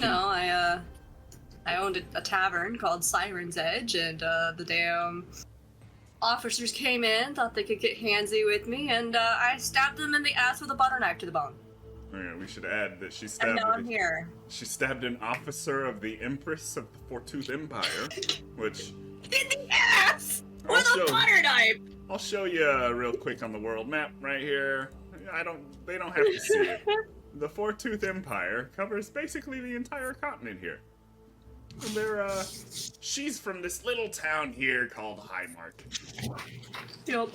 I owned a tavern called Siren's Edge, and the damn officers came in, thought they could get handsy with me, and I stabbed them in the ass with a butter knife to the bone. Yeah, we should add that she And now I'm here. She stabbed an officer of the Empress of the Four-Tooth Empire, which... In the ass! With a butter knife! I'll show you real quick on the world map right here. They don't have to see it. The Four-Tooth Empire covers basically the entire continent here. And she's from this little town here called Highmark. Yep.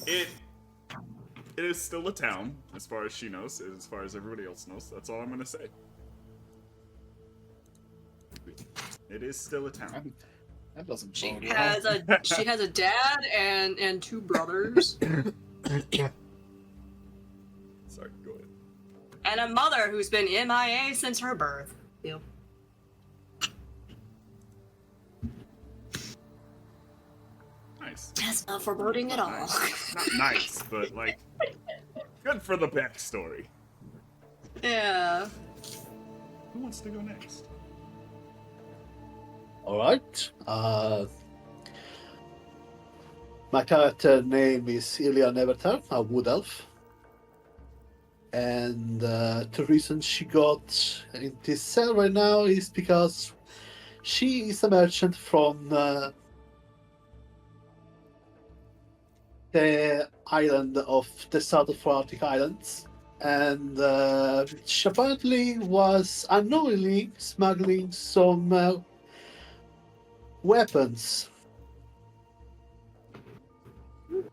It is still a town, as far as she knows, as far as everybody else knows. That's all I'm gonna say. It is still a town. That doesn't She bode has a dad and two brothers. Sorry, go ahead. And a mother who's been MIA since her birth. Yep. Nice. That's not foreboding at all. Nice. Not nice, but like good for the backstory. Yeah. Who wants to go next? Alright. My character name is Ilya Neverter, a wood elf. And the reason she got in this cell right now is because she is a merchant from the island of the south of Foraltic Islands. And she apparently was unknowingly smuggling some weapons. And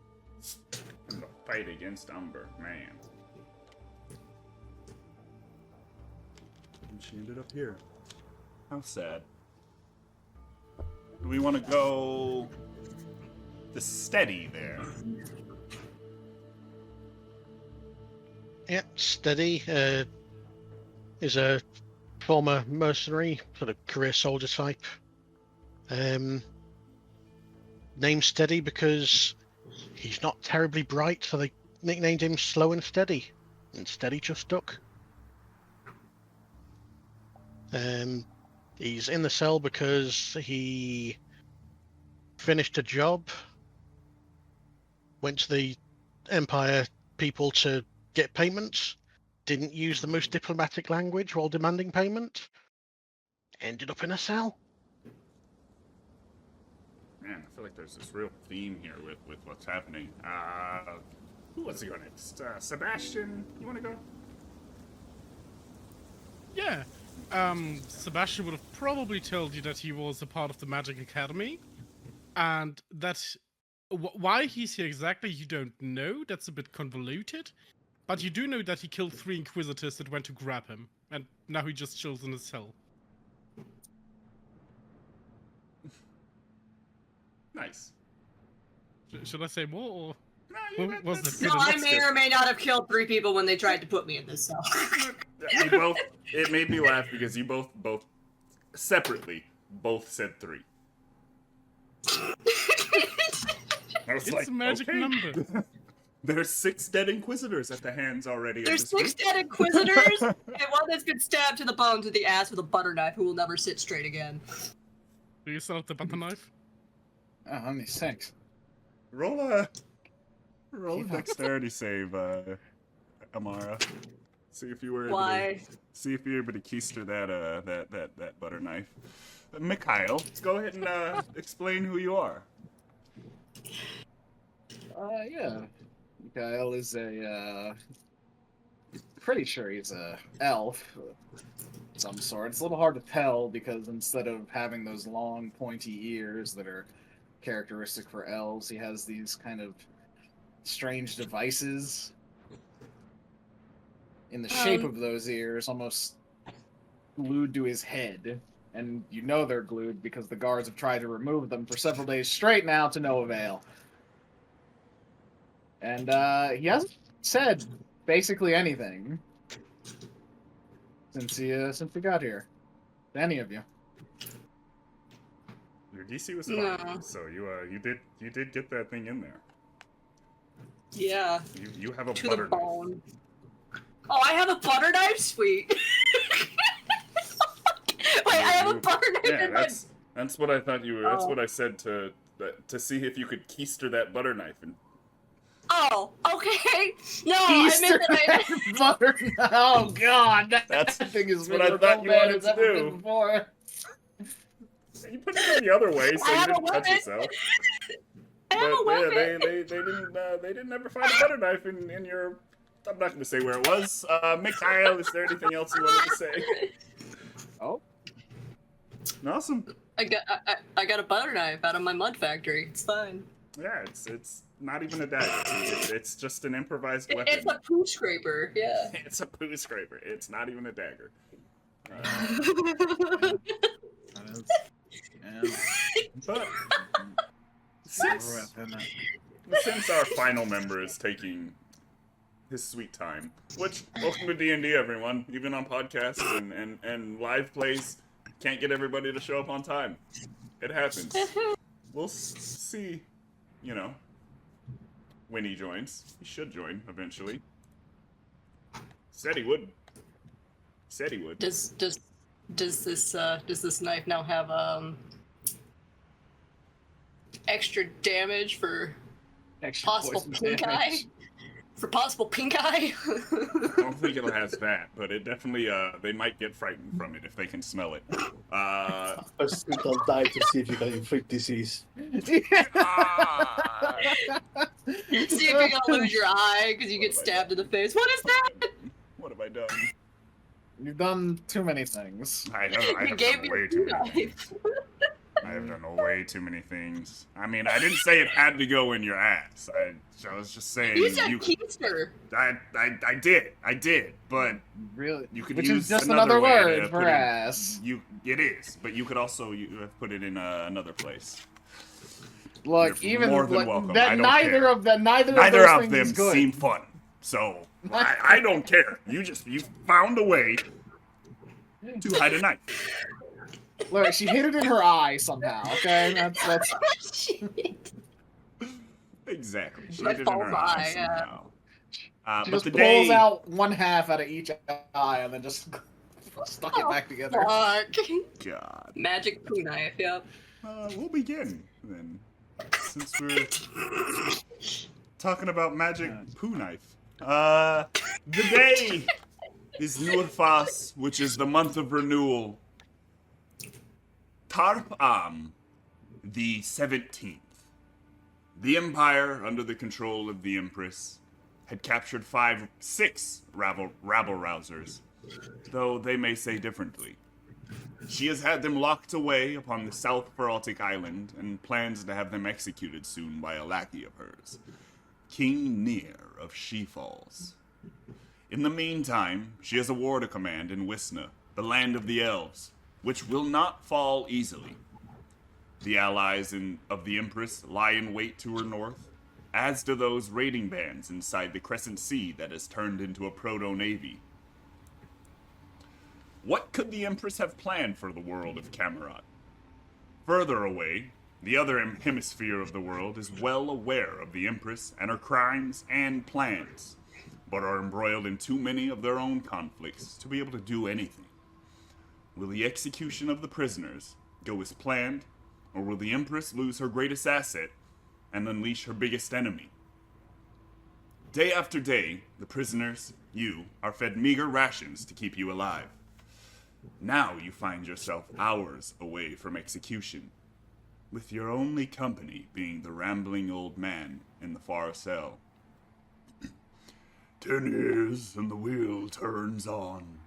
the fight against Umber, man. And she ended up here. How sad. Do we want to go the steady there? Yeah, Steady is a former mercenary, sort of career soldier type. Named Steady because he's not terribly bright, so they nicknamed him Slow and Steady, and Steady just stuck. He's in the cell because he finished a job, went to the Empire people to get payments, didn't use the most diplomatic language while demanding payment, ended up in a cell. Man, I feel like there's this real theme here with what's happening. Who wants to go next? Sebastian, you want to go? Yeah. Sebastian would have probably told you that he was a part of the Magic Academy, and that why he's here exactly you don't know. That's a bit convoluted, but you do know that he killed 3 Inquisitors that went to grab him, and now he just chills in his cell. Nice. Should I say more, or No, was that No, good I enough? may or may not have killed 3 people when they tried to put me in this cell. It made me laugh because you both separately said 3. I was It's a magic number. There's 6 dead Inquisitors at the hands already. There's 6 dead Inquisitors, and one that's been stabbed to the bone to the ass with a butter knife who will never sit straight again. Do you still have the butter knife? Oh, only 6. Roll a dexterity save, Amara. See if you were able to, see if you're able to keister that butter knife. Mikhail, go ahead and explain who you are. Yeah. Mikhail is a, pretty sure he's a elf of some sort. It's a little hard to tell because instead of having those long, pointy ears that are characteristic for elves, he has these kind of strange devices in the shape of those ears, almost glued to his head. And you know they're glued because the guards have tried to remove them for several days straight now to no avail. And he hasn't said basically anything since he got here. To any of you. Your DC was 5, so you did get that thing in there. Yeah. You have a to butter the bone. Oh, I have a butter knife? Sweet. knife Yeah, in my... that's what I thought you were. That's Oh. what I said to see if you could keister that butter knife and. Oh, okay. No, I meant that I... butter. Oh God, That's that thing is what I thought you bad wanted as to ever do. been before. You put it in the other way so I you have a didn't cut weapon. yourself. I have a But yeah, weapon. they didn't ever find a butter knife in your. I'm not going to say where it was. Mikhail, is there anything else you wanted to say? Oh, Awesome. I got a butter knife out of my mud factory. It's fine. Yeah, it's not even a dagger. It's just an improvised weapon. It's a poo scraper. Yeah. It's a poo scraper. It's not even a dagger. But since our final member is taking his sweet time, which welcome to D&D, everyone. Even on podcasts and live plays, can't get everybody to show up on time. It happens. We'll see. You know, when he joins. He should join eventually. Said he would. Said he would. Does this knife now have extra damage for extra possible poison pink eye? damage. For possible pink eye? I don't think it has that, but it definitely, they might get frightened from it if they can smell it. First, you can die to see if you can inflict disease. See if you're gonna lose your eye because you get stabbed in the face. What is that? What have I done? You've done too many things. I You have gave done me way a too many knife. things. I have done way too many things. I mean, I didn't say it had to go in your ass. I was just saying You said keister. I did, but Really? you could Which use is just another another way word to for put it. ass. It is, but you could also have put it in another place. Look, You're even more than like, welcome. I that don't neither care. of the neither Neither of those of things them is good. seem fun, so I don't care. You found a way to hide a knife. Look, she hit it in her eye somehow. Okay, that's. Shit. Exactly. She My did it in her false eye eye, yeah. somehow. She But just the pulls day out one half out of each eye and then just stuck it back together. Fuck. God. Magic poo knife, yep. We'll begin then, since we're talking about magic poo knife. The day is Nurfas, which is the month of renewal. Tarp-am, the 17th. The Empire, under the control of the Empress, had captured 6 rabble rousers, though they may say differently. She has had them locked away upon the South Foraltic Island and plans to have them executed soon by a lackey of hers, King Nere of Shefalls. In the meantime, she has a war to command in Wistna, the land of the elves, which will not fall easily. The allies of the Empress lie in wait to her north, as do those raiding bands inside the Crescent Sea that has turned into a proto-navy. What could the Empress have planned for the world of Camerogght? Further away, the other hemisphere of the world is well aware of the Empress and her crimes and plans, but are embroiled in too many of their own conflicts to be able to do anything. Will the execution of the prisoners go as planned, or will the Empress lose her greatest asset and unleash her biggest enemy? Day after day, the prisoners, you, are fed meager rations to keep you alive. Now you find yourself hours away from execution, with your only company being the rambling old man in the far cell. 10 years and the wheel turns on.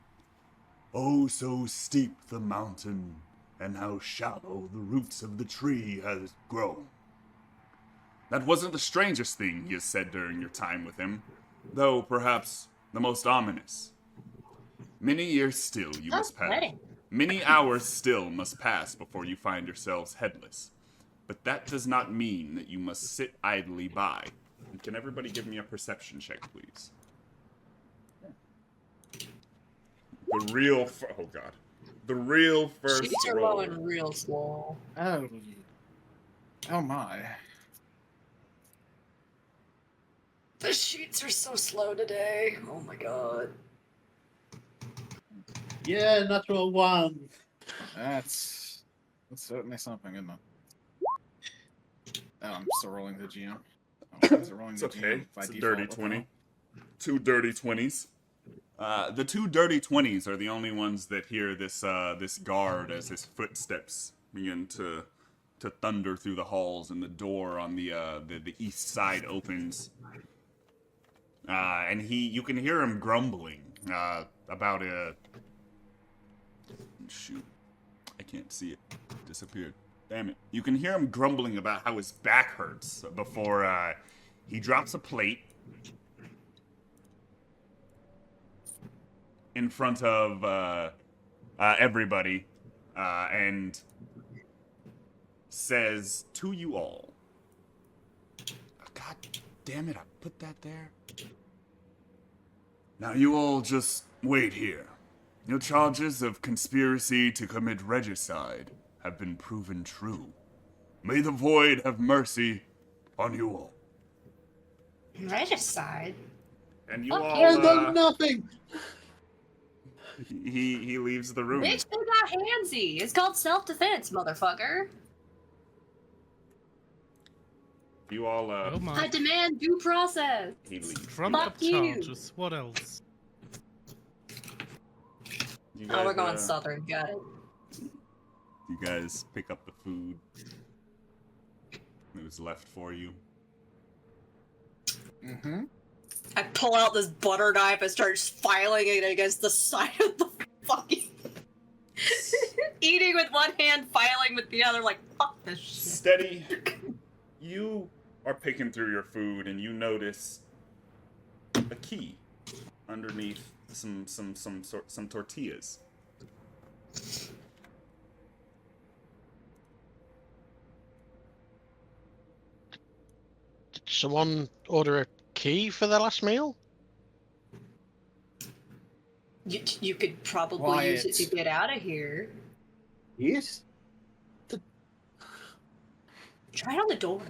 Oh, so steep the mountain, and how shallow the roots of the tree has grown. That wasn't the strangest thing he has said during your time with him, though perhaps the most ominous. Many years still you must pass. Okay. Many hours still must pass before you find yourselves headless. But that does not mean that you must sit idly by. Can everybody give me a perception check, please? The real first Sheets are roll. low and real slow. Oh my. The sheets are so slow today. Oh my god. Yeah, natural one. That's That's certainly something, isn't it? Oh, I'm still rolling the GM. Oh, is it rolling It's the okay. GM by It's a default? dirty What the 20. hell? 2 dirty 20s. The 2 dirty 20s are the only ones that hear this this guard as his footsteps begin to thunder through the halls, and the door on the east side opens. And you can hear him grumbling about a. Shoot, I can't see it. It disappeared. Damn it! You can hear him grumbling about how his back hurts before he drops a plate in front of everybody and says to you all, God damn it, I put that there. Now you all just wait here. Your charges of conspiracy to commit regicide have been proven true. May the void have mercy on you all. Regicide? And you Fuck all, I done nothing. he leaves the room. Bitch, they got handsy. It's called self-defense, motherfucker. You all, Oh I my. demand due process. he leaves. Trump Fuck up you. charges. What else? You Oh, we're guys, going southern. Got it. You guys pick up the food that was left for you. Mm-hmm. I pull out this butter knife and start filing it against the side of the fucking... Eating with one hand, filing with the other, like, fuck this shit. Steady, you are picking through your food and you notice a key underneath some tortillas. Did someone order a key for their last meal? You could probably Quiet. use it to get out of here. Yes. Try it on the door.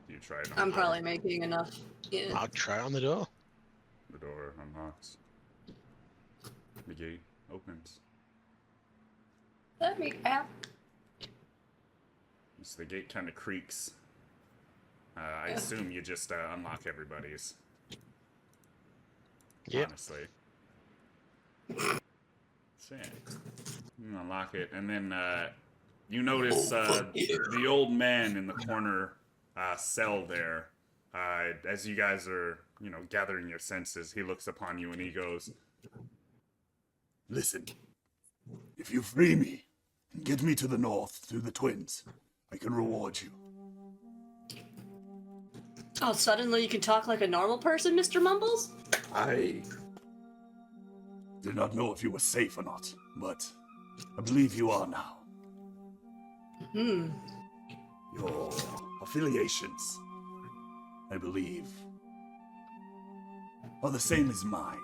You try it on I'm the door. probably making enough. Yeah. I'll try it on the door. The door unlocks. The gate opens. Let me out. So the gate kind of creaks. I assume you just unlock everybody's. Yep. Honestly. So, yeah. You unlock it, and then you notice the old man in the corner cell there. As you guys are, gathering your senses, he looks upon you and he goes, "Listen, if you free me and get me to the north through the twins, I can reward you." Oh, suddenly you can talk like a normal person, Mr. Mumbles? I did not know if you were safe or not, but I believe you are now. Hmm. Your affiliations, I believe, are the same as mine.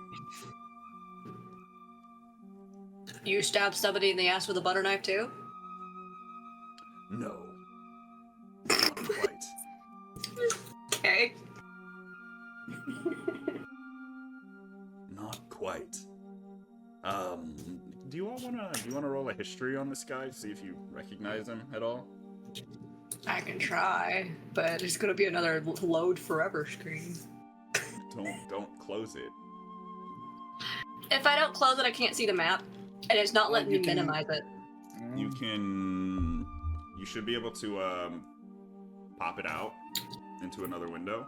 You stabbed somebody in the ass with a butter knife too? No, not quite. Okay. Not quite. Do you all wanna roll a history on this guy? See if you recognize him at all? I can try, but it's gonna be another load forever screen. Don't close it. If I don't close it, I can't see the map, and it's not letting me you can- minimize it. You should be able to pop it out into another window.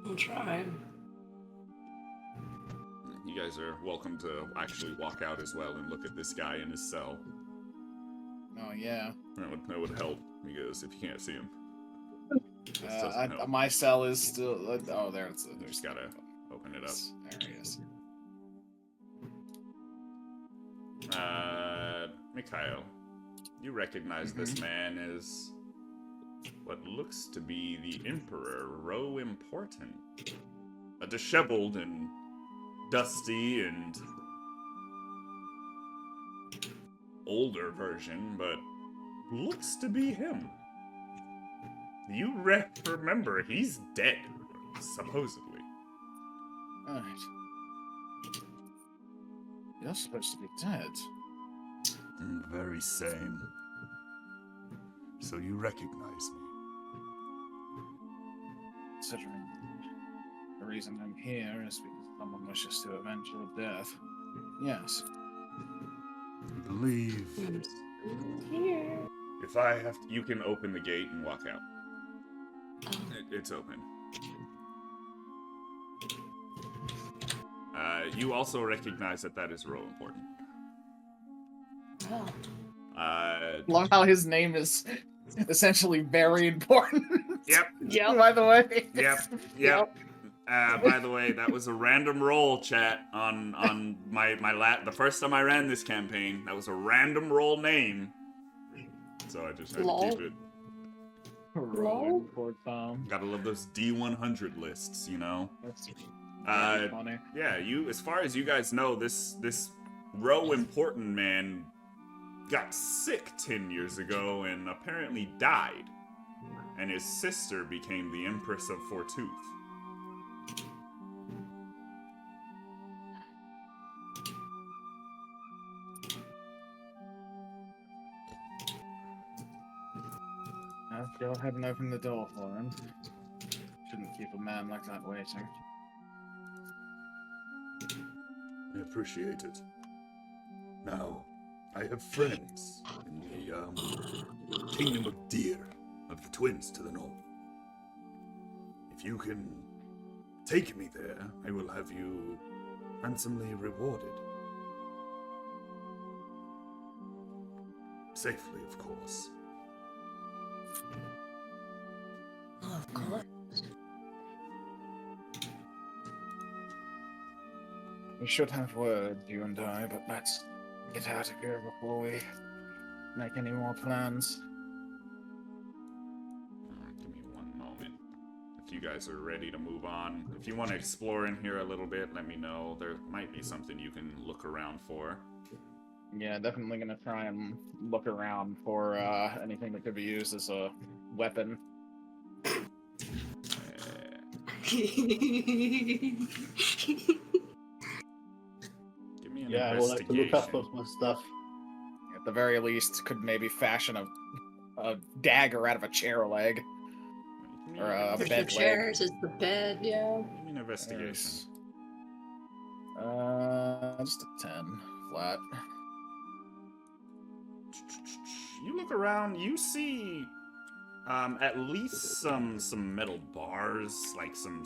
I'll try. You guys are welcome to actually walk out as well and look at this guy in his cell. Oh yeah. That would help, because if you can't see him, this doesn't help. My cell is still. Oh, there it's. You just gotta open it up. There he is. Mikhail, you recognize this man as what looks to be the Emperor Ro Important. A disheveled and dusty and older version, but looks to be him. You remember, he's dead, supposedly. Alright. You're supposed to be dead. Very same. So you recognize me? Considering the reason I'm here is because someone wishes to avenge your death. Yes. I believe Here. if I have to, you can open the gate and walk out. It's open. You also recognize that is real important. Oh. Love how his name is essentially very important. Yep. Yep. By the way. Yep. By the way, that was a random roll, chat, on the first time I ran this campaign. That was a random roll name. So I just had to keep it. Rolling for Tom. Gotta love those D100 lists, you know? That's very funny. Yeah, as far as you guys know, this row important man got sick 10 years ago and apparently died. And his sister became the Empress of Fortooth. Go ahead and open the door for him. Shouldn't keep a man like that waiting. I appreciate it. Now, I have friends in the Kingdom of Deer, of the twins to the north. If you can take me there, I will have you handsomely rewarded. Safely, of course. Oh, of course. We should have words, you and I, but let's get out of here before we make any more plans. Give me one moment. If you guys are ready to move on, if you want to explore in here a little bit, let me know. There might be something you can look around for. Yeah, definitely gonna try and look around for anything that could be used as a weapon. Give me an Yeah, I would like to look up investigation. for my stuff. At the very least, could maybe fashion a dagger out of a chair leg. Give me Or an- a There's bed the chairs, it's the bed, yeah. Give me an investigation. Just a 10 flat. You look around, you see at least some metal bars, like some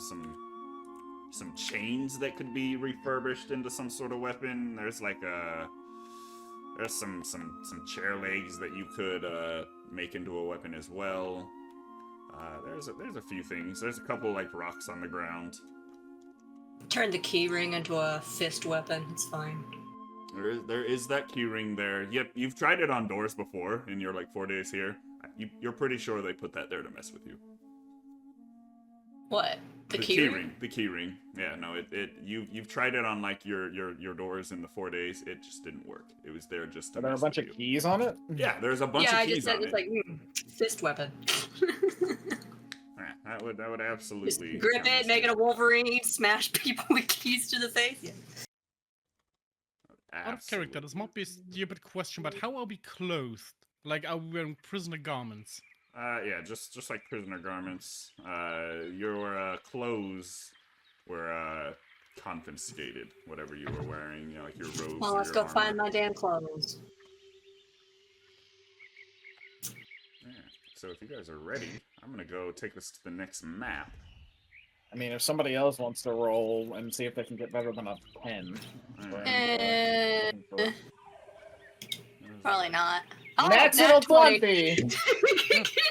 chains that could be refurbished into some sort of weapon. There's like there's some chair legs that you could make into a weapon as well. There's a few things. There's a couple like rocks on the ground. Turn the key ring into a fist weapon, it's fine. There is that key ring there. Yep, you've tried it on doors before in your like 4 days here. You're pretty sure they put that there to mess with you. What? The key ring? The key ring. Yeah, no, you've tried it on like your doors in the 4 days. It just didn't work. It was there just to Are there a mess bunch with of you. keys on it? Yeah, there's a bunch Yeah, of I keys just said on it's it. like, fist weapon. Yeah, that would Just absolutely grip count it, as make it a Wolverine, smash people with keys to the face. Yeah. Out of character, this might be a stupid question, but how are we clothed? Like, are we wearing prisoner garments? Yeah, just like prisoner garments. Your clothes were confiscated. Whatever you were wearing, you know, like your robes. Well, or let's your go armor. find my damn clothes. Yeah. So if you guys are ready, I'm gonna go take this to the next map. I mean, if somebody else wants to roll and see if they can get better than a 10. Probably not. Oh, Natural nat 20. 20!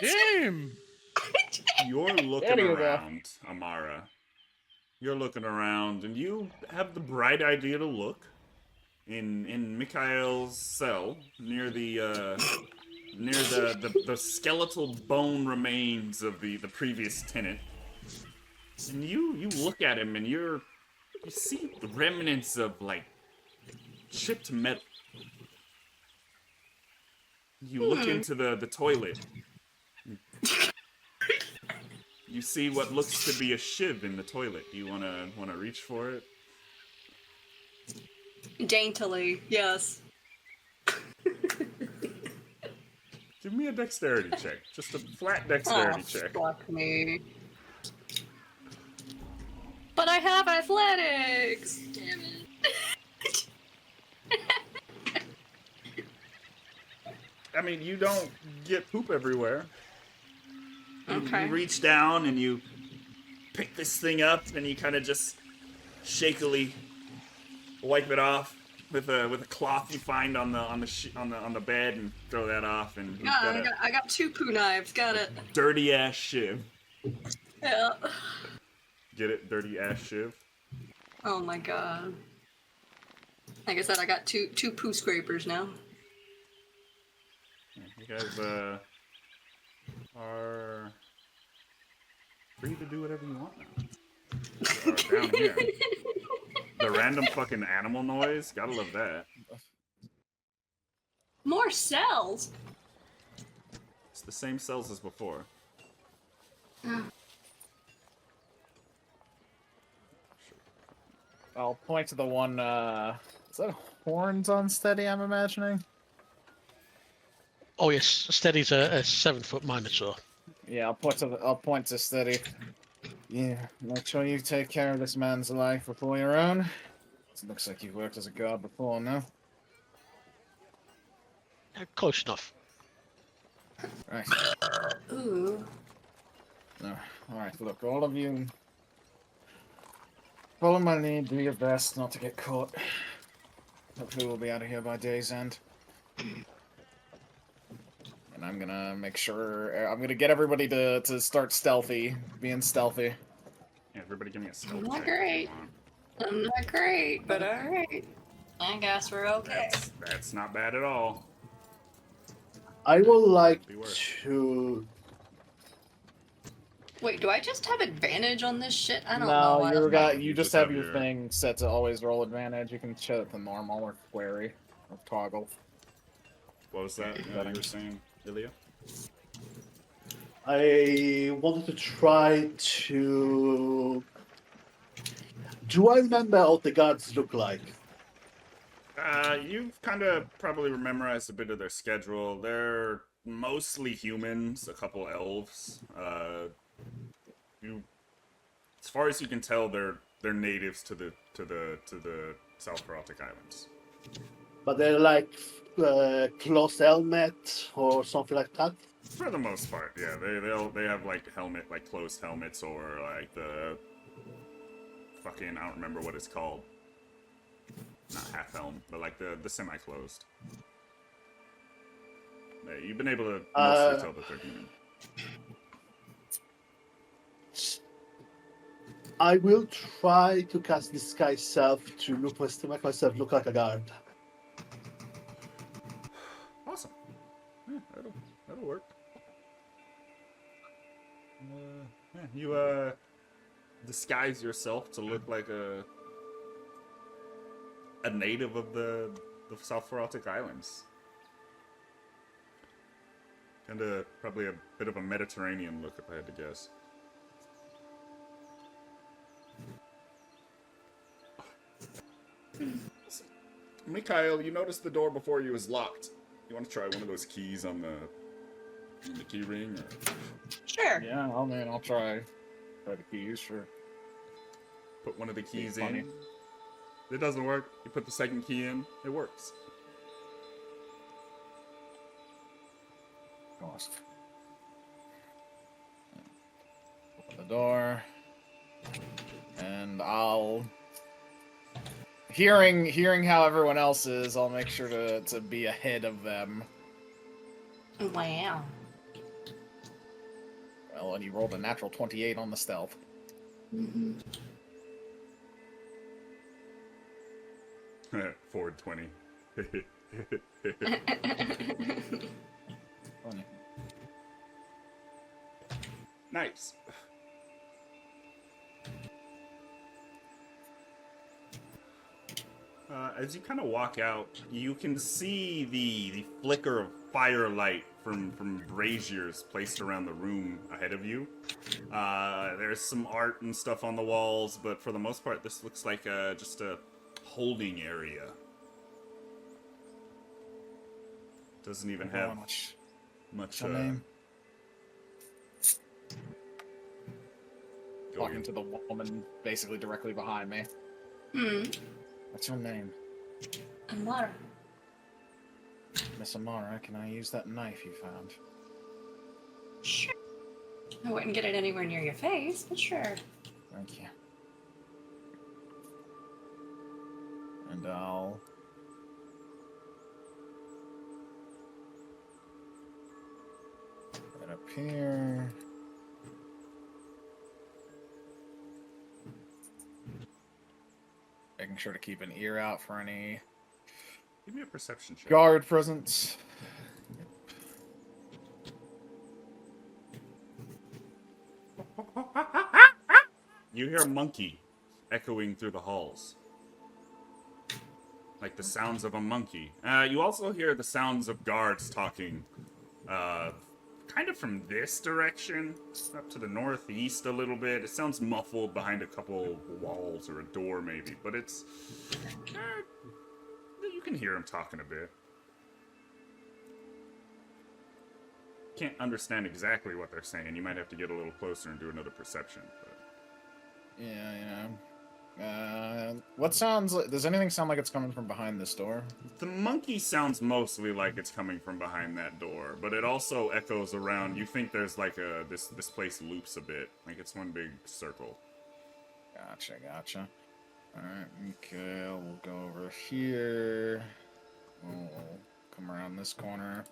Damn! You're There looking you go. around, Amara. You're looking around, and you have the bright idea to look in Mikhail's cell near the skeletal bone remains of the previous tenant. And you look at him, and you see the remnants of like chipped metal. You look into the toilet. You see what looks to be a shiv in the toilet. Do you wanna reach for it? Daintily, yes. Give me a dexterity check. Just a flat dexterity check. Fuck me. But I have athletics! Damn it. I mean, you don't get poop everywhere. Okay. You reach down and you pick this thing up and you kind of just shakily wipe it off with a cloth you find on the bed and throw that off, and you've got I got 2 poo knives, got it. dirty ass shiv. Yeah. Get it? Dirty ass shiv. Oh my god. Like I said, I got two poo scrapers now. You guys are free to do whatever you want now. Down here. The random fucking animal noise, gotta love that. More cells? It's the same cells as before. I'll point to the one, is that horns on steady, I'm imagining? Oh yes, Steady's a 7-foot minotaur. Yeah, I'll point to steady. Yeah, make sure you take care of this man's life before your own. It looks like you've worked as a guard before, no? Close enough. Right. Ooh. No. Alright, look, all of you... follow my lead, do your best not to get caught. Hopefully we'll be out of here by day's end. And I'm gonna make sure... I'm gonna get everybody to start being stealthy. Yeah, everybody give me a stealth I'm not check. great. I'm not great, but alright. I guess we're okay. That's not bad at all. I would like Be worse. to. Wait, do I just have advantage on this shit? I don't know. No, you You just just have have your your- thing set to always roll advantage. You can set it to normal or query or toggle. What was that you were saying, Ilya? I wanted to try to. Do I remember what the guards look like? You've kind of probably memorized a bit of their schedule. They're mostly humans, a couple elves. As far as you can tell, they're natives to the South Foraltic Islands. But they're like closed helmet or something like that. For the most part, yeah. They have like closed helmets, or like the fucking, I don't remember what it's called. Not half helm, but like the semi-closed. Yeah, you've been able to mostly tell that they're human. I will try to cast disguise self to make myself look like a guard. Awesome. Yeah, that'll work. You disguise yourself to look like a native of the South Foraltic Islands. Kinda probably a bit of a Mediterranean look, if I had to guess. Mikhail, you noticed the door before you was locked. You want to try one of those keys on the key ring? Or Sure. Yeah, I'll try the keys, sure. put one of the keys funny. in. If it doesn't work, you put the second key in. It works. Lost. Open the door. And I'll... Hearing how everyone else is, I'll make sure to be ahead of them. Wow. Well, and you rolled a natural 28 on the stealth. Mm-hmm. Forward 20. Funny. Nice. As you kind of walk out, you can see the flicker of firelight from braziers placed around the room ahead of you. There's some art and stuff on the walls, but for the most part, this looks like just a holding area Doesn't even How have much? much. What's your name? Go Talking again. to the woman basically directly behind me. What's your name? Amara. Miss Amara, can I use that knife you found? Sure. I wouldn't get it anywhere near your face, but sure. Thank you. And I'll... Get up here. Making sure to keep an ear out for any Give me a perception check. guard presence. You hear a monkey echoing through the halls. Like the sounds of a monkey. You also hear the sounds of guards talking. Kind of from this direction, up to the northeast a little bit. It sounds muffled behind a couple walls or a door maybe, but it's... you can hear them talking a bit. Can't understand exactly what they're saying. You might have to get a little closer and do another perception. But... Yeah. What sounds like... Does anything sound like it's coming from behind this door? The monkey sounds mostly like it's coming from behind that door, but it also echoes around. You think there's like a... This place loops a bit. Like it's one big circle. Gotcha. Alright, okay, we'll go over here. We'll come around this corner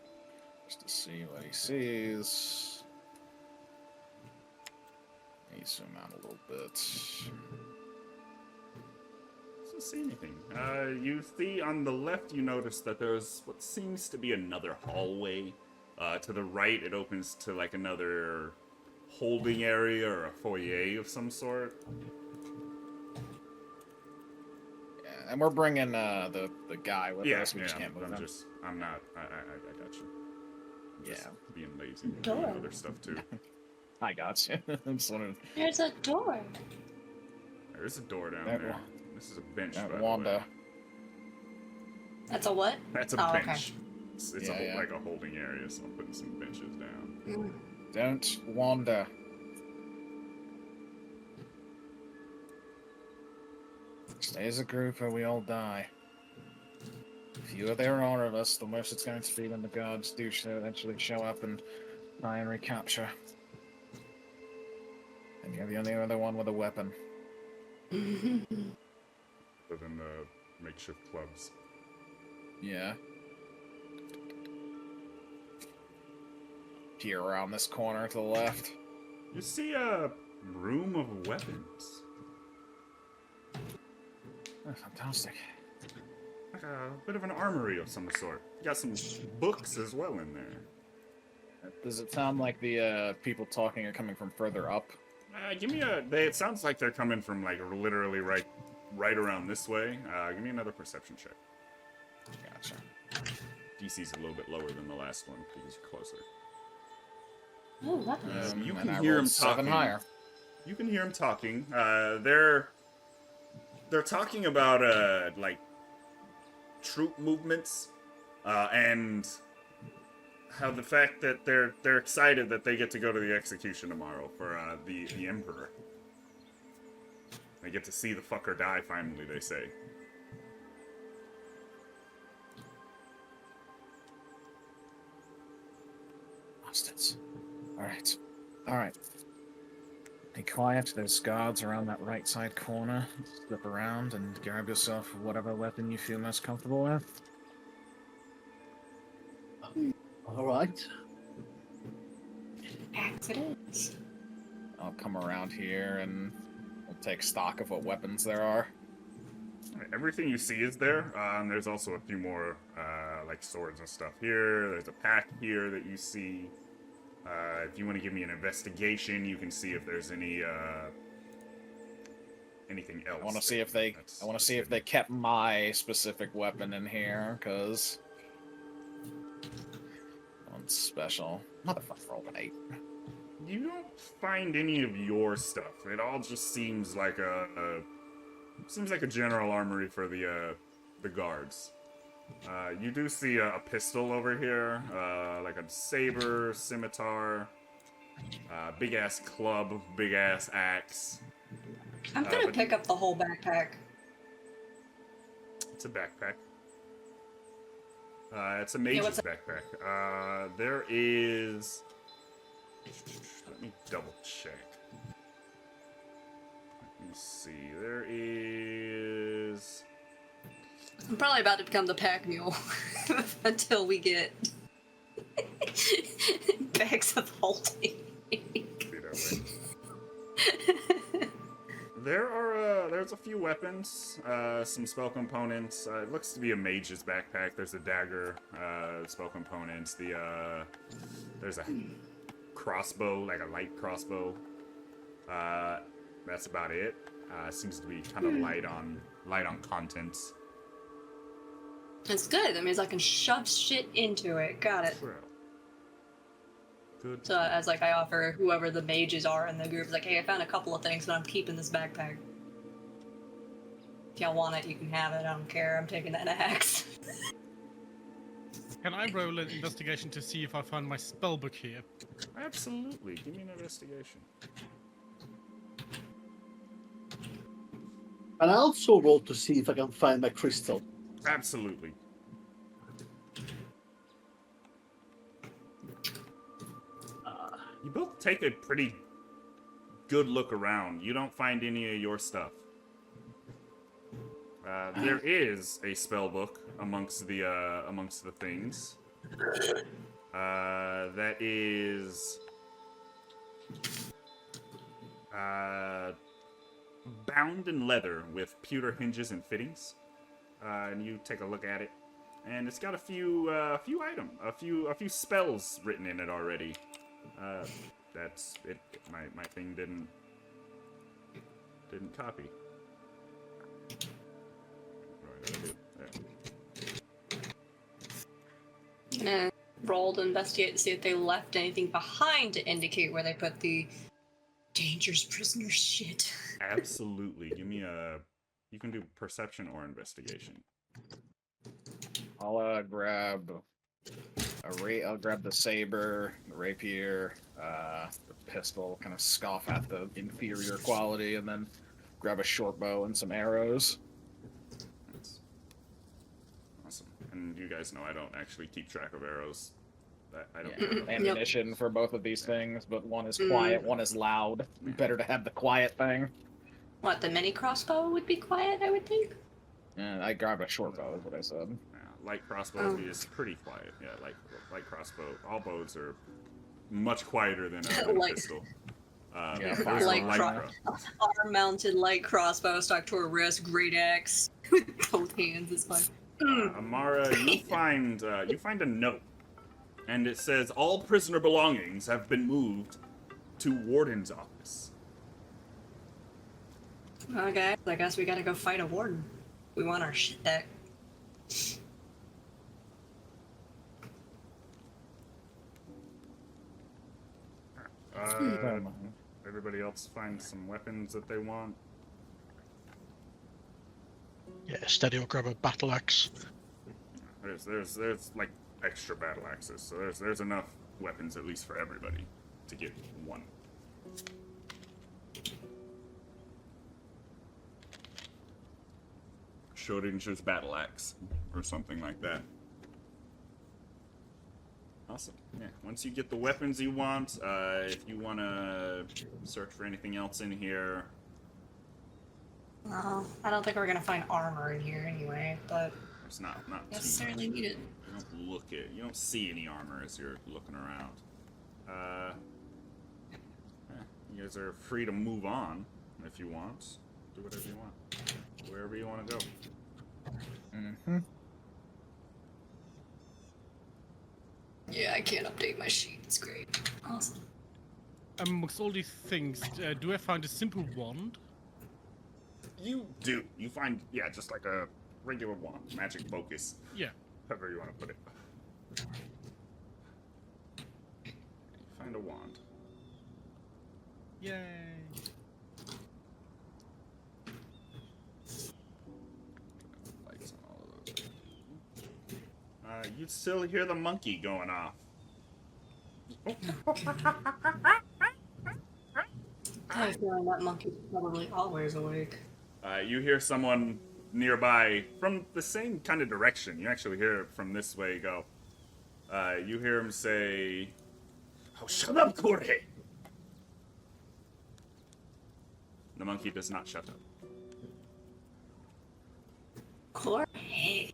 just to see what he sees. Let me zoom out a little bit. Doesn't see anything. You see on the left, you notice that there's what seems to be another hallway. To the right, it opens to like another holding area or a foyer of some sort. Yeah, and we're bringing the guy with us. We just can't move him. I'm not. I got you. I'm just being lazy. Door. Doing other stuff too. I got you. I'm just wondering. There's a door. There's a door down That there. one. This is a bench. That by Wanda. the way. That's a what? That's a Oh, okay. bench. It's Yeah. like a holding area, so I'm putting some benches down. Don't wander. Stay as a group or we all die. Fewer there are of us, the worse it's going to be when the guards do eventually show up and try and recapture. And you're the only other one with a weapon. Other than the makeshift clubs. Yeah. Peer around this corner to the left. You see a room of weapons. Oh, fantastic. Like a bit of an armory of some sort. You got some books as well in there. Does it sound like the people talking are coming from further up? Give me a... it sounds like they're coming from, like, literally right around this way. Give me another perception check. Gotcha. DC's a little bit lower than the last one, because you're closer. Ooh, weapons. You and can I hear rolled him 7 talking. higher. You can hear him talking. They're talking about, like, troop movements, and how the fact that they're excited that they get to go to the execution tomorrow for the Emperor. They get to see the fucker die finally, they say. Bastards. Alright. Be quiet, there's guards around that right side corner. Slip around and grab yourself whatever weapon you feel most comfortable with. Alright. Axe it is. I'll come around here and we'll take stock of what weapons there are. Everything you see is there. There's also a few more, like, swords and stuff here. There's a pack here that you see. If you want to give me an investigation, you can see if there's any, anything else. I want to see if they kept my specific weapon in here, because one's special. Motherfucker rolled an 8. You don't find any of your stuff. It all just seems like a general armory for the guards. You do see a pistol over here, like a saber, scimitar, big ass club, big ass axe. I'm gonna but- pick up the whole backpack. It's a backpack. It's a mage's what's backpack. There is. Let me double check. Let me see. There is. I'm probably about to become the pack mule until we get bags of holding. Be that way. There's a few weapons, some spell components. It looks to be a mage's backpack. There's a dagger, spell components. There's a crossbow, like a light crossbow. That's about it. Seems to be kind of light on contents. It's good. That means I can shove shit into it. Got it. Well, good. So as like I offer whoever the mages are in the group, like, hey, I found a couple of things, but I'm keeping this backpack. If y'all want it, you can have it. I don't care. I'm taking that axe. Can I roll an investigation to see if I find my spellbook here? Absolutely. Give me an investigation. And I also roll to see if I can find my crystal. Absolutely. You both take a pretty good look around. You don't find any of your stuff. There is a spell book amongst the things. That is bound in leather with pewter hinges and fittings. And you take a look at it, and it's got a few spells written in it already. That's it. My thing didn't copy. Gonna roll to investigate to see if they left anything behind to indicate where they put the dangerous prisoner shit. Absolutely. Give me a. You can do perception or investigation. I'll grab I'll grab the saber, the rapier, the pistol, kind of scoff at the inferior quality, and then grab a short bow and some arrows. That's awesome. And you guys know I don't actually keep track of arrows. I don't. Yeah. Ammunition for both of these things, but one is quiet, one is loud. Better to have the quiet thing. What, the mini crossbow would be quiet, I would think? Yeah, I grab a short bow, is what I said. Light crossbow is pretty quiet. Yeah, light crossbow. All bows are much quieter than a pistol. Arm-mounted light crossbow stuck to her wrist, great axe with both hands. It's fine. Amara, you find a note, and it says all prisoner belongings have been moved to warden's office. Okay, I guess we gotta go fight a warden. We want our shit back. Everybody else find some weapons that they want. Yeah, steady will grab a battle axe. There's like extra battle axes, so there's enough weapons at least for everybody to get one. Schrodinger's battle axe or something like that. Awesome. Yeah. Once you get the weapons you want, if you want to search for anything else in here. No, I don't think we're gonna find armor in here anyway, but It's not necessarily too much. needed. You don't see any armor as you're looking around. You guys are free to move on if you want. Do whatever you want. Wherever you want to go. Mm-hmm. Yeah, I can't update my sheet. It's great. Awesome. Amongst all these things, do I find a simple wand? You do. You find, just like a regular wand. Magic focus. Yeah. However you want to put it. You find a wand. Yay. Lights on all of those. you'd still hear the monkey going off. I have a feeling that monkey's probably always awake. You hear someone nearby from the same kind of direction. You actually hear it from this way go. You hear him say, "Oh, shut up, Jorge!" The monkey does not shut up. Jorge.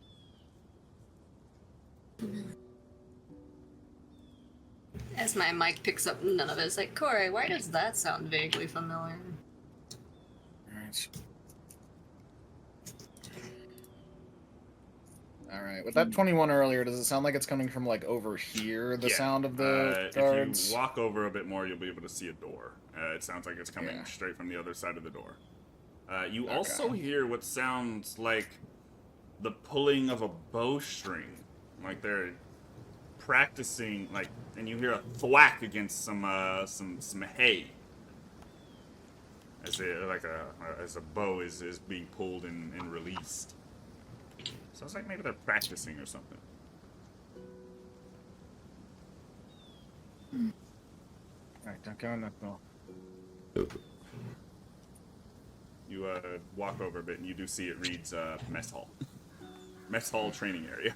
As my mic picks up none of it, it's like, Corey, why does that sound vaguely familiar? Alright. Alright, with that 21 earlier, does it sound like it's coming from, like, over here, the sound of the guards? If you walk over a bit more, you'll be able to see a door. It sounds like it's coming Yeah. straight from the other side of the door. You also hear what sounds like the pulling of a bowstring. Like they're practicing, like, and you hear a thwack against some hay. As a bow is being pulled and released. Sounds like maybe they're practicing or something. Alright, don't go in that door. You walk over a bit and you do see it reads mess hall. Mess hall training area.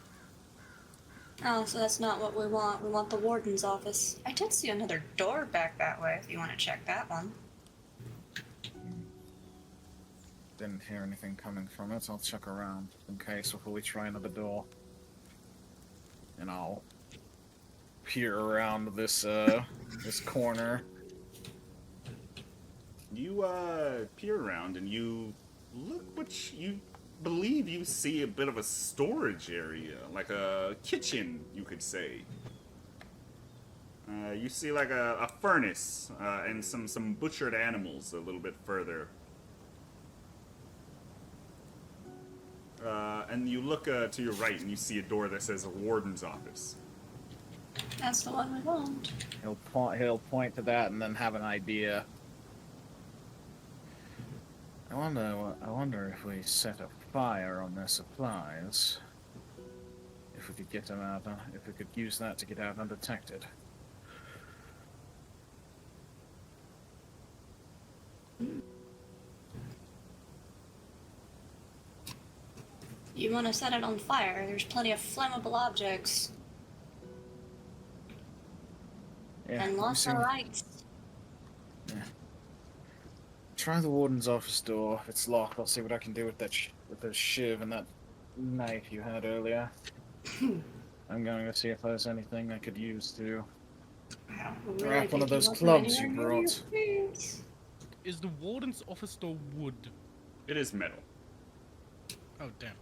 Oh, so that's not what we want. We want the warden's office. I did see another door back that way if you want to check that one. Didn't hear anything coming from it, so I'll check around in case before we try another door. And I'll peer around this this corner. You peer around and you look what you believe you see a bit of a storage area, like a kitchen, you could say. You see like a furnace and some butchered animals a little bit further. And you look to your right and you see a door that says a warden's office. That's the one we want. He'll point to that and then have an idea. I wonder if we set a fire on their supplies. If we could get them out, if we could use that to get out undetected. You want to set it on fire? There's plenty of flammable objects. Yeah, And lots of lights. Yeah. Try the warden's office door. If it's locked, I'll see what I can do with that with the shiv and that knife you had earlier. I'm going to see if there's anything I could use to wrap one of those clubs you brought. Is the warden's office door wood? It is metal. Oh, damn.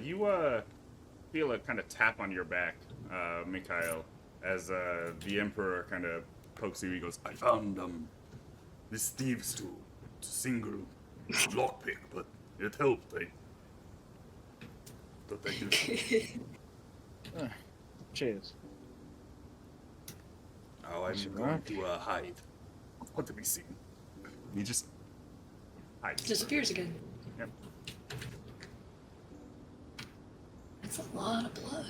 You feel a kind of tap on your back, Mikhail, as the Emperor kind of pokes you. He goes, "I found this thieves' tool. It's a single lockpick, but it helped. But they can." Cheers. Oh, I'm going to hide. What to be seen? He just hides. Disappears again. Yep. That's a lot of blood.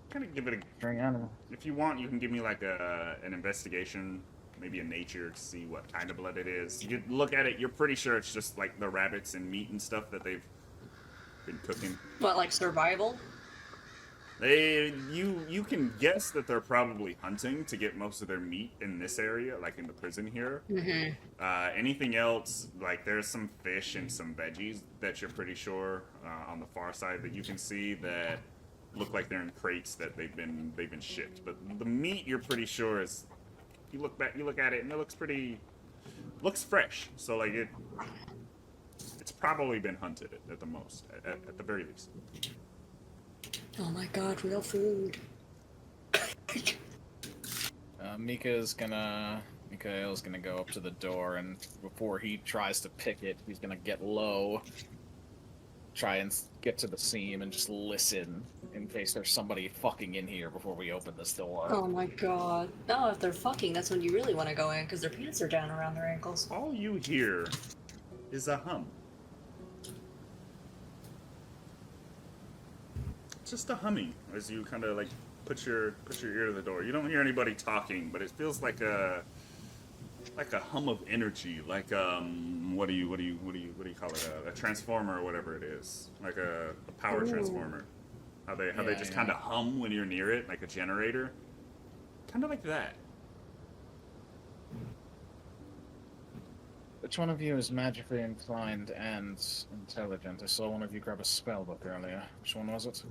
Kind of give it a. Drink animal. If you want, you can give me like an investigation, maybe a nature, to see what kind of blood it is. You look at it, you're pretty sure it's just like the rabbits and meat and stuff that they've been cooking. What, like survival? You can guess that they're probably hunting to get most of their meat in this area, like in the prison here. Mm-hmm. Anything else, like there's some fish and some veggies that you're pretty sure on the far side that you can see that look like they're in crates that they've been shipped. But the meat, you're pretty sure is. You look at it, and it looks fresh. So like it's probably been hunted at the most, at the very least. Oh my god, real food. Mikhail's gonna go up to the door, and before he tries to pick it, he's gonna get low, try and get to the seam, and just listen in case there's somebody fucking in here before we open this door. Oh my god. No, if they're fucking, that's when you really want to go in, because their pants are down around their ankles. All you hear is a hum. just a humming as you kind of like put your ear to the door. You don't hear anybody talking, but it feels like a hum of energy, like what do you call it? A transformer or whatever it is, like a power transformer. How they just kind of hum when you're near it, like a generator, kind of like that. Which one of you is magically inclined and intelligent? I saw one of you grab a spell book earlier. Which one was it?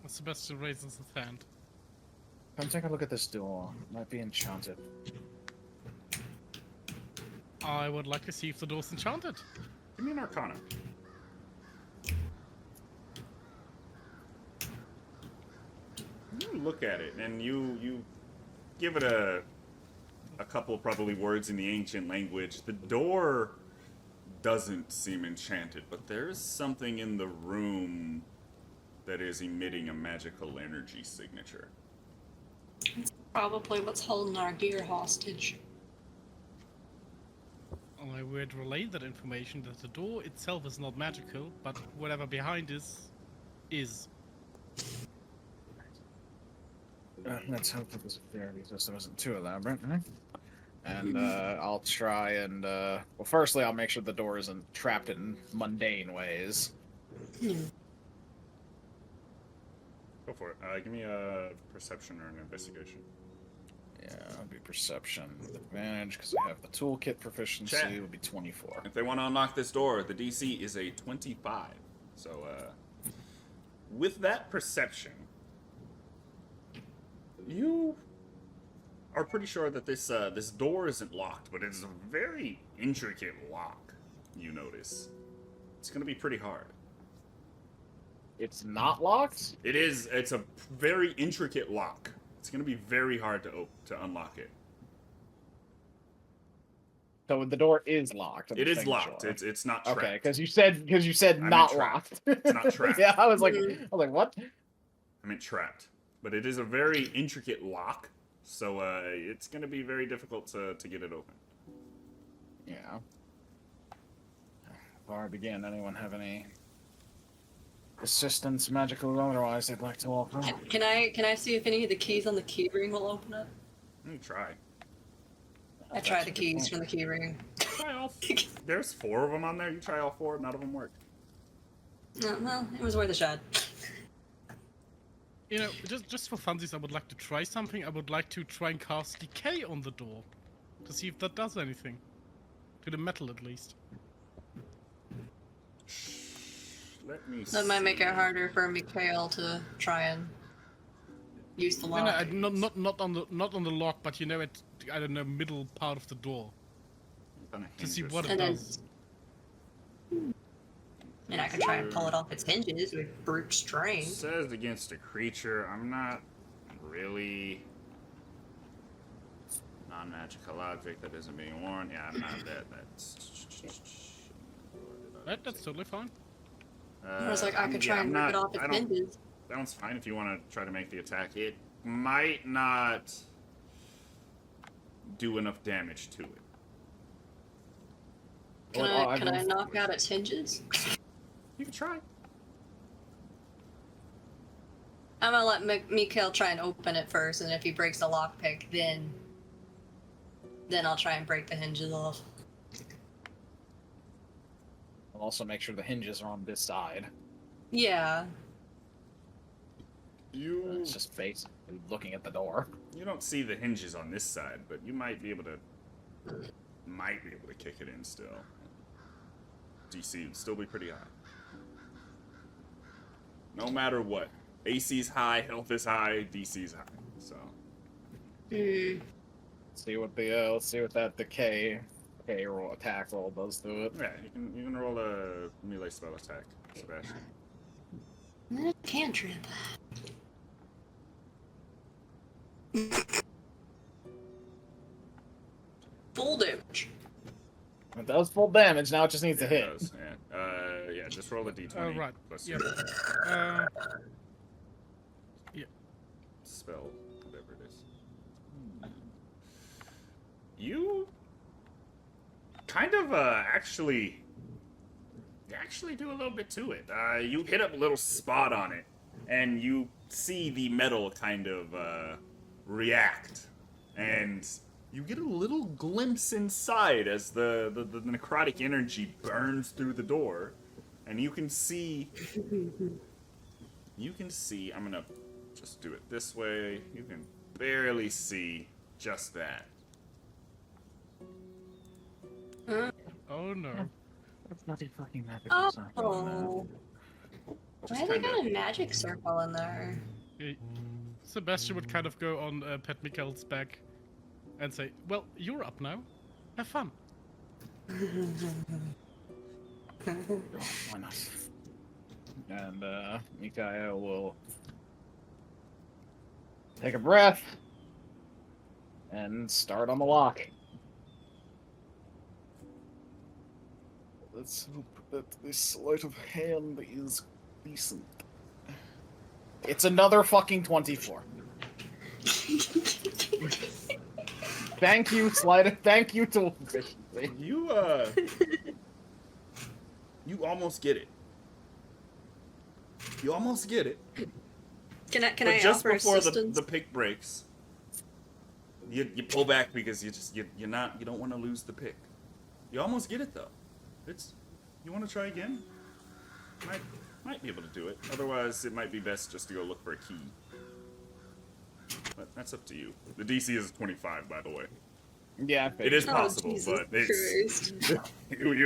Sebastian raises his hand. Come take a look at this door. It might be enchanted. I would like to see if the door's enchanted. Give me an Arcana. You look at it and you give it a couple probably words in the ancient language. The door doesn't seem enchanted, but there's something in the room that is emitting a magical energy signature. Probably what's holding our gear hostage. I would relay that information that the door itself is not magical, but whatever behind is. Let's hope that this theory system isn't too elaborate, right? And I'll try and well, firstly, I'll make sure the door isn't trapped in mundane ways. Go for it. Give me a perception or an investigation. Yeah, it'll be perception with advantage because I have the toolkit proficiency. Chat. It'll be 24. If they want to unlock this door, the DC is a 25. So, with that perception, you are pretty sure that this door isn't locked, but it's a very intricate lock. You notice it's going to be pretty hard. It's not locked? It is. It's a very intricate lock. It's going to be very hard to unlock it. So the door is locked. It is locked. Sure. It's not trapped. Okay, because you said I not meant trapped. locked. It's not trapped. Yeah, I was like, what? I meant trapped. But it is a very intricate lock, so it's going to be very difficult to get it open. Yeah. Before I begin, anyone have any assistance, magical or otherwise, they'd like to offer? Can I see if any of the keys on the key ring will open it? Let me try. I try the keys from the key ring. Try all. There's 4 of them on there. You try all 4. None of them work. No, well, it was worth a shot. You know, just for funsies, I would like to try something. I would like to try and cast Decay on the door to see if that does anything. To the metal, at least. Let me. That might make it harder for Mikhail to try and use the lock. No, not on the lock, but you know, I don't know, middle part of the door. To see what it does. And I could try and pull it off its hinges with brute strength. It says against a creature. I'm not really non-magical object that isn't being worn. Yeah, I'm not that. That's totally fine. I was like, I could try and rip it off its hinges. That one's fine if you want to try to make the attack. It might not do enough damage to it. Can I knock out its hinges? You can try. I'm gonna let Mikhail try and open it first, and if he breaks the lockpick, then I'll try and break the hinges off. I'll also make sure the hinges are on this side. Yeah. It's just basically looking at the door. You don't see the hinges on this side, but you might be able to kick it in still. DC would still be pretty high. No matter what. AC's high, health is high, DC's high. So. Let's see what that decay roll attack roll does to it. Yeah, you can roll a melee spell attack, Sebastian. Cantrip. Full damage. It does full damage, now it just needs to hit. It does, yeah, just roll a d20 right. plus Yeah. your Yeah. spell, whatever it is. You kind of actually do a little bit to it. You hit up a little spot on it, and you see the metal kind of react, and you get a little glimpse inside as the necrotic energy burns through the door, and you can see. I'm gonna just do it this way. You can barely see just that. Oh no. That's bloody fucking magical circle on Oh. Just Why they kinda- got a magic circle in there? Sebastian would kind of go on Pet Mikkel's back and say, "Well, you're up now. Have fun." there. Why not? And Mikael will take a breath and start on the lock. Let's hope that this sleight of hand is decent. It's another fucking 24. Thank you, thank you to efficiency. You almost get it. You almost get it. Can But I just offer before assistance? the pick breaks, you pull back because you don't want to lose the pick. You almost get it though. You want to try again? Might be able to do it. Otherwise, it might be best just to go look for a key. But that's up to you. The DC is 25, by the way. Yeah, It is Oh, possible, Jesus but it's. Christ.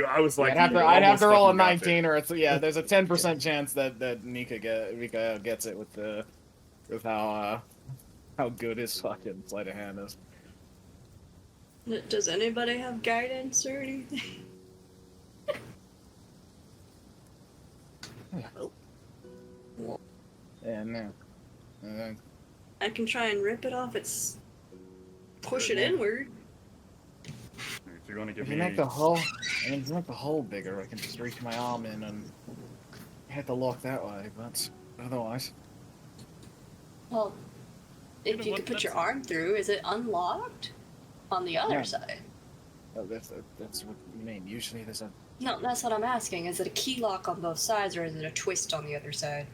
I was like, I'd you have almost to roll a fucking got 19, or it's there's a 10% chance that Mika gets it with how good his fucking sleight of hand is. Does anybody have guidance or anything? Yeah, no. I can try and rip it off its... Push it Yeah. inward. If you're gonna give If me, you make the hole bigger, I can just reach my arm in and hit the lock that way. But otherwise, Well, You if know you what, could put your that's- arm through, is it unlocked? On the other Yeah. side? that's what you mean. Usually there's a No, that's what I'm asking. Is it a key lock on both sides, or is it a twist on the other side?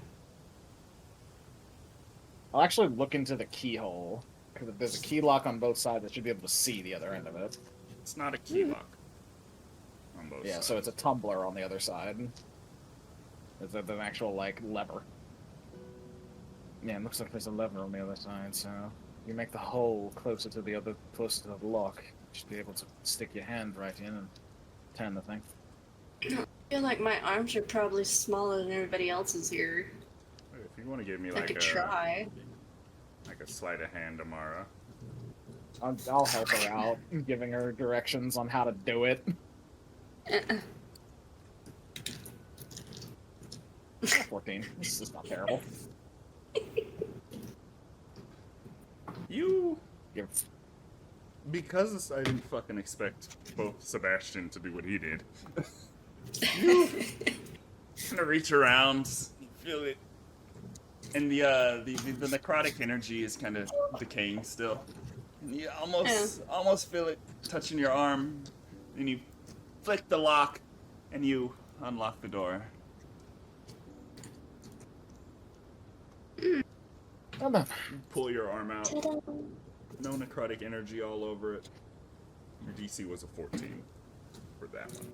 I'll actually look into the keyhole, because if there's a key lock on both sides, I should be able to see the other end of it. it's not a key lock on both Yeah, sides. so it's a tumbler on the other side. It's an actual, like, lever. Yeah, it looks like there's a lever on the other side, so you make the hole closer to the lock. You should be able to stick your hand right in and turn the thing. I feel like my arms are probably smaller than everybody else's here. If you want to give me I like could a try. sleight of hand, Amara. I'll help her out, giving her directions on how to do it. 14. This is not terrible. You, Give because I didn't fucking expect both Sebastian to do what he did. You kind of reach around, you feel it, and the necrotic energy is kind of decaying still. And you almost feel it touching your arm, and you flick the lock, and you unlock the door. Oh, no. You pull your arm out. Ta-da. No necrotic energy all over it. Your DC was a 14 for that one.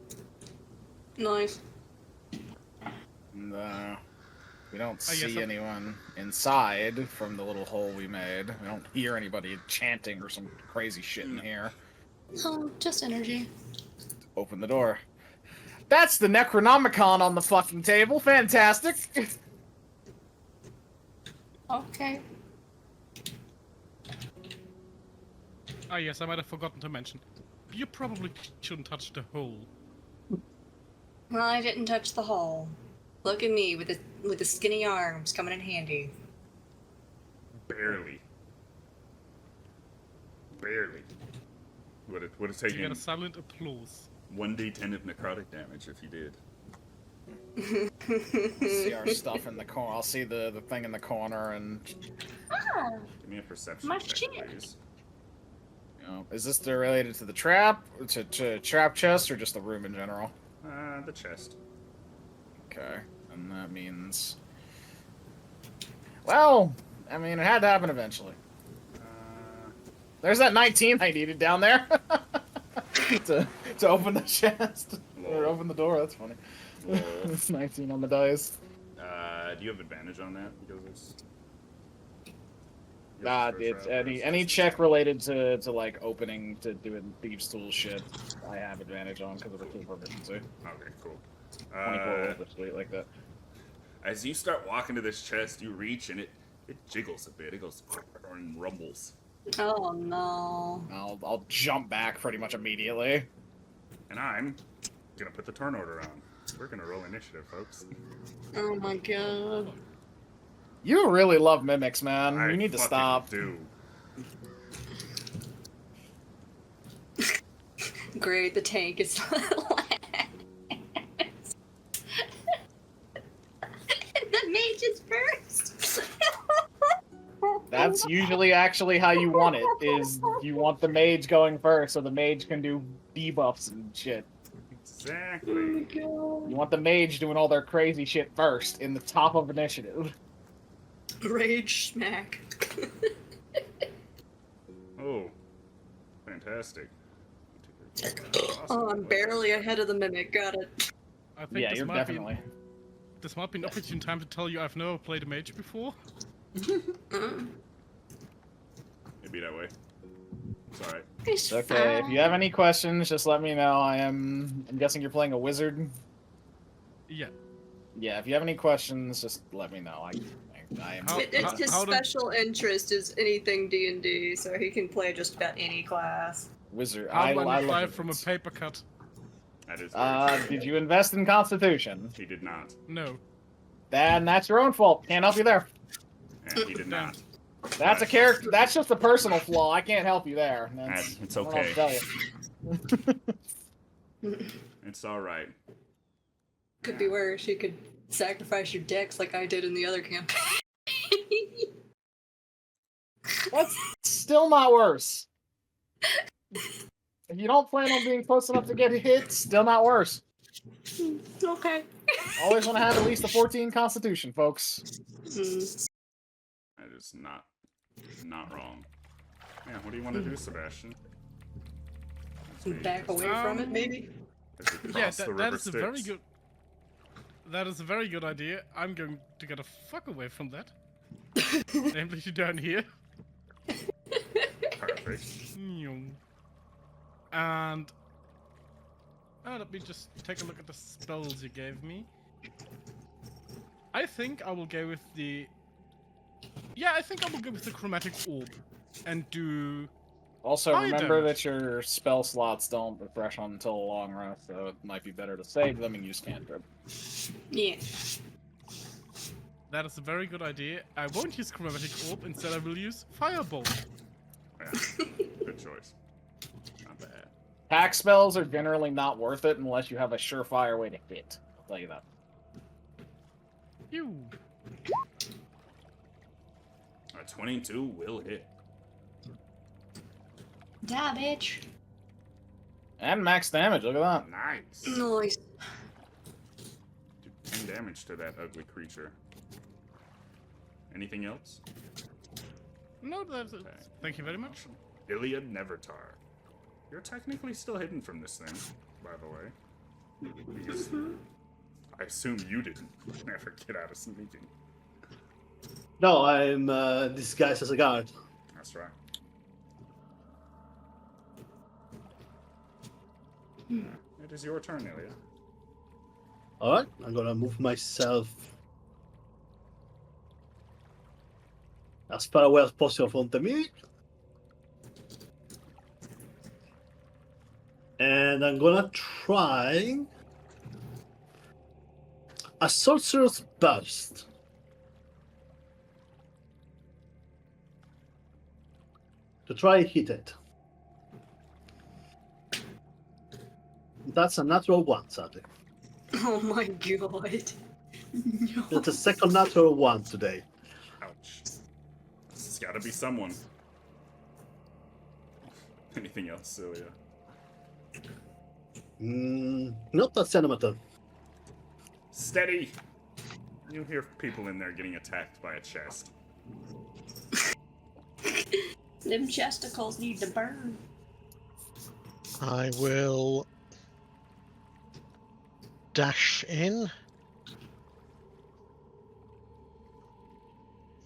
Nice. No. We don't I guess see anyone inside from the little hole we made. We don't hear anybody chanting or some crazy shit in here. Oh, just energy. Open the door. That's the Necronomicon on the fucking table. Fantastic. Okay. Ah, yes, I might have forgotten to mention. You probably shouldn't touch the hole. Well, I didn't touch the hole. Look at me with the skinny arms coming in handy. Barely. Would have You get taken a silent applause. 1d10 of necrotic damage if you did. See our stuff in the corner. I'll see the thing in the corner, and Ah, Give me a perception My check, shit. please. you know, is this related to the trap, to trap chest, or just the room in general? The chest. Okay, and that means Well, I mean, it had to happen eventually. There's that 19 I needed down there to open the chest or open the door. That's funny. It's 19 on the dice. Do you have advantage on that because it's? It's any check related to like opening to doing thieves' tool shit. I have advantage on because of the tool proficiency. Okay, cool. 24 over sweet like that. As you start walking to this chest, you reach and it jiggles a bit. It goes and rumbles. Oh no. I'll jump back pretty much immediately. And I'm gonna put the turn order on. We're gonna roll initiative, folks. Oh my god. You really love mimics, man. I You need to fucking stop. do. Great, the tank is the mage is first. That's usually actually how you want it, is you want the mage going first so the mage can do debuffs and shit. Exactly. Oh You want the mage doing all their crazy shit first, in the top of initiative. Rage smack. Oh, fantastic. Oh, I'm barely ahead of the mimic. Got it. I think Yeah, this you're might definitely... this might be an opportune time to tell you I've never played a mage before. It'd be that way. It's alright. It's Okay, if fine. you have any questions, just let me know. I'm guessing you're playing a wizard? Yeah. Yeah, if you have any questions, just let me know. I am... It's his how did- special interest is anything D&D, so he can play just about any class. Wizard. How do I love fly from a wizards. paper cut? That is very true. Did you invest in Constitution? He did not. No. Then that's your own fault. Can't help you there. And he did not. That's a character. That's just a personal flaw. I can't help you there. It's I don't know what to okay. tell you. It's alright. Could be worse. You could sacrifice your decks like I did in the other campaign. That's still not worse. If you don't plan on being close enough to get hit, still not worse. Okay. Always want to have at least a 14 Constitution, folks. That is not wrong. Yeah, what do you want to do, Sebastian? Back away from it, maybe? As we Yeah, cross the that river is a very Styx. good. That is a very good idea. I'm going to get a fuck away from that. Namely to down here. Perfect. And let me just take a look at the spells you gave me. I think I will go with the. Yeah, I think I will go with the chromatic orb, and do. Also, Fire remember damage. that your spell slots don't refresh until a long rest, so it might be better to save them and use cantrip. Yeah. That is a very good idea. I won't use chromatic orb. Instead, I will use fireball. Yeah, good choice. Not bad. Pack spells are generally not worth it unless you have a surefire way to hit. I'll tell you that. You. A 22 will hit. Da, bitch. And max damage, look at that. Nice. Nice. Do 10 damage to that ugly creature. Anything else? No, that's it. Thank you very much. Iliad Nevertar. You're technically still hidden from this thing, by the way. Because I assume you didn't ever get out of sneaking. No, I'm disguised as a guard. That's right. It is your turn, Iliad. Alright, I'm gonna move myself as far away as possible from the mimic. And I'm gonna try a sorcerer's burst. To try and hit it. That's a natural one, sadly. Oh my god. No. That's a second natural one today. Ouch. This has got to be someone. Anything else, Celia? Not that sentimental. Steady! You hear people in there getting attacked by a chest. Them chesticles need to burn. I will dash in.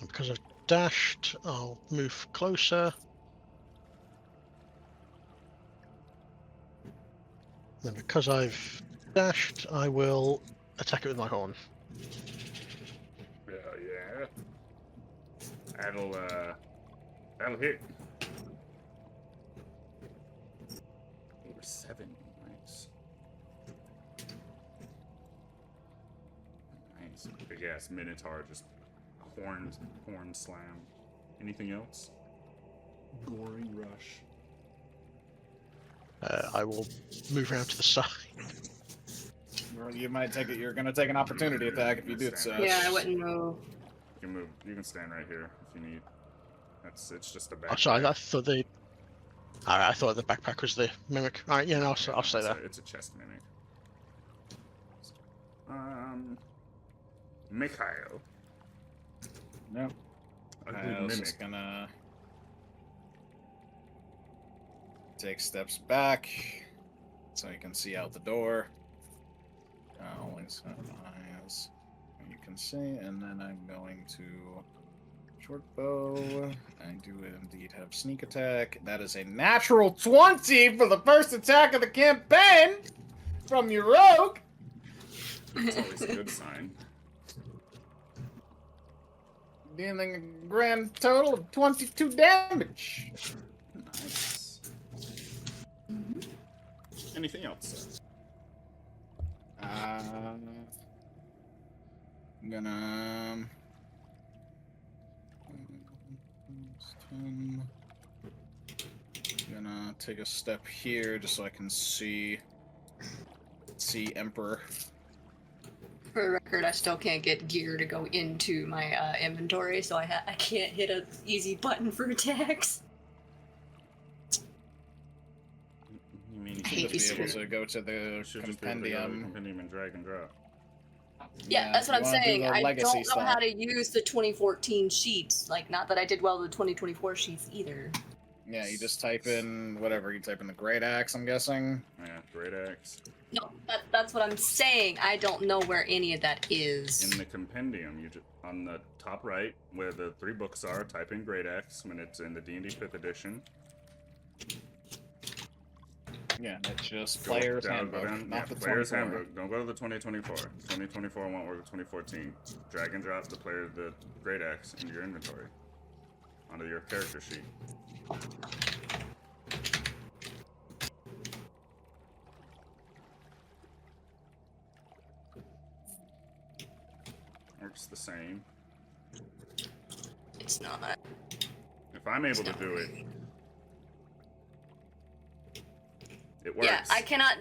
And because I've dashed, I'll move closer. And because I've dashed, I will attack it with my horn. Yeah. That'll hit. Over 7. Nice. Nice. Big ass Minotaur, just horn slam. Anything else? Gory rush. I will move around to the side. You might take it. You're gonna take an opportunity attack if you do so. Yeah, I wouldn't move. You can move. You can stand right here if you need. It's just a backpack. Oh, sorry, I thought the. Alright, I thought the backpack was the mimic. Alright, yeah, no, I'll stay there. It's a chest mimic. Mikhail. No. Ugly I was mimic. just gonna take steps back so you can see out the door. Only 7 eyes you can see, and then I'm going to short bow. I do indeed have sneak attack. That is a natural 20 for the first attack of the campaign from your rogue. It's always a good sign. Dealing a grand total of 22 damage. Nice. Anything else? I'm gonna 10. Gonna take a step here just so I can see Emperor. For the record, I still can't get gear to go into my inventory, so I can't hit an easy button for attacks. You mean you I should hate just Be be able able to go to the You should just be able to go to the compendium. compendium and drag and drop. Yeah, that's what you I'm wanna do saying. the I legacy don't know stuff. how to use the 2014 sheets. Like, not that I did well with the 2024 sheets either. Yeah, you just type in whatever. You type in the Great Axe, I'm guessing. Yeah, great axe. No, that's what I'm saying. I don't know where any of that is. In the compendium, you just, on the top right, where the 3 books are, type in great axe when it's in the D&D 5th edition. Yeah, it's just Go Player's down, Handbook, go down, not yeah, the Player's 24. Handbook. Don't go to the 2024. 2024 won't work with 2014. Drag and drop the great axe into your inventory. Onto your character sheet. Works the same. It's not. If I'm able to do it, it works. Yeah, I cannot.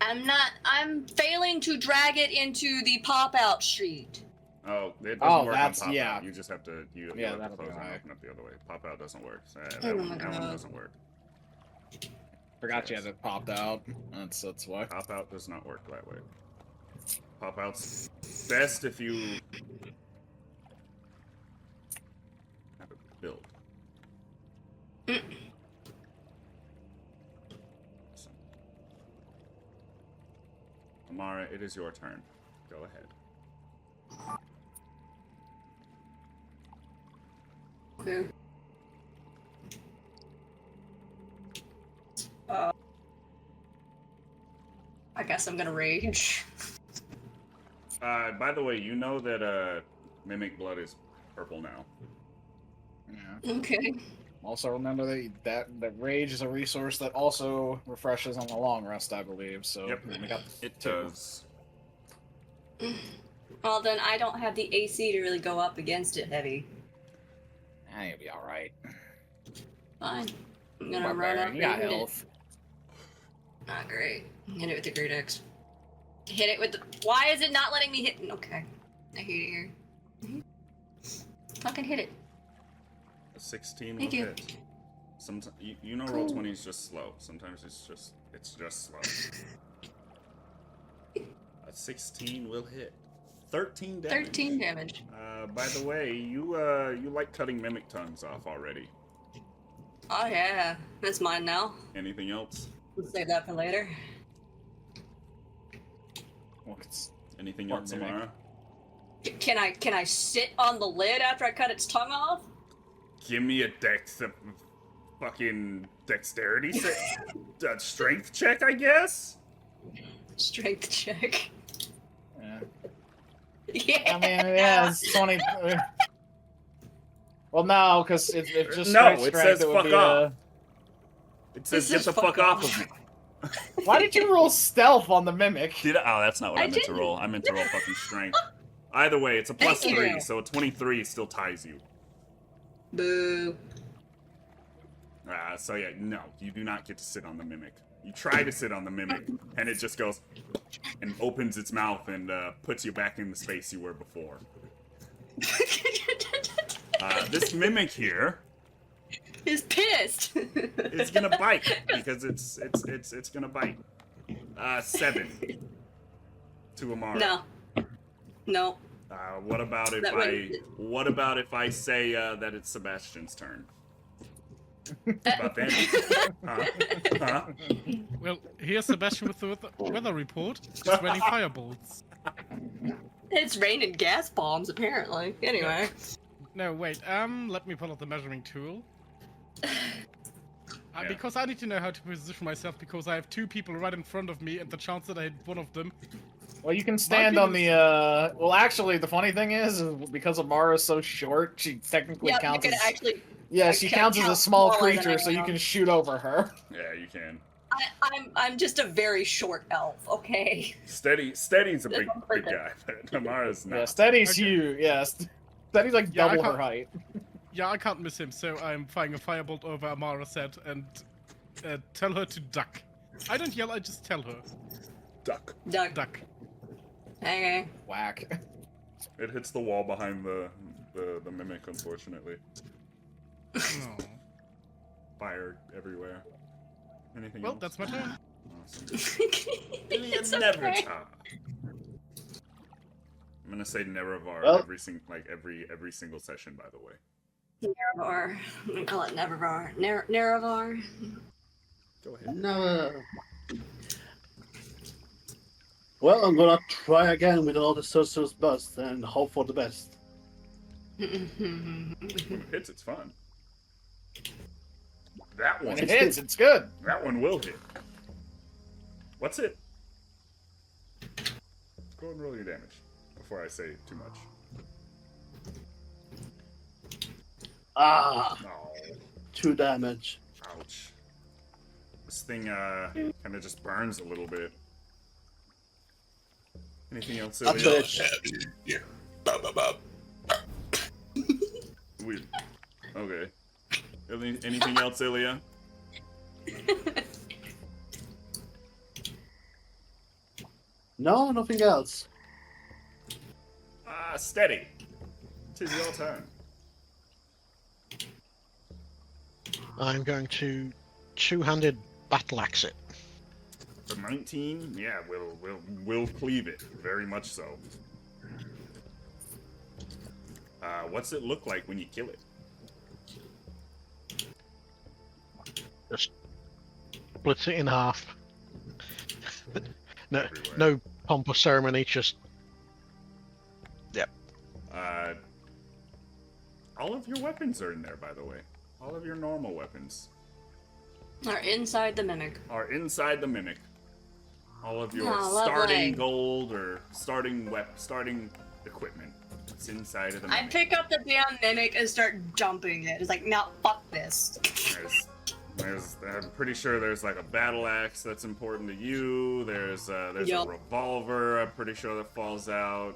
I'm failing to drag it into the pop-out sheet. Oh, it doesn't Oh, work that's- on pop yeah. out. You just have to you Yeah, have to that'll close be and alright. open up the other way. Pop out doesn't work. So that, Oh one, my that one God. doesn't work. Forgot you had it popped out. That's why. Pop out does not work that way. Pop out's best if you have a build. So. Amara, it is your turn. Go ahead. Okay. I guess I'm gonna rage. By the way, you know that Mimic Blood is purple now. Yeah. Okay. Also remember that rage is a resource that also refreshes on the long rest, I believe. So Yep, we got it two. does. Well, then I don't have the AC to really go up against it heavy. You'll be all right. Fine. I'm gonna run Barbarian, up you got and hit it. health. Not great. Hit it with the great axe. Hit it with the. Why is it not letting me hit? Okay. I hate it here. Fucking hit it. A 16 Thank will you. hit. Sometimes you know roll 20 is just slow. Sometimes it's just slow. A 16 will hit. 13 damage. 13 damage. By the way, you like cutting mimic tongues off already. Oh yeah, that's mine now. Anything else? We'll save that for later. Anything What else, mimic? Amara? Can I sit on the lid after I cut its tongue off? Give me a fucking dexterity strength check, I guess? Strength check. Yeah. Yeah. I mean, yeah, it's 20. Well, no, because if just No, straight it strength, says would fuck be, off. It says This get is the fuck off of me. Why did you roll stealth on the mimic? Oh, that's not what I meant to didn't. roll. I meant to roll fucking strength. Either way, it's a plus Thank 3, you. so a 23 still ties you. Boo. So yeah, no, you do not get to sit on the mimic. You try to sit on the mimic, and it just goes and opens its mouth and puts you back in the space you were before. This mimic here He's pissed. is gonna bite because it's gonna bite. 7 to Amara. No. No. What about if That would- What about if I say that it's Sebastian's turn? About that? Huh? Well, here's Sebastian with the weather report. It's raining firebolts. It's raining gas bombs, apparently. Anyway. No, wait. Let me pull out the measuring tool. Because I need to know how to position myself because I have 2 people right in front of me and the chance that I hit one of them. Well, you can stand on the, Well, actually, the funny thing is because Amara's so short, she technically Yeah, you counts could as... actually. Yeah, she counts as a small smaller than creature, I so you am. can shoot over her. Yeah, you can. I'm just a very short elf, okay? Steady's a big guy, but Amara's not. Yeah, Steady's Okay. huge. Yeah, Steady's like Yeah, I double her can't- height. Yeah, I can't miss him, so I'm firing a firebolt over Amara's head and tell her to duck. I don't yell, I just tell her. Duck. Duck. Okay. Whack. It hits the wall behind the mimic, unfortunately. Oh. Fire everywhere. Anything Well, else? that's my turn. Awesome. It's Never okay. talk. I'm gonna say Nerevar Well- every single session, by the way. Nerevar. I'm gonna call it Nerevar. Nerevar. Go ahead. No. Well, I'm gonna try again with all the sorcerer's bust and hope for the best. When it hits, it's fun. That one. When it hits, it's good. That one will hit. What's it? Go and roll your damage before I say too much. Ah, Oh, 2 damage. ouch. This thing kind of just burns a little bit. Anything else, That's Ilya? it. Weird. Okay. Anything else, Ilya? No, nothing else. Steady. Tis your turn. I'm going to two-handed battle axe it. For 19, yeah, we'll cleave it. Very much so. What's it look like when you kill it? Just splits it in half. No, Everywhere. no pomp or ceremony, just All of your weapons are in there, by the way. All of your normal weapons Are inside the mimic. are inside the mimic. All of your Oh, lovely. starting gold or starting equipment. It's inside of the I mimic. pick up the damn mimic and start dumping it. It's like, no, fuck this. I'm pretty sure there's like a battle axe that's important to you. There's a Yup. revolver. I'm pretty sure that falls out.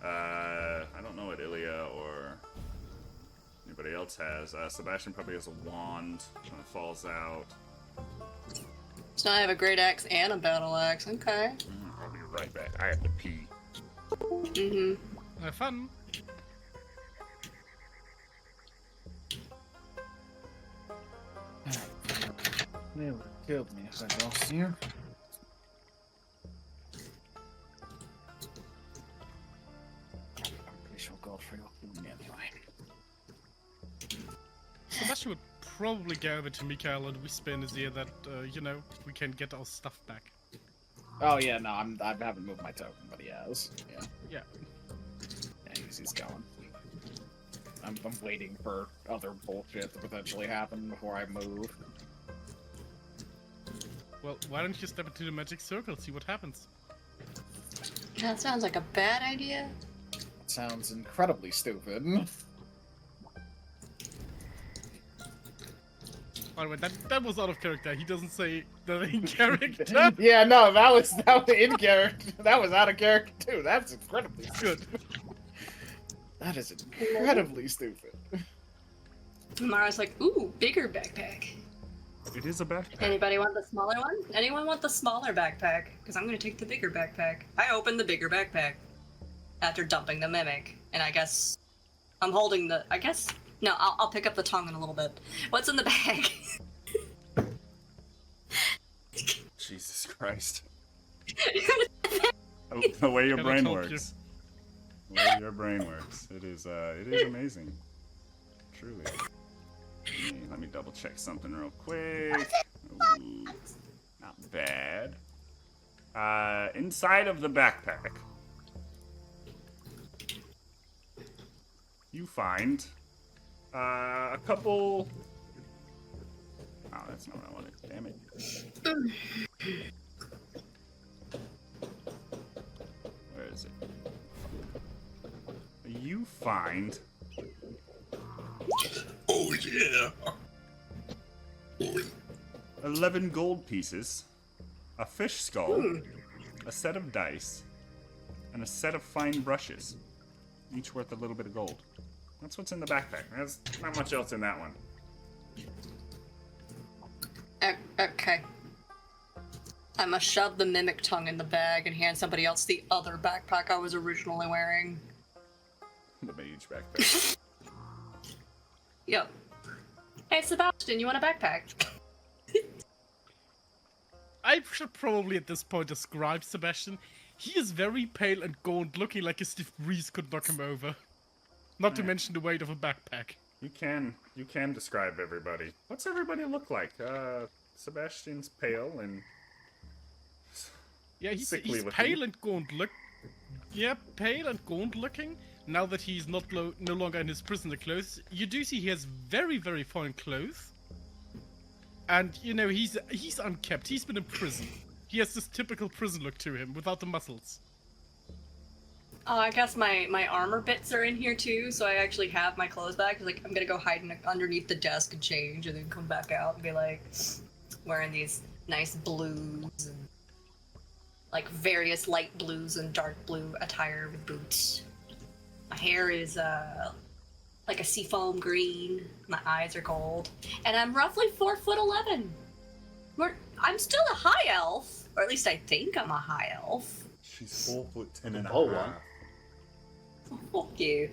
I don't know what Ilya or anybody else has. Sebastian probably has a wand that falls out. So I have a great axe and a battle axe. Okay. I'll be right back. I have to pee. Mm-hmm. Have fun. They would have killed me if I lost you. for your anyway. Sebastian would probably go over to Mikael and whisper in his ear that, we can get our stuff back. Oh yeah, no, I haven't moved my token, but he has. Yeah. Yeah. Yeah, he's going. I'm waiting for other bullshit to potentially happen before I move. Well, why don't you step into the magic circle, see what happens? That sounds like a bad idea. Sounds incredibly stupid. By the way, that was out of character. He doesn't say that in character. Yeah, no, that was in character. That was out of character too. That's incredibly Good. That is incredibly stupid. Mara's like, ooh, bigger backpack. It is a backpack. Anybody want the smaller one? Anyone want the smaller backpack? Because I'm gonna take the bigger backpack. I opened the bigger backpack after dumping the mimic, and I guess I'm holding the. No, I'll pick up the tongue in a little bit. What's in the bag? Jesus Christ. The way your brain works. The way your brain works. It is amazing. Truly. Let me double check something real quick. Ooh, not bad. Inside of the backpack, you find a couple. Oh, that's not what I wanted. Damn it. Where is it? You find. Oh yeah. 11 gold pieces, a fish skull, a set of dice, and a set of fine brushes, each worth a little bit of gold. That's what's in the backpack. There's not much else in that one. Okay. I must shove the mimic tongue in the bag and hand somebody else the other backpack I was originally wearing. The mage backpack. Yep. Hey, Sebastian, you want a backpack? I should probably at this point describe Sebastian. He is very pale and gaunt, looking like as if Reese could knock him over. Not to mention the weight of a backpack. You can describe everybody. What's everybody look like? Sebastian's pale and Yeah, he's sickly looking. pale and gaunt pale and gaunt looking. Now that he's no longer in his prisoner clothes, you do see he has very, very fine clothes. And, he's unkempt. He's been in prison. He has this typical prison look to him, without the muscles. I guess my armor bits are in here too, so I actually have my clothes back. Like, I'm gonna go hide underneath the desk and change, and then come back out and be like, wearing these nice blues and like various light blues and dark blue attire with boots. My hair is like a seafoam green. My eyes are gold, and I'm roughly 4'11". I'm still a high elf, or at least I think I'm a high elf. She's 4'10" and a Oh, half. Oh, fuck you.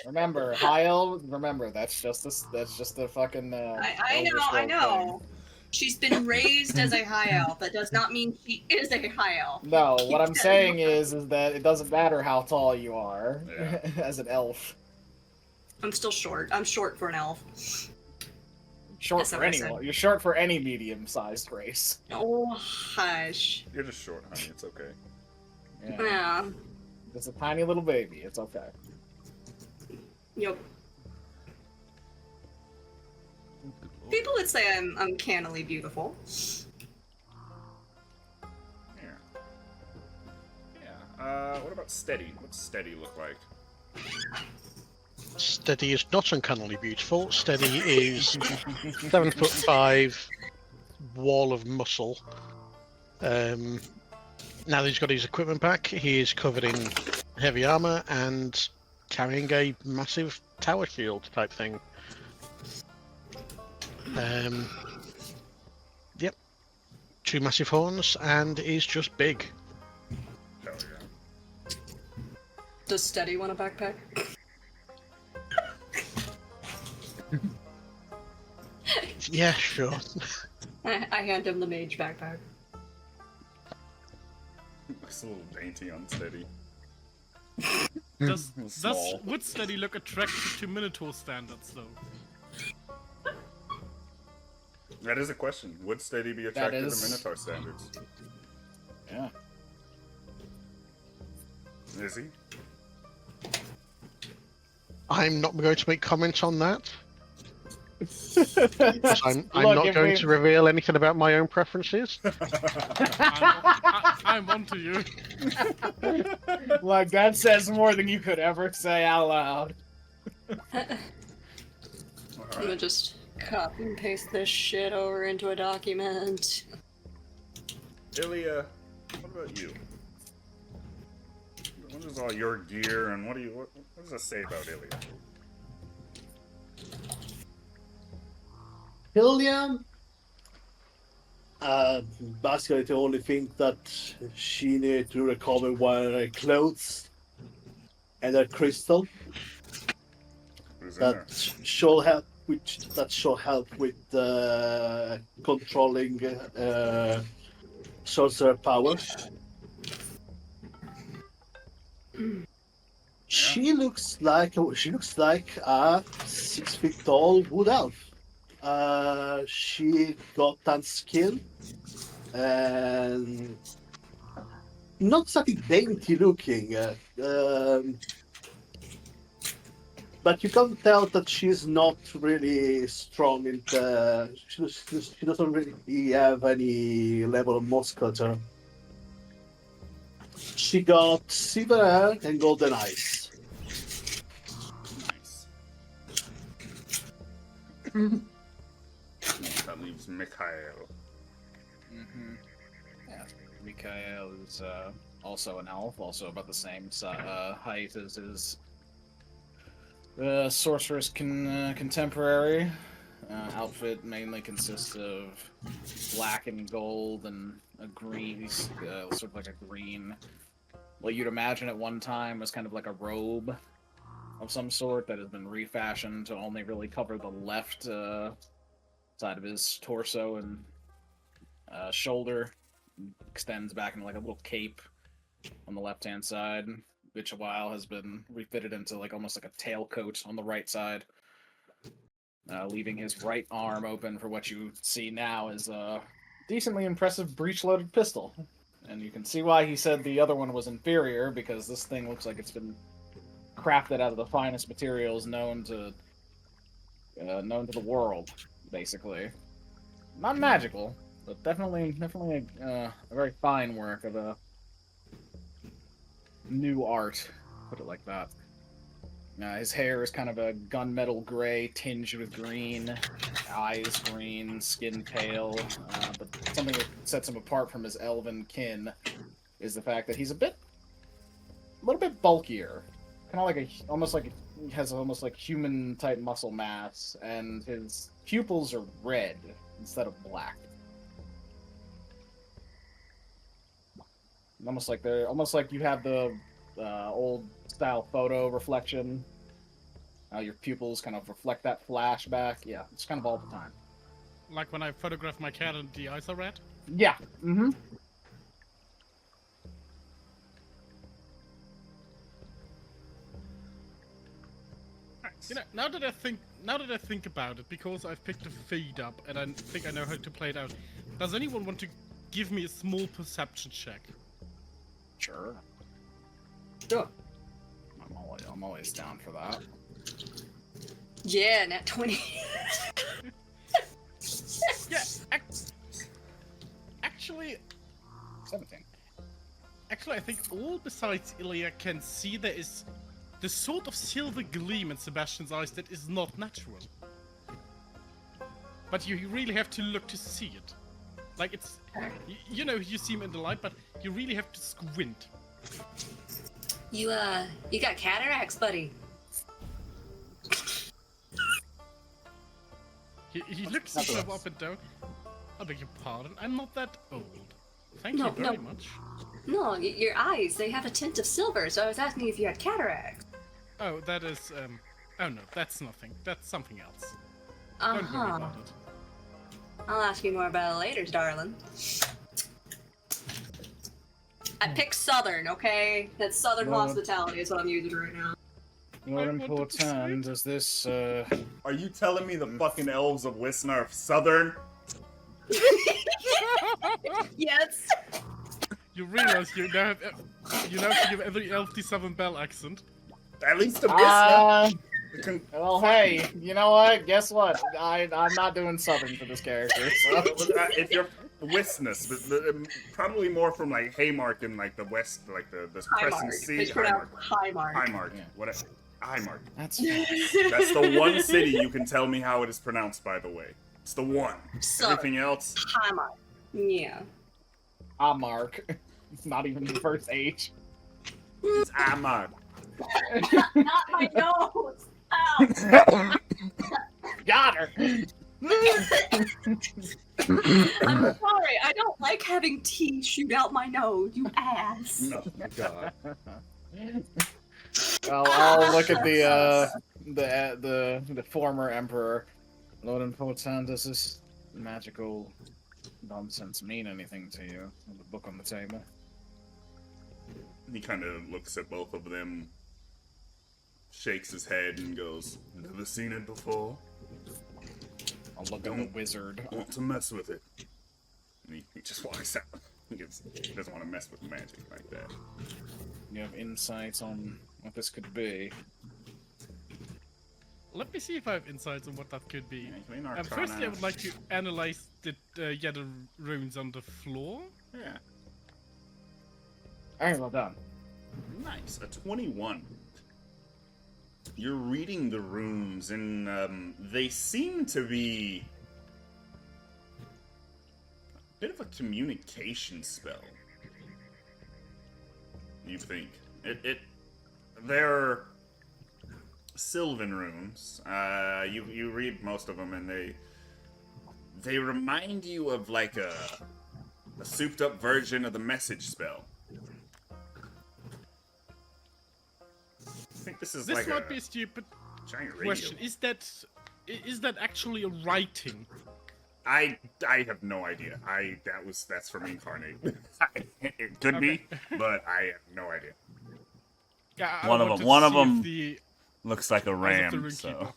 Remember, high elf. Remember, that's just a fucking. I know. She's been raised as a high elf. That does not mean she is a high elf. No, what I'm saying is that it doesn't matter how tall you are as an elf. I'm still short. I'm short for an elf. Short That's for what I anyone. said. You're short for any medium-sized race. Oh, hush. You're just short, honey. It's okay. Yeah. Yeah. It's a tiny little baby. It's okay. Yep. People would say I'm uncannily beautiful. Yeah. What about steady? What's steady look like? Steady is not uncannily beautiful. Steady is 7'5", wall of muscle. Now that he's got his equipment back, he is covered in heavy armor and carrying a massive tower shield type thing. Yep. 2 massive horns and is just big. Hell yeah. Does Steady want a backpack? Yeah, sure. I hand him the mage backpack. Looks a little dainty on steady. Does Small. would Steady look attractive to Minotaur standards, though? That is a question. Would Steady be attracted is. to Minotaur standards? Yeah. Is he? I'm not going to make comments on that. Because I'm Look, not if going we- to reveal anything about my own preferences. I'm onto you. Like, that says more than you could ever say out loud. I'm gonna just copy and paste this shit over into a document. Ilya, what about you? What is all your gear and what does it say about Ilya? Hilliam, basically the only thing that she needed to recover were her clothes and her crystal. Who's in there? That shall help with controlling sorcerer power. She looks like a 6 feet tall wood elf. She got tan skin and not exactly dainty looking. But you can tell that she's not really strong in the. She doesn't really have any level of musculature. She got silver hair and golden eyes. Nice. That leaves Mikhail. Mm-hmm. Yeah, Mikhail is also an elf, also about the same height as his sorceress contemporary. Outfit mainly consists of black and gold and a green, sort of like a green, what you'd imagine at one time was kind of like a robe of some sort that has been refashioned to only really cover the left side of his torso and shoulder. Extends back into like a little cape on the left-hand side, which a while has been refitted into like almost like a tailcoat on the right side. Leaving his right arm open for what you see now is a decently impressive breech-loaded pistol. And you can see why he said the other one was inferior, because this thing looks like it's been crafted out of the finest materials known to the world, basically. Not magical, but definitely a very fine work of a new art, put it like that. His hair is kind of a gunmetal gray tinged with green, eyes green, skin pale, but something that sets him apart from his elven kin is the fact that he's a little bit bulkier, kind of like he has almost like human type muscle mass, and his pupils are red instead of black. Almost like you have the old style photo reflection. Your pupils kind of reflect that flashback. Yeah, it's kind of all the time. Like when I photograph my cat and the eyes are red? Yeah. Mm-hmm. You know, now that I think about it, because I've picked a feed up and I think I know how to play it out, does anyone want to give me a small perception check? Sure. Sure. I'm always down for that. Yeah, nat 20. Yeah, actually, 17. I think all besides Ilya can see there is the sort of silver gleam in Sebastian's eyes that is not natural. But you really have to look to see it. Like it's, you know, you see him in the light, but you really have to squint. You got cataracts, buddy. He looks Not himself us. up and down. I beg your pardon, I'm not that old. Thank No, you very no. much. No, your eyes, they have a tint of silver, so I was asking if you had cataracts. Oh, that is, oh no, that's nothing. That's something else. Don't worry Uh-huh. about it. I'll ask you more about it later, darling. I picked Southern, okay? That's Southern Well- hospitality is what I'm using right now. What I wanted to important say- is this, Are you telling me the fucking elves of Wistna are southern? Yes. You realize you now have to give every elf the Southern Belle accent. At least the Wistna. well, hey, you know what? Guess what? I'm not doing Southern for this character, so... If you're Wistness, probably more from like Haymark in like the west, like the Crescent Highmark. Sea. It's pronounced Highmark. Highmark. Yeah. Whatever. Highmark. That's That's the one city you can tell me how it is pronounced, by the way. It's the one. Southern. Everything else. Highmark. Yeah. Mark. Not even the first H. It's Amar. Not my nose. Ow. Got her! I'm sorry. I don't like having tea shoot out my nose. You ass. No, God. Well, I'll look at the former emperor. Lord Important, does this magical nonsense mean anything to you? The book on the table. He kind of looks at both of them, shakes his head, and goes, "Never seen it before. I'll look at the wizard. Want to mess with it?" And he just walks out. He doesn't want to mess with magic like that. You have insights on what this could be. Let me see if I have insights on what that could be. Yeah, you can Arcana. Firstly, I would like to analyze the runes on the floor. Yeah. Alright, well done. Nice. A 21. You're reading the runes, and they seem to be a bit of a communication spell. You think they're Sylvan runes. You read most of them, and they remind you of like a souped-up version of the message spell. I think this is This like might be a stupid giant radio. question. Is that actually a writing? I have no idea. That's from Incarnate. It could be, but I have no idea. Yeah, I One of wanted them- one to of see if them- the- Looks like a the ram, Runekeeper. so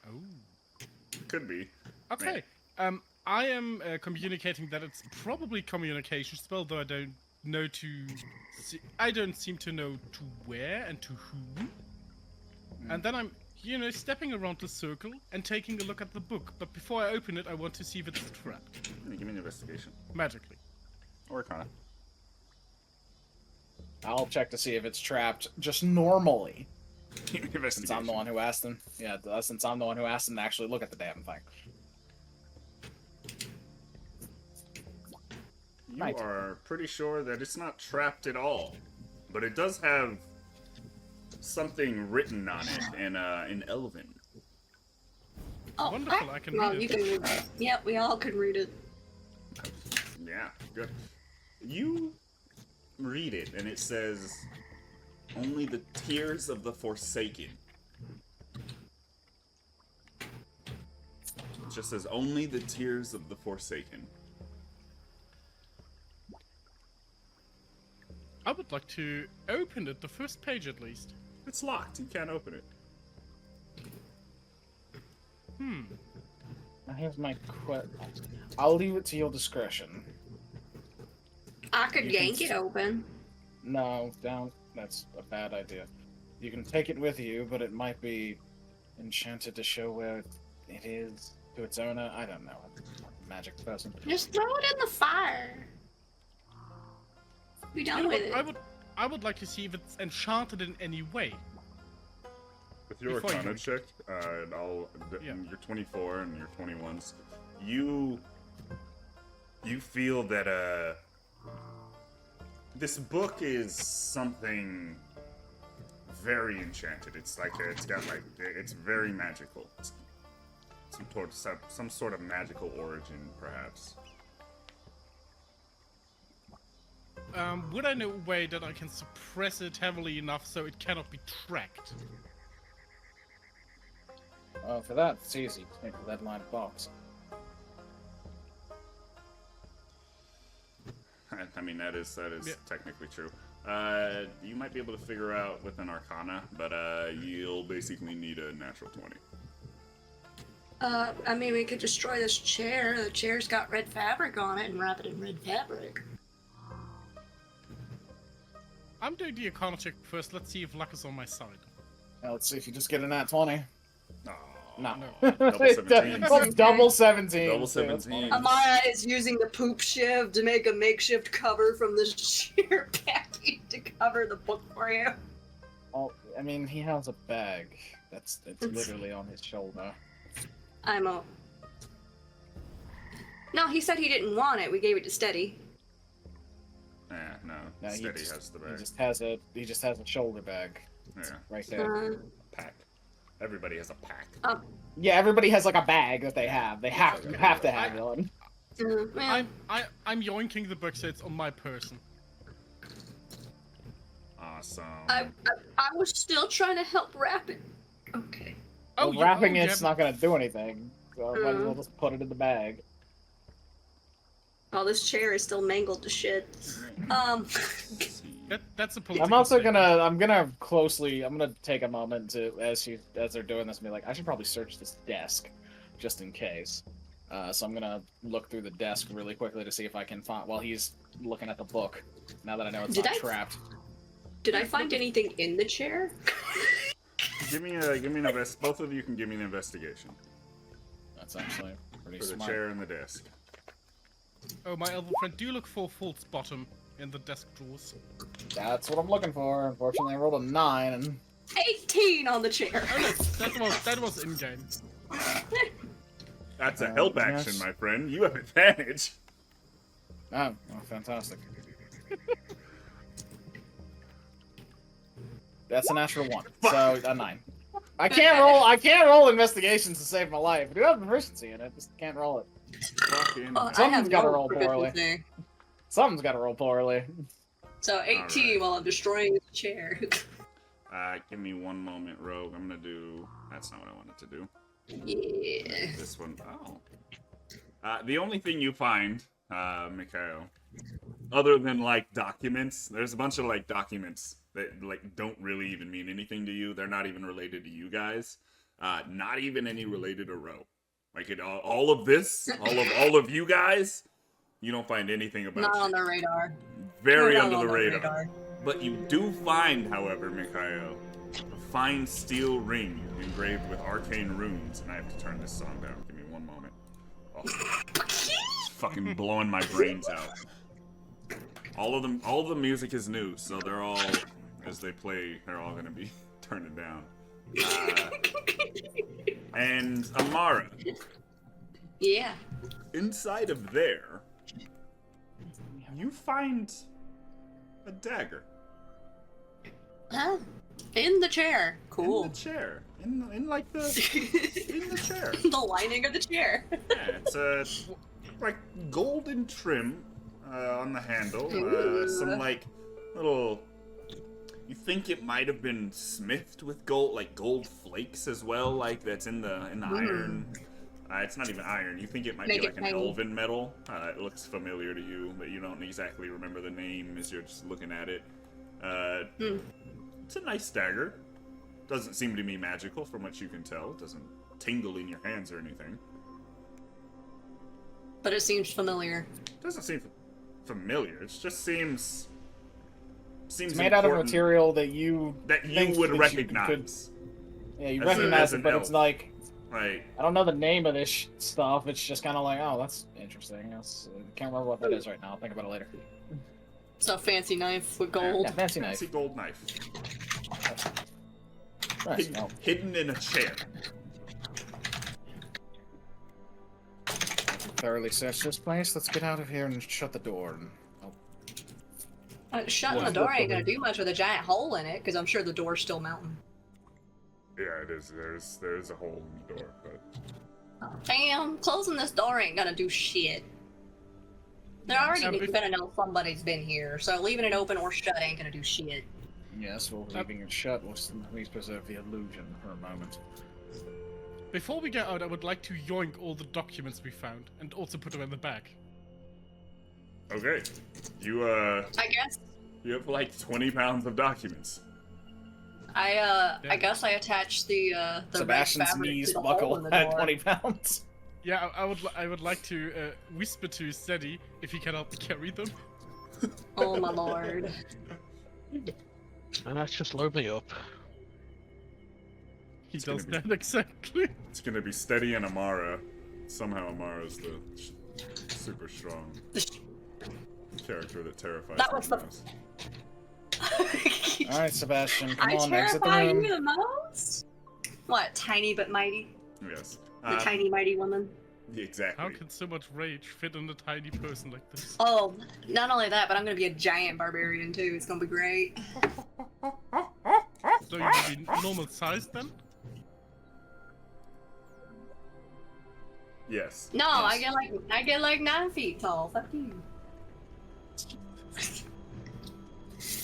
Oh. could be. Okay. I am communicating that it's probably communication spell, though I don't know I don't seem to know to where and to whom. And then I'm, stepping around the circle and taking a look at the book. But before I open it, I want to see if it's trapped Give me an investigation magically. or Arcana. I'll check to see if it's trapped just normally. Investigation. Since I'm the one who asked him. Yeah, since I'm the one who asked him to actually look at the damn thing. You Right. are pretty sure that it's not trapped at all, but it does have something written on it in Elven. Oh, Wonderful, I can well, read you it. can read it. Yeah, we all can read it. Yeah, good. You read it, and it says, "Only the tears of the Forsaken." It just says, "Only the tears of the Forsaken." I would like to open it, the first page at least. It's locked. You can't open it. Here's my I'll leave it to your discretion. I could You yank can- it open. No, don't. That's a bad idea. You can take it with you, but it might be enchanted to show where it is to its owner. I don't know. I'm not a magic person. Just throw it in the fire. Be done with it. I would like to see if it's enchanted in any way. With your Before you Arcana go. check, and Yeah. you're 24 and you're 21s, you feel that this book is something very enchanted. It's like it's very magical. It's some sort of magical origin, perhaps. Would I know a way that I can suppress it heavily enough so it cannot be tracked? For that, it's easy. Take the lead line box. I mean, that is Yeah. technically true. You might be able to figure out with an Arcana, but you'll basically need a natural 20. I mean, we could destroy this chair. The chair's got red fabric on it and wrap it in red fabric. I'm doing the Arcana check first. Let's see if luck is on my side. Now, let's see if you just get a nat 20. Oh, No. Double 17. What's double 17? Double so that's 17. fine. Amara is using the poop shiv to make a makeshift cover from the chair packing to cover the book for you. Oh, I mean, he has a bag. It's literally on his shoulder. No, he said he didn't want it. We gave it to Steady. No, No, Steady has the bag. He just has a shoulder bag. It's Yeah, right there. pack. Everybody has a pack. Yeah, everybody has like a bag that they have. You have to have one. Well, I'm yoinking the book, so it's on my person. Awesome. I was still trying to help wrap it. Okay. Well, yeah, wrapping yeah. it's not gonna do anything. So I might as well just put it in the bag. Oh, this chair is still mangled to shit. That's a political I'm also statement. I'm gonna take a moment to as they're doing this and be like, I should probably search this desk, just in case. So I'm gonna look through the desk really quickly to see if I can find while he's looking at the book. Now that I know it's not trapped. Did I find anything in the chair? Give me an both of you can give me an investigation That's actually pretty for the smart. chair and the desk. Oh, my elven friend, do look for false bottom in the desk drawers. That's what I'm looking for. Unfortunately, I rolled a 9 and 18 on the chair. Oh, that was in game. That's a help action, yes. my friend. You have advantage. oh, fantastic. That's a natural 1, so a 9. I can't roll investigations to save my life. I do have proficiency in it, just can't roll it. Fucking. I Someone's have gotta no roll poorly. proficiency. Something's gotta roll poorly. So 18 Alright. while I'm destroying the chair. Give me one moment, Rogue. I'm gonna do. That's not what I wanted to do. Yeah. This one. Oh. The only thing you find, Mikhail, other than like documents, there's a bunch of like documents that like don't really even mean anything to you. They're not even related to you guys. Not even any related to Ro. Like all of this, all of you guys, you don't find anything about. Not you. on the radar. Very Not under on the radar. But you do find, however, Mikhail, a fine steel ring engraved with arcane runes. And I have to turn this song down. Give me one moment. Oh, it's fucking blowing my brains out. All of the music is new, so they're all, as they play, they're all gonna be turning down. And Amara, Yeah. inside of there, you find a dagger. Huh? In the chair. Cool. In the chair. In like the in the chair. The lining of the chair. Yeah, it's like golden trim on the handle. Some like little. You think it might have been smithed with gold, like gold flakes as well, like that's in the iron. It's not even iron. You think it might Make be it like an tiny. elven metal. It looks familiar to you, but you don't exactly remember the name as you're just looking at it. It's a nice dagger. Doesn't seem to be magical from what you can tell. It doesn't tingle in your hands or anything. But it seems familiar. It doesn't seem familiar. It just seems It's made out of important material that you that you think would that recognize. Yeah, you As recognize an it, but elf. it's like Like, I don't know the name of this stuff. It's just kind of like, oh, that's interesting. I can't remember what that is right now. I'll think about it later. It's a fancy knife with gold. Yeah, fancy knife. fancy gold knife. Nice. Oh, Hidden in a chair. thoroughly searched this place. Let's get out of here and shut the door. And Shutting the door ain't gonna do much with a giant hole in it, because I'm sure the door's still mounting. Yeah, it is. There's a hole in the door, but Damn, closing this door ain't gonna do shit. They're already gonna know somebody's been here, so leaving it open or shut ain't gonna do shit. Yes, well, leaving it shut will at least preserve the illusion for a moment. Before we get out, I would like to yoink all the documents we found and also put them in the bag. Okay. You I guess you have like 20 pounds of documents. I guess I attached the red Sebastian's fabric knees to the hole in buckle the at door. 20 pounds. Yeah, I would like to whisper to Steady if he can help me carry them. Oh my lord. And that's just load me up. He It's does gonna that exactly. It's gonna be Steady and Amara. Somehow Amara's the super strong character that terrifies That was me the- most. Alright, Sebastian, come I on, exit the terrify room. you the most? What, tiny but mighty? Yes. The tiny mighty woman? Exactly. How can so much rage fit in a tiny person like this? Oh, not only that, but I'm gonna be a giant barbarian too. It's gonna be great. So you will be normal size then? Yes. No, Yes. I get like 9 feet tall. Fuck you.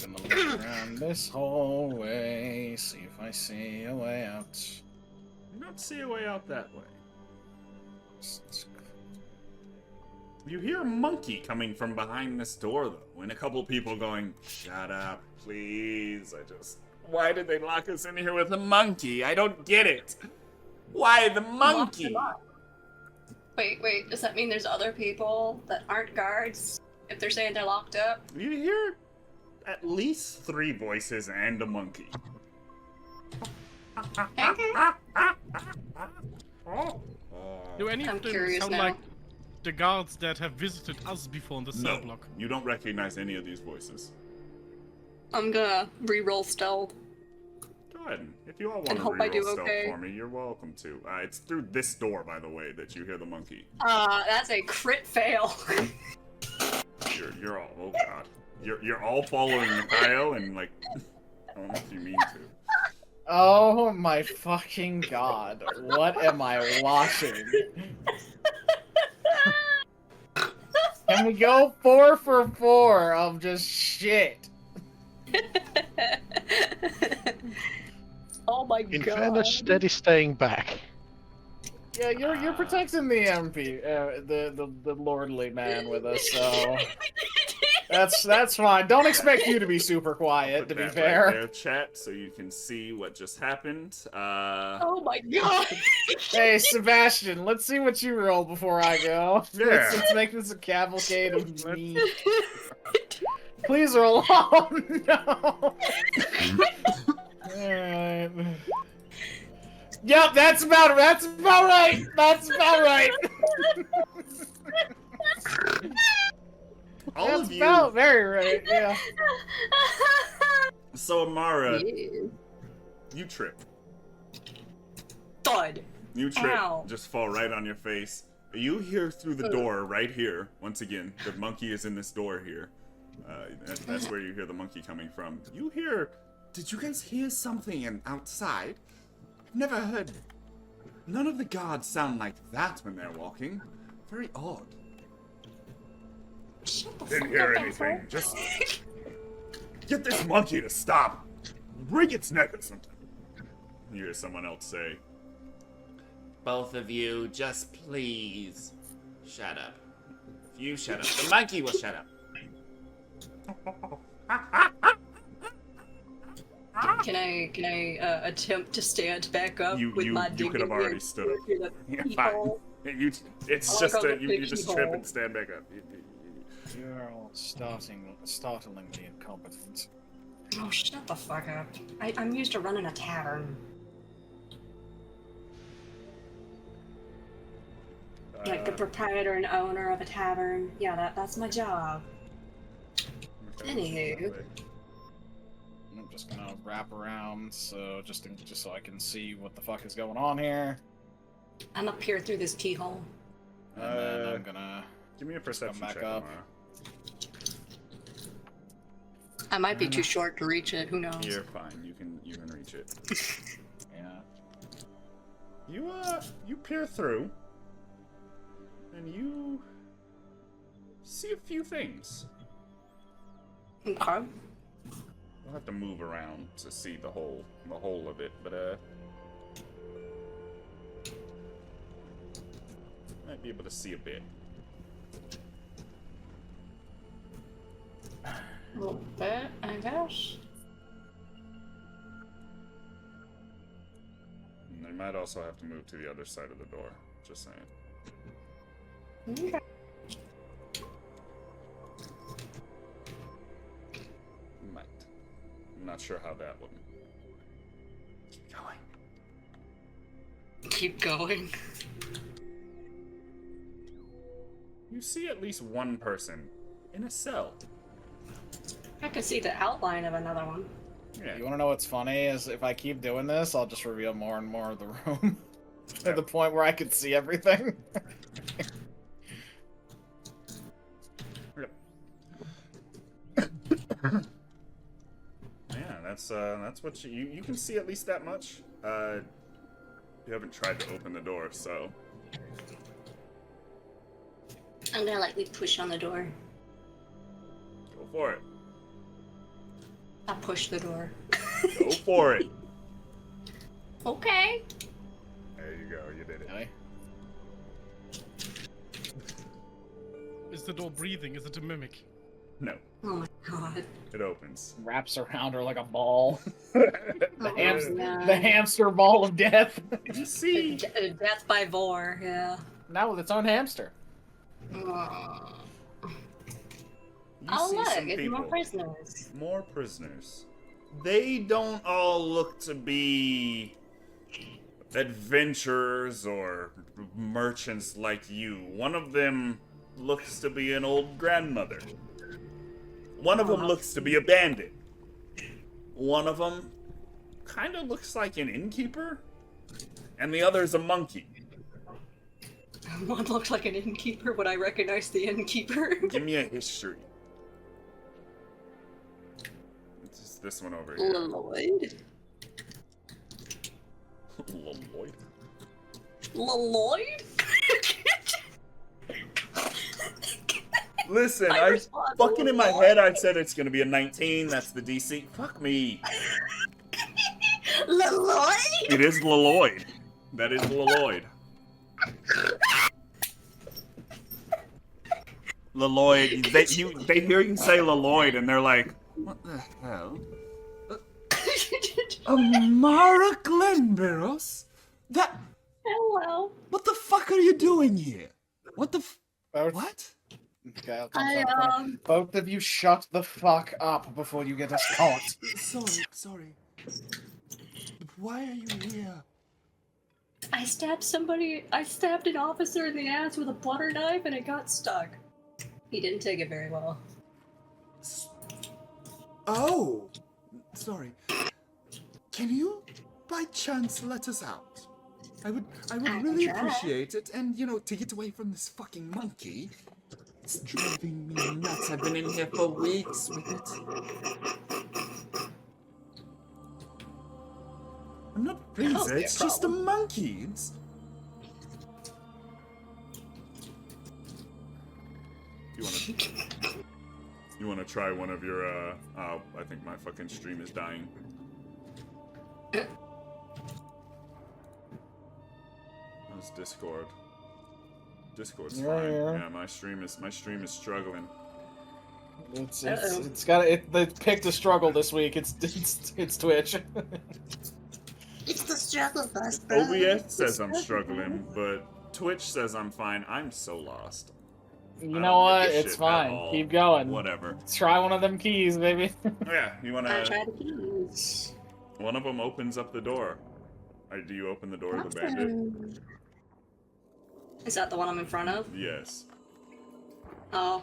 Gonna look around this hallway, see if I see a way out. You don't see a way out that way. You hear a monkey coming from behind this door, though, and a couple people going, "Shut up, please. Why did they lock us in here with a monkey? I don't get it. Why the monkey?" Lock them up. Wait, does that mean there's other people that aren't guards? If they're saying they're locked up? You hear at least 3 voices and a monkey. Okay. Do any I'm of them curious sound now. like the guards that have visited us before in the cell No, block? you don't recognize any of these voices. I'm gonna re-roll stealth. Go ahead. If you all want And to hope I reroll do stealth okay. for me, you're welcome to. It's through this door, by the way, that you hear the monkey. That's a crit fail. You're all, oh god. You're all following Mikhail and like, I don't know if you mean to. Oh my fucking god, what am I watching? Can we go 4 for 4 of just shit? Oh my In god. fairness, Steady staying back. Yeah, you're protecting the MP, the lordly man with us, so that's fine. Don't expect you to be super quiet, Put to be that fair. right there, chat, so you can see what just happened. Oh my god. Hey, Sebastian, let's see what you roll before I go. Yeah. Let's make this a cavalcade of me. Please roll. Oh no. Alright. Yep, that's about right. That's about right. All That's of you. about very right. Yeah. So Amara, Yeah. you trip. Thud. You trip. Ow. Just fall right on your face. You hear through the door right here. Once again, the monkey is in this door here. That's where you hear the monkey coming from. You hear. Did you guys hear something outside? I've never heard. None of the guards sound like that when they're walking. Very odd. Shut the Didn't fuck hear up, anything. asshole. Just get this monkey to stop. Wring its neck or something. You hear someone else say, "Both of you, just please shut up. If you shut up, the monkey will shut up." Can I attempt to stand back up You with my could have dignity already and stood up. through the Yeah, peephole? fine. It's I'll just go a, the you just trip peephole. and stand back up. You're all startlingly incompetent. Oh, shut the fuck up. I'm used to running a tavern. Like the proprietor and owner of a tavern. Yeah, that's my job. Anywho. I'm just gonna wrap around, so just so I can see what the fuck is going on here. I'm up here through this keyhole. And then I'm gonna. Give me a perception back check, up. Amara. I might be too short to reach it. Who knows? You're fine. You can reach it. Yeah. You peer through, and you see a few things. Okay. You'll have to move around to see the whole of it, but might be able to see a bit. A little bit, I guess. And they might also have to move to the other side of the door. Just saying. Okay. Might. I'm not sure how that would. Keep going. Keep going. You see at least one person in a cell. I can see the outline of another one. Yeah. You want to know what's funny? Is if I keep doing this, I'll just reveal more and more of the room. To the point where I can see everything. Yeah, that's what you can see at least that much. You haven't tried to open the door, so I'm gonna lightly push on the door. go for it. I push the door. Go for it. Okay. There you go. You did it. Okay. Is the door breathing? Is it a mimic? No, Oh my god. it opens. Wraps around her like a ball. Oh, The no. hamster ball of death. You see, Death by Vor, yeah. Now with its own hamster. Oh, you see look, some it's people. more prisoners. More prisoners. They don't all look to be adventurers or merchants like you. One of them looks to be an old grandmother. One of them looks to be a bandit. One of them kind of looks like an innkeeper. And the other is a monkey. One looks like an innkeeper. Would I recognize the innkeeper? Give me a history. It's just this one over here. Lloyd. Lloyd. Lloyd? Listen, My I response, fucking in my Lloyd. head I said it's gonna be a 19, that's the DC. Fuck me. Lloyd? It is Lloyd. That is Lloyd. Lloyd. They hear you say Lloyd and they're like, what the hell? Amara Glenbarrows? That. Hello. What the fuck are you doing here? What the what? Okay, I'll I, come Both of you shut the fuck up before you get us caught. Sorry. Why are you here? I stabbed an officer in the ass with a butter knife and it got stuck. He didn't take it very well. Oh, sorry. Can you, by chance, let us out? I would really try. appreciate it, and to get away from this fucking monkey. It's driving me nuts. I've been in here for weeks with it. I'm not crazy. That'll be a It's just a monkey. You wanna try one of your I think my fucking stream is dying. How's Discord? Discord's fine. Yeah, my stream is struggling. They picked a struggle this week. It's Twitch. It's the struggle bus, bro. OBS says I'm struggling, but Twitch says I'm fine. I'm so lost. You know what? It's fine. Keep going. Whatever. Try one of them keys, baby. Yeah, you wanna? I tried the keys. One of them opens up the door. Do you open the door of the bandit? Is that the one I'm in front of? Yes. Oh.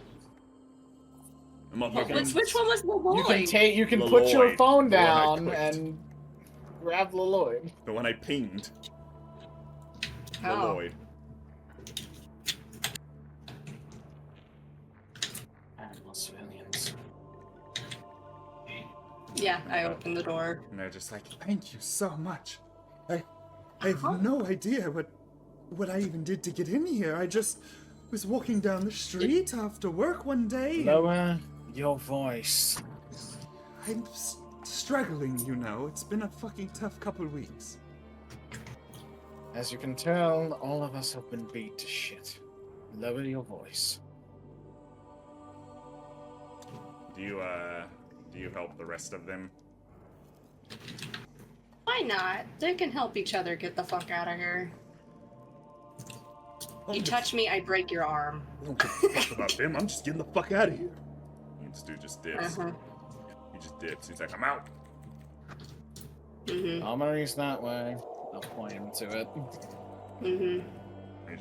The motherfucker- Which one was Lloyd? You can put your Lloyd. phone The one I down clicked. and grab Lloyd. The one I pinged. Oh. Lloyd. Animal civilians. Yeah, I opened the door. And they're just like, thank you so much. I have no idea what I even did to get in here. I just was walking down the street after work one day. Lower your voice. I'm struggling, It's been a fucking tough couple weeks. As you can tell, all of us have been beat to shit. Lower your voice. Do you help the rest of them? Why not? They can help each other get the fuck out of here. You touch me, I break your arm. I don't give a fuck about them. I'm just getting the fuck out of here. And this dude just dips. Uh-huh. He just dips. He's like, I'm out. Mm-hmm. Almary's that way. I'll point him to it. Mm-hmm.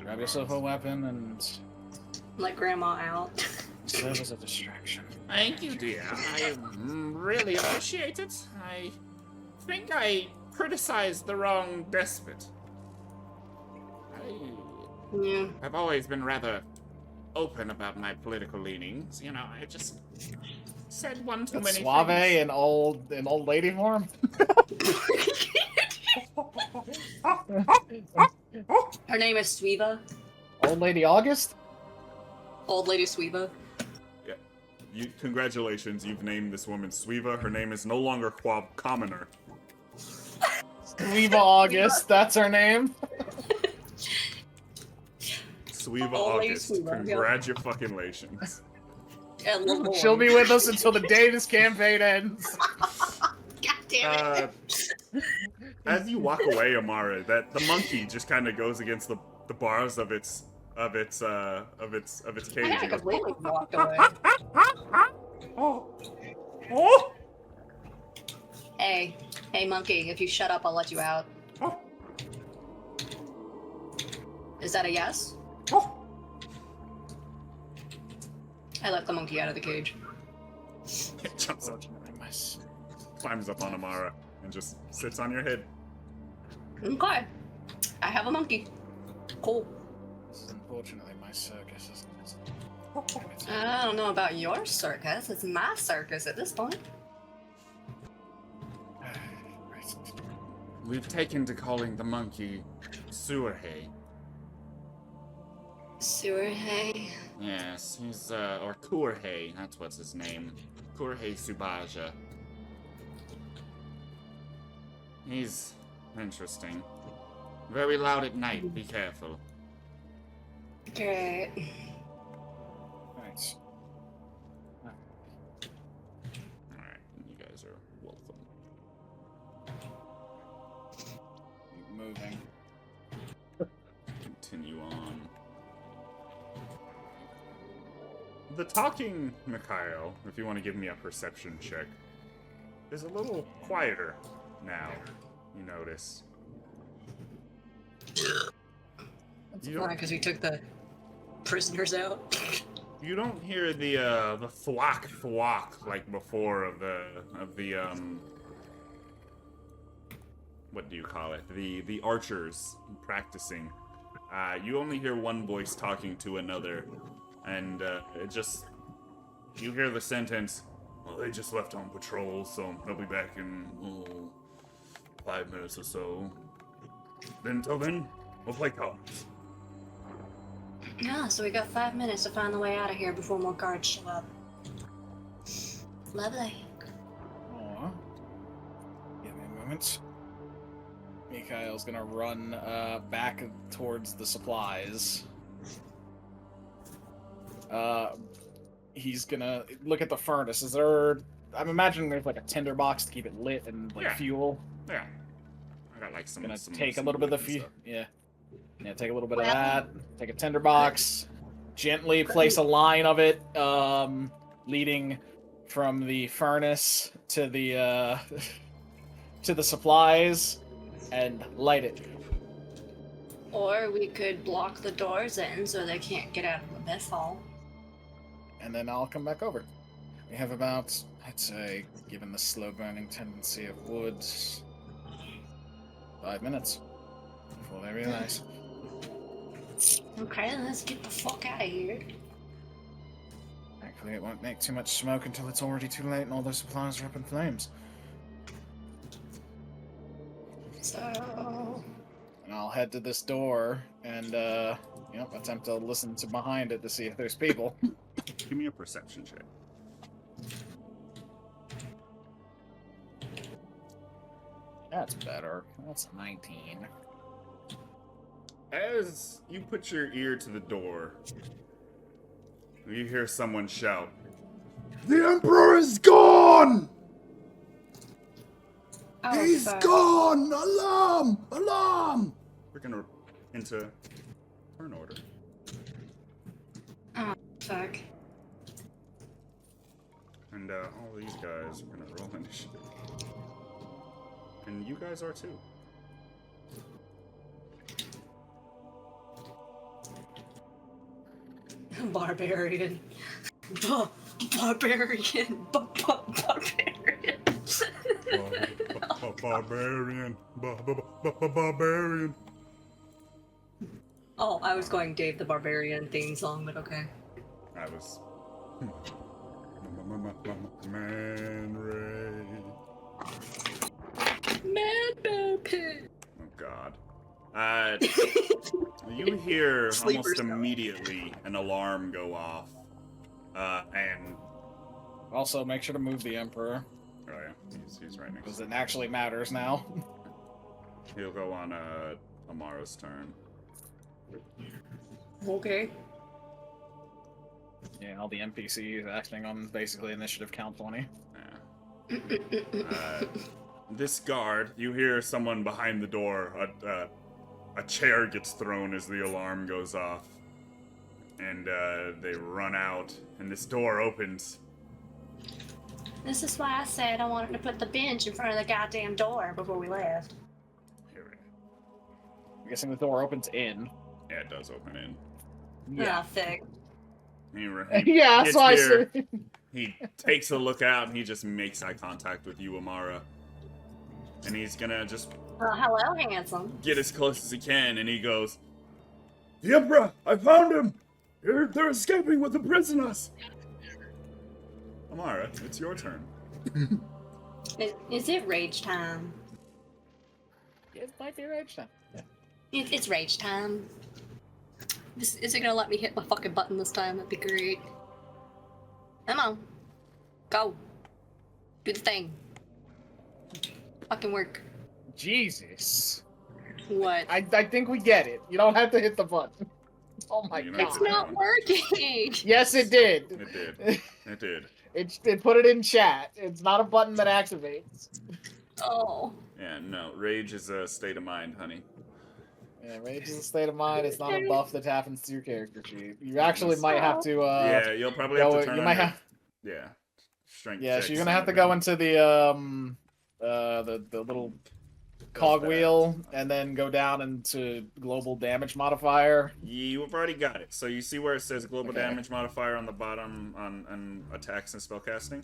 Grab yourself a weapon and Let grandma out. serve as a distraction. Thank you, dear. I really appreciate it. I think I criticized the wrong despot. Yeah. I've always been rather open about my political leanings. You know, I just said one too many Suaveh things. in old lady form? Her name is Suaveh. Old lady August? Old lady Suaveh. Congratulations, you've named this woman Suaveh. Her name is no longer Commoner. Suaveh August, that's her name. Suaveh Old lady August. Suaveh, yeah. Congratulations. Yeah, little She'll one. be with us until the day this campaign ends. God damn it. As you walk away, Amara, that the monkey just kind of goes against the bars of its cage. I completely walked away. Oh! Hey, monkey, if you shut up, I'll let you out. Oh! Is that a yes? Oh! I let the monkey out of the cage. It jumps up, climbs up on Amara, and just sits on your head. Okay. I have a monkey. Cool. This is unfortunately my circus, isn't it? I don't know about your circus. It's my circus at this point. Right. We've taken to calling the monkey Suaveh. Suaveh. Yes, he's, or Kurhei, that's what's his name. Kurhei Subaja. He's interesting. Very loud at night, be careful. Great. Right. Alright, you guys are welcome. Keep moving. Continue on. The talking Mikhail, if you want to give me a perception check, is a little quieter now, you notice. That's You fine, don't, because we took the prisoners out. you don't hear the thwack like before of the what do you call it? The archers practicing. You only hear one voice talking to another, and it just, you hear the sentence, well, they just left on patrol, so they'll be back in 5 minutes or so. Then until then, we'll play cards. Yeah, so we got 5 minutes to find the way out of here before more guards show up. Lovely. Aw. Give me a moment. Mikhail's gonna run back towards the supplies. He's gonna look at the furnace. Is there... I'm imagining there's like a tinderbox to keep it lit and like Yeah. fuel. Yeah. I got like some... Gonna some take a some little bit of wood the and fuel. stuff. Yeah, take a little bit of that. Take a tinderbox. Gently place a line of it, leading from the furnace to the to the supplies, and light it. Or we could block the doors in so they can't get out of the mess hall. And then I'll come back over. We have about, I'd say, given the slow burning tendency of wood, 5 minutes before they realize. Okay, let's get the fuck out of here. Thankfully, it won't make too much smoke until it's already too late and all those supplies are up in flames. So... And I'll head to this door and, attempt to listen to behind it to see if there's people. Give me a perception check. That's better. That's 19. As you put your ear to the door, you hear someone shout, The Emperor is gone! Oh, He's fuck. gone! Alarm! Alarm! We're gonna into turn order. Oh, fuck. And all these guys are gonna roll initiative. And you guys are too. Barbarian. Barbarian. Barbarian. Barbarian. Barbarian. Oh, I was going Dave the Barbarian theme song, but okay. I was. Man Ray. Mad Bear Pig. Oh God. You hear Sleeper almost cell. immediately an alarm go off. And Also, make sure to move the Emperor, oh yeah, he's right next. because it actually matters now. He'll go on Amara's turn. Okay. Yeah, all the NPCs acting on basically initiative count 20. Yeah. This guard, you hear someone behind the door. A chair gets thrown as the alarm goes off, and they run out, and this door opens. This is why I said I wanted to put the bench in front of the goddamn door before we left. Here it is. I'm guessing the door opens in. Yeah, it does open in. Yeah. Oh, thick. He Yeah, gets so I here, said. he takes a look out, and he just makes eye contact with you, Amara. And he's gonna just Well, hello, handsome. get as close as he can, and he goes, "The Emperor! I found him! They're escaping with the prisoners!" Amara, it's your turn. Is it rage time? It might be rage time. Yeah. It's rage time. Is it gonna let me hit my fucking button this time? That'd be great. Come on. Go. Do the thing. Fucking work. Jesus. What? I think we get it. You don't have to hit the button. Oh my You know, god. It's not working! Yes, it did. It did. It did. It put it in chat. It's not a button that activates. Oh. Yeah, no. Rage is a state of mind, honey. Yeah, rage is a state of mind. It's not a buff that happens to your character sheet. You actually might have to. Yeah, you'll probably have to turn you on might your- have. Yeah. Strength Yeah, so checks you're gonna and have to go everything. into the little cogwheel and then go down into global damage modifier. You've already got it. So you see where it says global Okay. damage modifier on the bottom on attacks and spellcasting?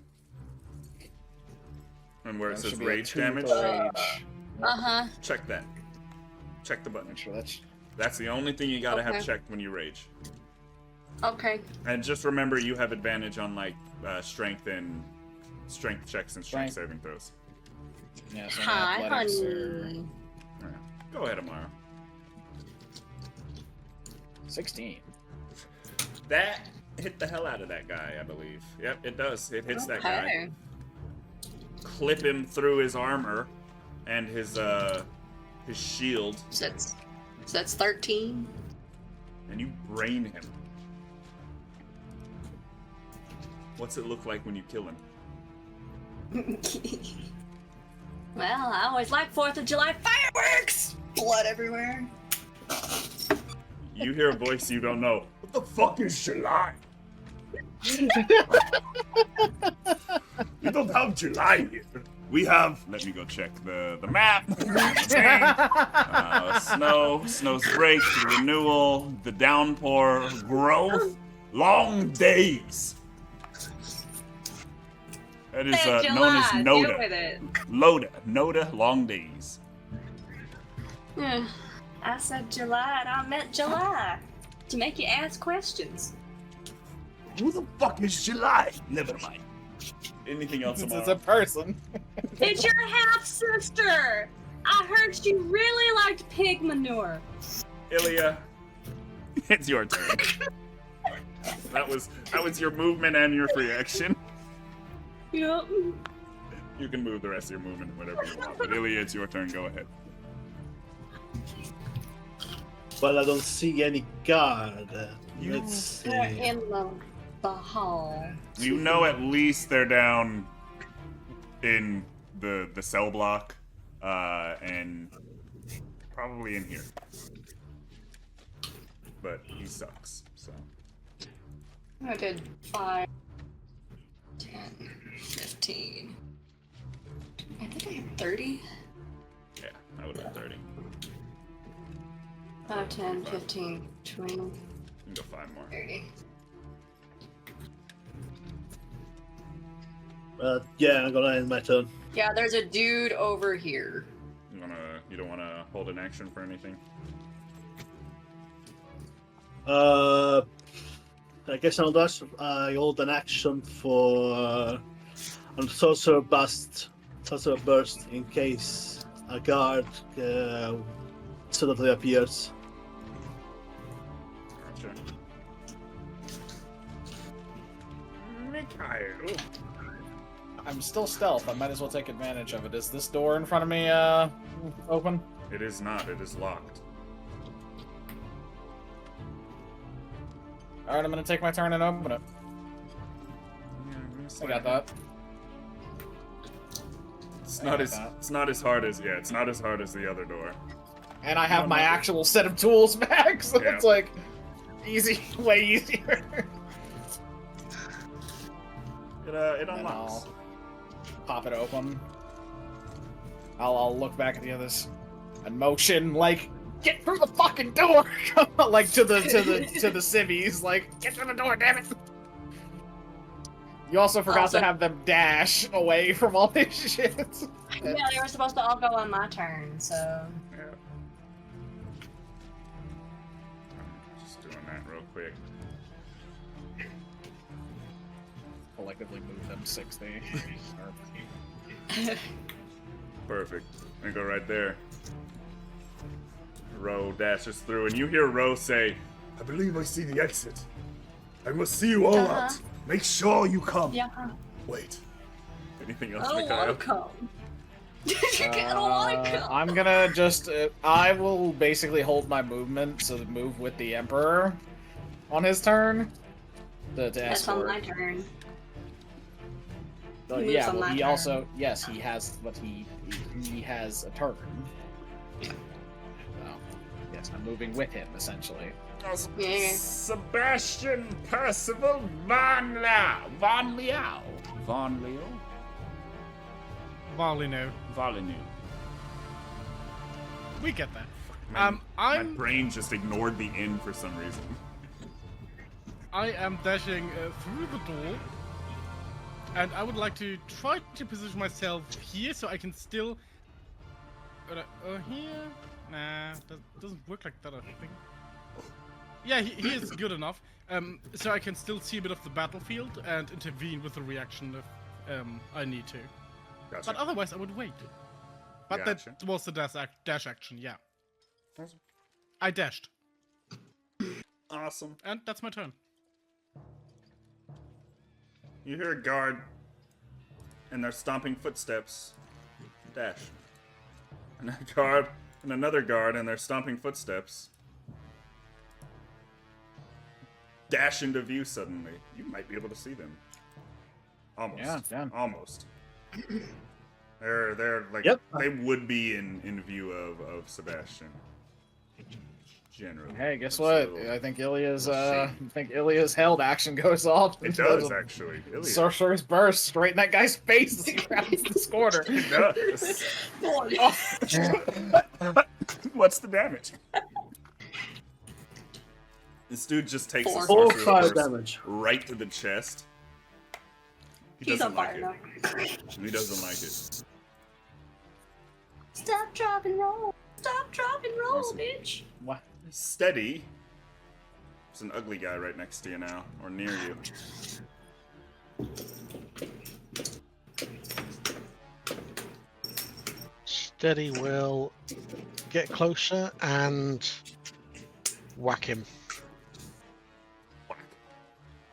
And where it That says should be a rage 2 damage? for rage. Uh-huh. Check that. Check the button. Make sure that's That's the only thing you gotta have Okay. checked when you rage. Okay. And just remember you have advantage on like strength checks and strength Strength. saving throws. yeah. So Hi, athletics honey. Alright. Go ahead, Amara. 16. That hit the hell out of that guy, I believe. Yep, it does. It hits that guy. Okay. Clip him through his armor and his shield, So that's 13. and you brain him. What's it look like when you kill him? Well, I always like 4th of July fireworks! Blood everywhere. You hear a voice you don't know. What the fuck is July? We don't have July here. We have. Let me go check the map. Snow's break, the renewal, the downpour, growth, long days. That is Hey, known as July, deal with Noda. it. Noda, long days. I said July and I meant July. To make you ask questions. Who the fuck is July? Never mind. Anything else It's about a person. It's your half sister. I heard she really liked pig manure. Ilya? It's your turn. That was your movement and your free action. Yep. You can move the rest of your movement whatever you want. But Ilya, it's your turn. Go ahead. Well, I don't see any guard. You- Let's see. In the the hall. You know at least they're down in the cell block, and probably in here. But he sucks, so. I did 5, 10, 15. I think I had 30. Yeah, I would have 30. 5, 10, 15, 20, You can go 5 more. 30. Yeah, I'm gonna end my turn. Yeah, there's a dude over here. You don't wanna hold an action for anything? I guess I'll dash. I hold an action for on sorcerer burst in case a guard suddenly appears. Gotcha. Mikhail. I'm still stealth. I might as well take advantage of it. Is this door in front of me open? It is not, it is locked. Alright, I'm gonna take my turn and open it. I got that. It's I not got as that. it's not as hard as it's not as hard as the other door. And I have my actual set of tools back, so Yeah. it's like easy, way easier. It And unlocks. I'll pop it open. I'll look back at the others and motion like, get through the fucking door, like to the civvies, like, get through the door, damn it. You also forgot Also- to have them dash away from all this shit. Yeah, they were supposed to all go on my turn, so. Yeah. I'm just doing that real quick. Collectively move them 60. Perfect. I go right there. Ro dashes through, and you hear Ro say, "I believe I see the exit. I must see you all out. Make sure you come." Yeah. Wait. Anything else, I don't Mikhail? want to come. I don't want to come. I'm gonna just, I will basically hold my movement, so to move with the Emperor on his turn. To That's on escort. my turn. But He moves yeah, on well, my he turn. also, yes, he has, but he has a turn. So, yes, I'm moving with him, essentially. Yeah. Sebastian Percival Von Liao. Von Liao. Von Leo? Valino. Volinu. We get that. My I'm brain just ignored the N for some reason. I am dashing through the door, and I would like to try to position myself here so I can still. Here? Nah, that doesn't work like that. I think. Yeah, he is good enough. So I can still see a bit of the battlefield and intervene with a reaction if I need to. Gotcha. But otherwise, I would wait. But Gotcha. that was the dash action. Yeah, Awesome. I dashed, Awesome. and that's my turn. You hear a guard, and they're stomping footsteps. Dash. And a guard, and another guard, and they're stomping footsteps. Dash into view suddenly. You might be able to see them. Almost. Yeah. Almost. They're like Yep. they would be in view of Sebastian. Generally. Hey, guess It's a what? little- I think Ilya's shady. held action goes off. It does actually. Ilya. Sorcerer's burst straight in that guy's face as he rounds this corner. It does. Oh. What's the damage? This dude just takes the 4 sorcerer fire burst damage. right to the chest. He He's doesn't on like fire now. it. He doesn't like it. Stop, drop, and roll. Stop, drop, and roll, Awesome. bitch. What? Steady. There's an ugly guy right next to you now, or near you. Steady will get closer and whack him. Whack.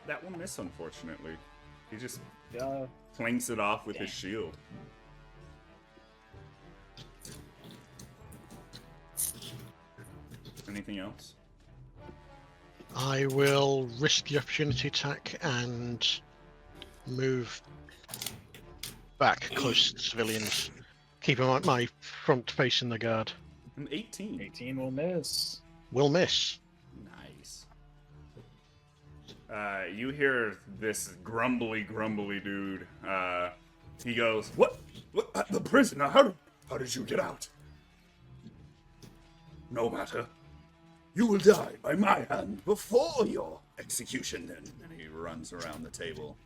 That will miss, unfortunately. He just Yeah. planks it off with his shield. Anything else? I will risk the opportunity attack and move back close to civilians. Keeping my front facing the guard. An 18. 18 will miss. Will miss. Nice. You hear this grumbly dude. He goes, "What? The prisoner? How did you get out?" "No matter. You will die by my hand before your execution then." And he runs around the table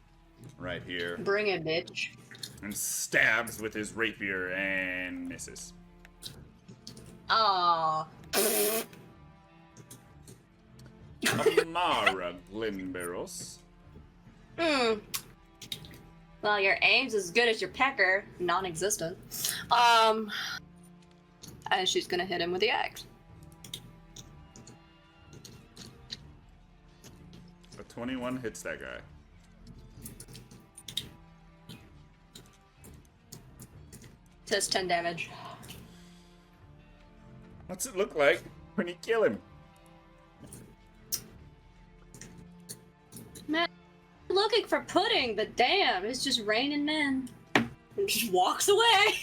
right here Bring it, bitch. and stabs with his rapier and misses. Aww. Amara Glenberos. Well, your aim's as good as your pecker. Non-existent. And she's gonna hit him with the axe. A 21 hits that guy. Does 10 damage. What's it look like when you kill him? Man, looking for pudding, but damn, it's just raining men. And just walks away.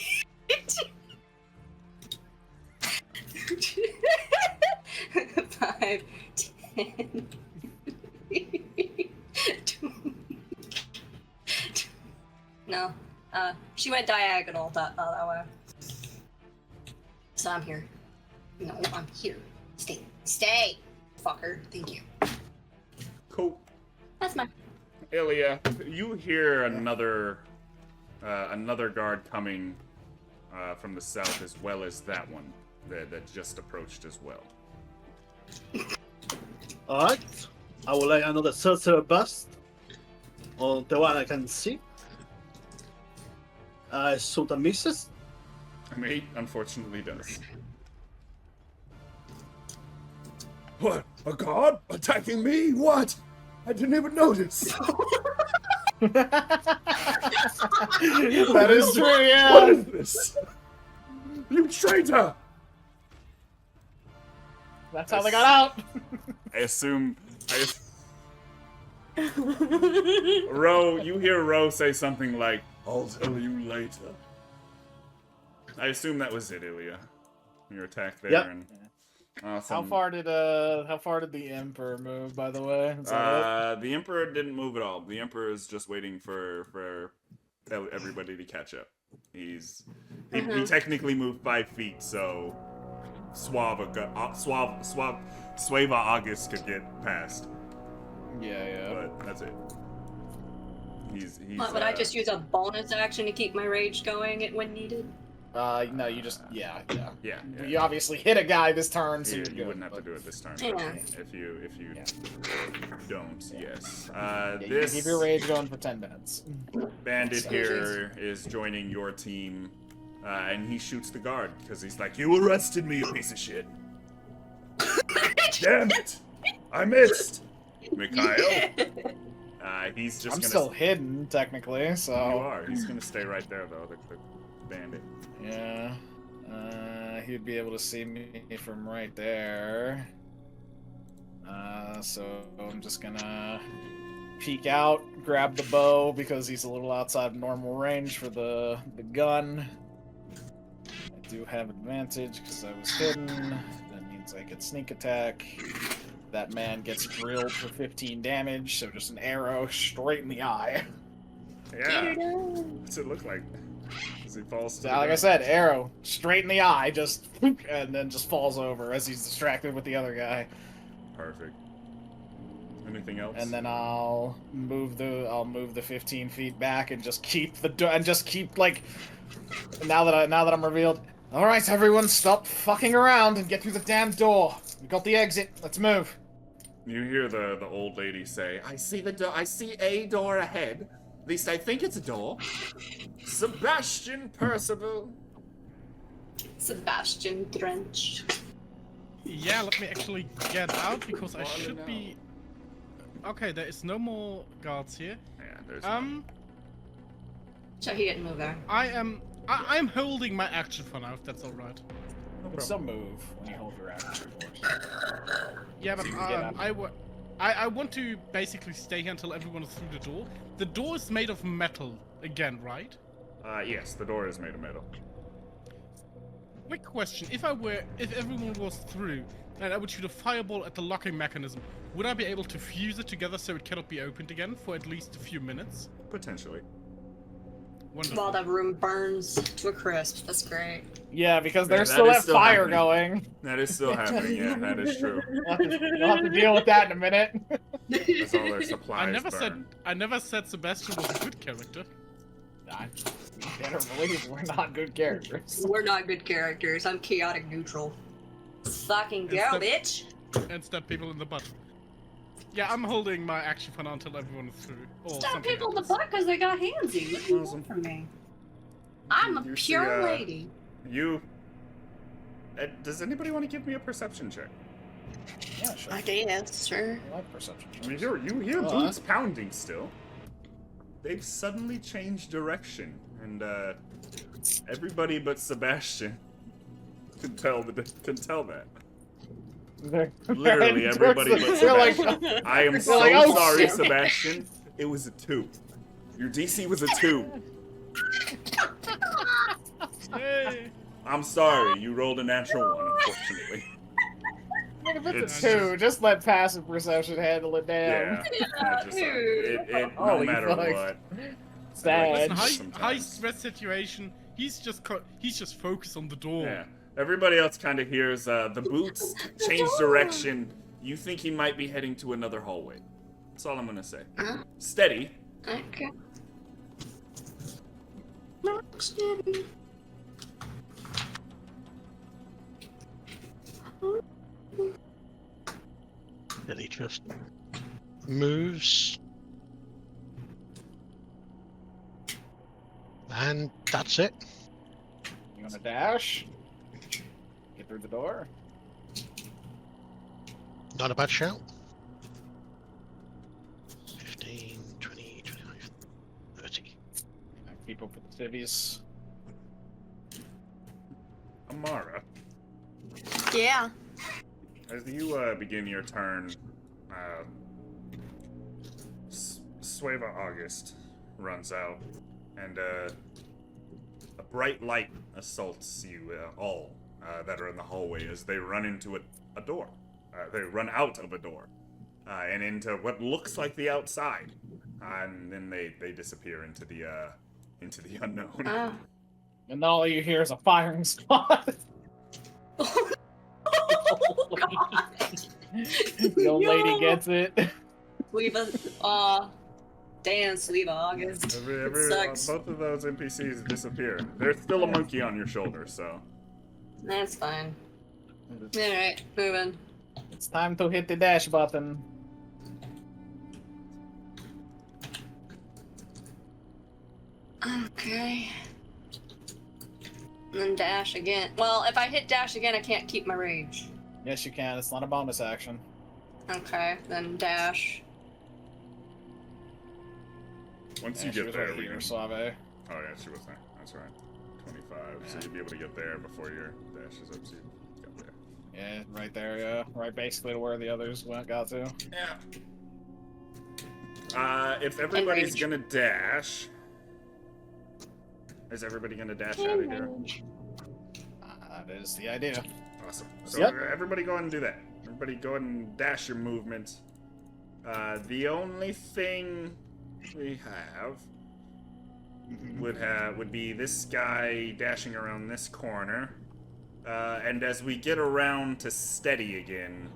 5, 10. No, she went diagonal that way. So I'm here. No, I'm here. Stay, fucker. Thank you. Cool. That's my. Ilya, you hear another guard coming from the south, as well as that one that just approached as well. Alright. I will lay another sorcerer bust on the one I can see. I shoot and misses. An 8, unfortunately, does. What? A guard attacking me? What? I didn't even notice. That is true, yeah. What is this? You traitor! That's how they got out. I assume. Ro, you hear Ro say something like, "I'll tell you later." I assume that was it, Ilya. Your attack there. Yep. And awesome. How far did the Emperor move, by the way? Is that it? The Emperor didn't move at all. The Emperor is just waiting for everybody to catch up. He technically moved 5 feet, so Suaveh August could get past. Yeah. But that's it. He's What, would I just use a bonus action to keep my rage going when needed? No, you just yeah. Yeah. You obviously hit a guy this turn, so You, you're you good, wouldn't have but- to do it this turn. Yeah. But if you don't, yes. Yeah, you This can keep your rage going for 10 minutes. bandit here is joining your team, and he shoots the guard because he's like, "You arrested me, you piece of shit." Damn it! I missed. Mikhail. He's just I'm gonna. still hidden, technically, so... You are. He's gonna stay right there, though. The bandit. Yeah. He'd be able to see me from right there. So I'm just gonna peek out, grab the bow because he's a little outside normal range for the gun. I do have advantage because I was hidden. That means I get sneak attack. That man gets drilled for 15 damage, so just an arrow straight in the eye. Yeah. What's it look like? As he falls to So, the like I ground? said, arrow straight in the eye, just and then just falls over as he's distracted with the other guy. Perfect. Anything else? And then I'll move the 15 feet back and just keep like now that I'm revealed. All right, everyone, stop fucking around and get through the damn door. We got the exit. Let's move. You hear the old lady say, "I see the door. I see a door ahead. At least I think it's a door." Sebastian Percival. Sebastian Drench. Yeah, let me actually get out because I Wanna should know. be. Okay, there is no more guards here. Yeah, there's So he didn't move there. I'm holding my action for now, if that's alright. It's a move when you hold your action. Yeah, but So you can get out. I want to basically stay here until everyone is through the door. The door is made of metal again, right? Yes, the door is made of metal. Quick question: if everyone was through, and I would shoot a fireball at the locking mechanism, would I be able to fuse it together so it cannot be opened again for at least a few minutes? Potentially. Wonderful. While that room burns to a crisp. That's great. Yeah, because Yeah, there's that still is that still fire happening. going. That is still happening, yeah, that is true. You'll have to deal with that in a minute. That's all their supplies I never said Sebastian was a good character. You better believe we're not good characters. We're not good characters. I'm chaotic neutral. Fucking go, bitch. And stab people in the butt. Yeah, I'm holding my action for now until everyone is through. Or Stab something people in the else. butt because they got handsy. What do you Awesome. want from me? I'm a You see, pure lady. You... does anybody want to give me a perception check? Yeah, sure. I guess, sure. I like perception. I mean, you hear Oh, boots pounding still. They've suddenly changed direction, and everybody but Sebastian can tell that. Literally everybody but They're like, Sebastian. I am so like, oh, sorry, shit. Sebastian. It was a 2. Your DC was a 2. Hey. I'm sorry, you rolled a natural 1, unfortunately. if it's It's a 2, just let passive perception handle it down. Yeah. I just, no Holy matter fuck. what. Sad. Listen, high Sometimes. stress situation. He's just focused on the door. Yeah. Everybody else kind of hears the boots change direction. You think he might be heading to another hallway. That's all I'm gonna say. Steady. Okay. Not steady. Then he just moves. And that's it. You wanna dash? Get through the door? Not a bad shout. 15, 20, 25, 30. Keep up with the civvies. Amara, Yeah. as you begin your turn, Suaveh August runs out, and a bright light assaults you all that are in the hallway as they run into a door. They run out of a door and into what looks like the outside, and then they disappear into the unknown. And all you hear is a firing squad. The old lady gets it. Suaveh, damn, Suaveh August. Sucks. Both of those NPCs disappear. There's still a monkey on your shoulder, so. That's fine. Alright, moving. It's time to hit the dash button. Okay. And then dash again. Well, if I hit dash again, I can't keep my rage. Yes, you can. It's not a bonus action. Okay, then dash. Once Yeah, you she get was there, right we here, can. Suave. Oh yeah, she was there. That's right. 25. So you'd be able to get there before your dash is up. So you got there. Yeah, right there, yeah. Right basically to where the others got to. Yeah. If everybody's rage. gonna dash, is everybody gonna dash out of here? That is the idea. Awesome. So Yep. everybody go ahead and do that. Everybody go ahead and dash your movement. The only thing we have would be this guy dashing around this corner. And as we get around to steady again,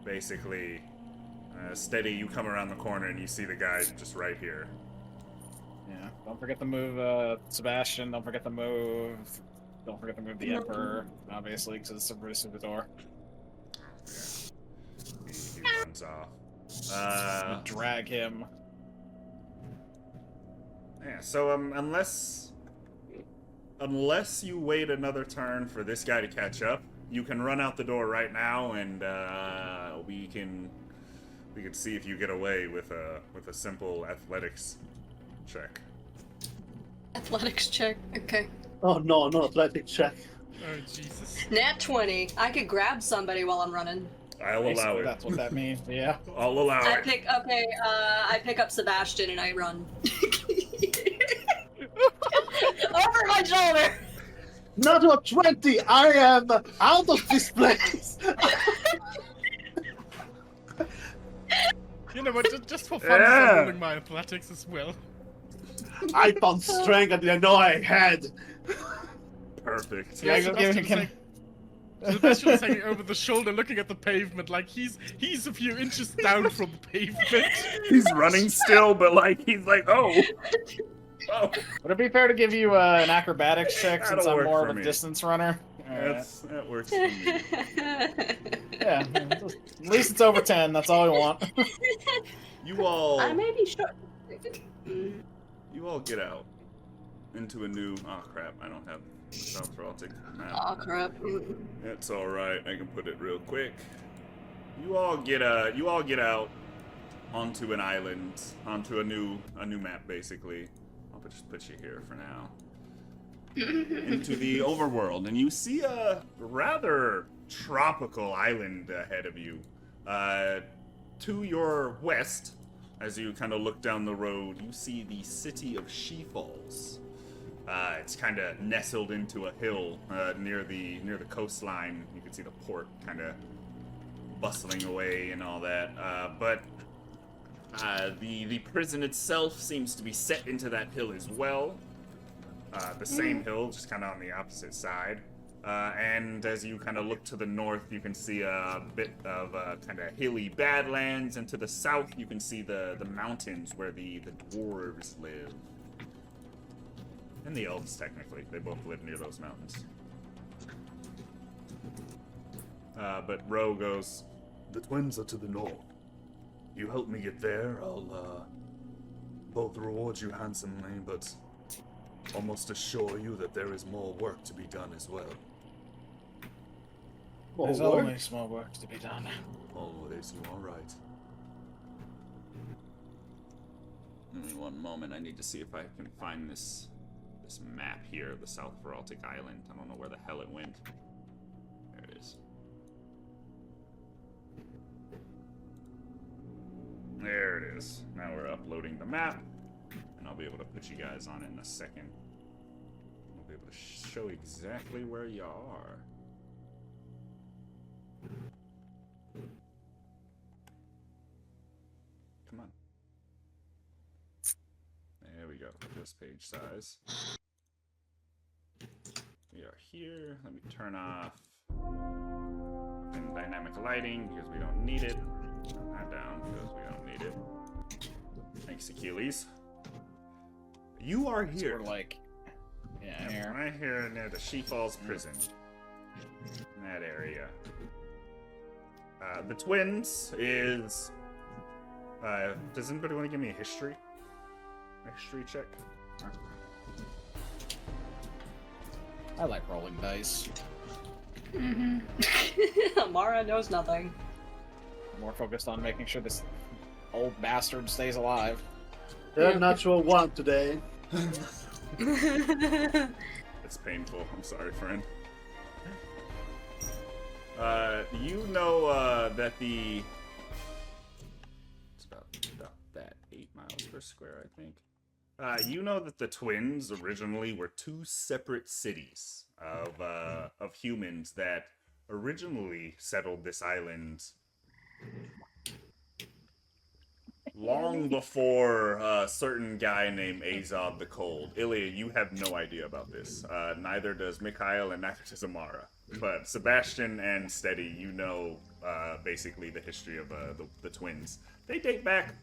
basically, steady, you come around the corner and you see the guy just right here. Yeah. Don't forget to move Sebastian. Don't forget to move. Don't forget to move the Emperor, obviously, because it's really through the door. He runs off. Drag him. Yeah, so unless you wait another turn for this guy to catch up, you can run out the door right now, and we can see if you get away with a simple athletics check. Athletics check. Okay. Oh no, not athletic check. Oh Jesus. Nat 20. I could grab somebody while I'm running. I'll allow Basically, it. that's what that means. Yeah. I'll allow I it. I pick up Sebastian and I run. Over my shoulder! Not a 20! I am out of this place! You know what? Just for fun, Yeah. I'm rolling my athletics as well. I found strength I didn't know I had. Perfect. Yeah, Sebastian's can- like- Sebastian's hanging over the shoulder, looking at the pavement, like he's a few inches down from the pavement. He's running still, but like he's like, oh. Oh. Would it be fair to give you an acrobatics check since That'll I'm work more for of a me. distance runner? Alright. That works for me. Yeah, at least it's over 10. That's all I want. You all. I may be sure. You all get out into a new. Oh crap! I don't have South Foraltic map. Oh crap. It's all right. I can put it real quick. You all get out onto an island, onto a new map basically. I'll just put you here for now. Into the overworld, and you see a rather tropical island ahead of you. To your west, as you kind of look down the road, you see the city of Shefalls. It's kind of nestled into a hill near the coastline. You can see the port kind of bustling away and all that. But the prison itself seems to be set into that hill as well. The same hill, just kind of on the opposite side. And as you kind of look to the north, you can see a bit of kind of hilly badlands, and to the south, you can see the mountains where the dwarves live. And the elves, technically. They both live near those mountains. But Ro goes, "The twins are to the north. You help me get there, I'll both reward you handsomely, but almost assure you that there is more work to be done as well." There's More work? always more work to be done. Always, you are right. Give me one moment, I need to see if I can find this map here of the South Foraltic Island. I don't know where the hell it went. There it is. There it is. Now we're uploading the map, and I'll be able to put you guys on it in a second. I'll be able to show exactly where you are. Come on. There we go. This page size. We are here. Let me turn off dynamic lighting because we don't need it. Turn that down because we don't need it. Thanks, Achilles. You are here. Sort of like, yeah, Yep, here. right here near the Shefalls prison. In that area. The twins is. Does anybody want to give me a history? A history check? I like rolling dice. Mara knows nothing. I'm more focused on making sure this old bastard stays alive. They're natural one today. It's painful. I'm sorry, friend. You know that the. It's about that 8 miles per square, I think. You know that the twins originally were two separate cities of humans that originally settled this island long before a certain guy named Azov the Cold. Ilya, you have no idea about this. Neither does Mikhail and neither does Amara. But Sebastian and Steady, you know basically the history of the twins. They date back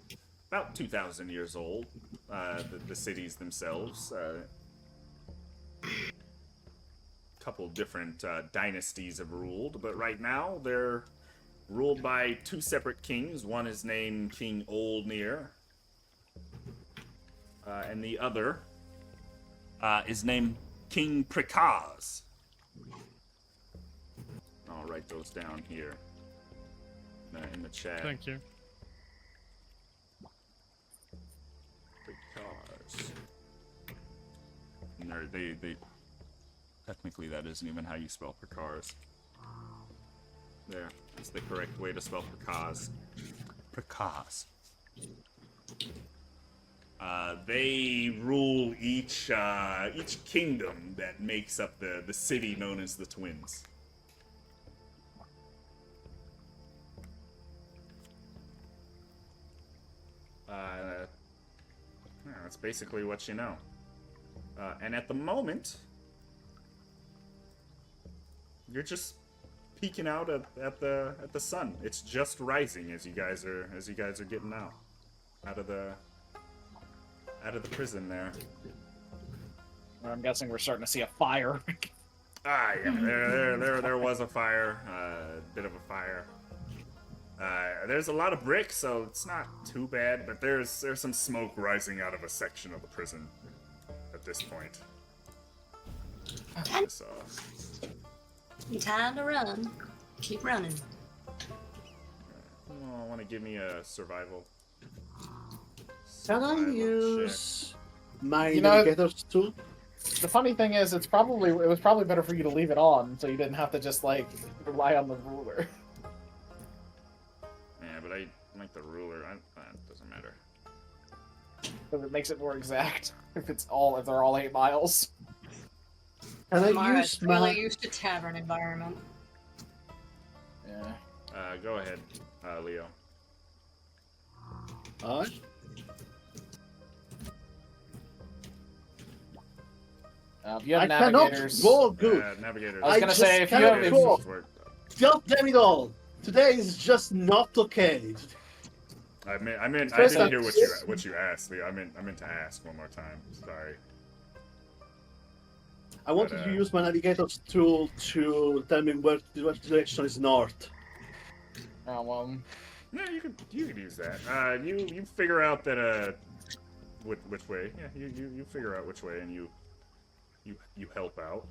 about 2,000 years old, the cities themselves. Couple different dynasties have ruled, but right now they're ruled by two separate kings. One is named King Old Nere, and the other is named King Prekaz. I'll write those down here in the chat. Thank you. Prekaz. No, they technically that isn't even how you spell Prekaz. There. That's the correct way to spell Precaz. Precaz. They rule each kingdom that makes up the city known as the Twins. Yeah, that's basically what you know. And at the moment, you're just peeking out at the sun. It's just rising as you guys are getting out of the prison there. I'm guessing we're starting to see a fire. Ah, yeah, there was a fire, a bit of a fire. There's a lot of bricks, so it's not too bad, but there's some smoke rising out of a section of the prison at this point. So, Time to run. Keep running. I want to give me a survival. Can I Survival use my You know- navigator's tool? The funny thing is, it was probably better for you to leave it on, so you didn't have to just like rely on the ruler. Yeah, but I like the ruler. It doesn't matter. Because it makes it more exact if they're all 8 miles. Can I Mara's use really my... used to tavern environment. Yeah. Go ahead, Leo. If you have I cannot navigators, go good. Navigators. I was gonna say, if you have- Navigators work. God damn it all! Today is just not okay. I didn't First hear what you asked, Leo. I meant to ask one more time. Sorry. I wanted to use my navigator's tool to determine what direction is north. Yeah, you could use that. You figure out that which way? Yeah, you figure out which way, and you help out.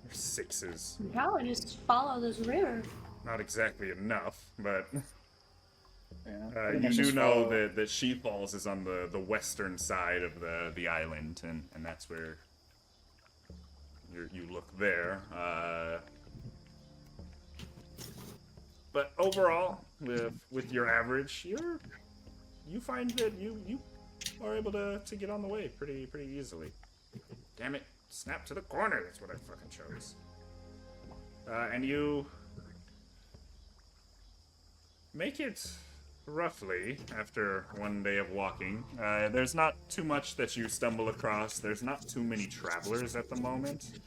Your 6s. No, I just follow this river. Not exactly enough, but yeah, you do know that She Falls is on the western side of the island, and that's where you look there. But overall, with your average, you find that you are able to get on the way pretty easily. Damn it! Snap to the corner. That's what I fucking chose. And you make it roughly after one day of walking. There's not too much that you stumble across. There's not too many travelers at the moment.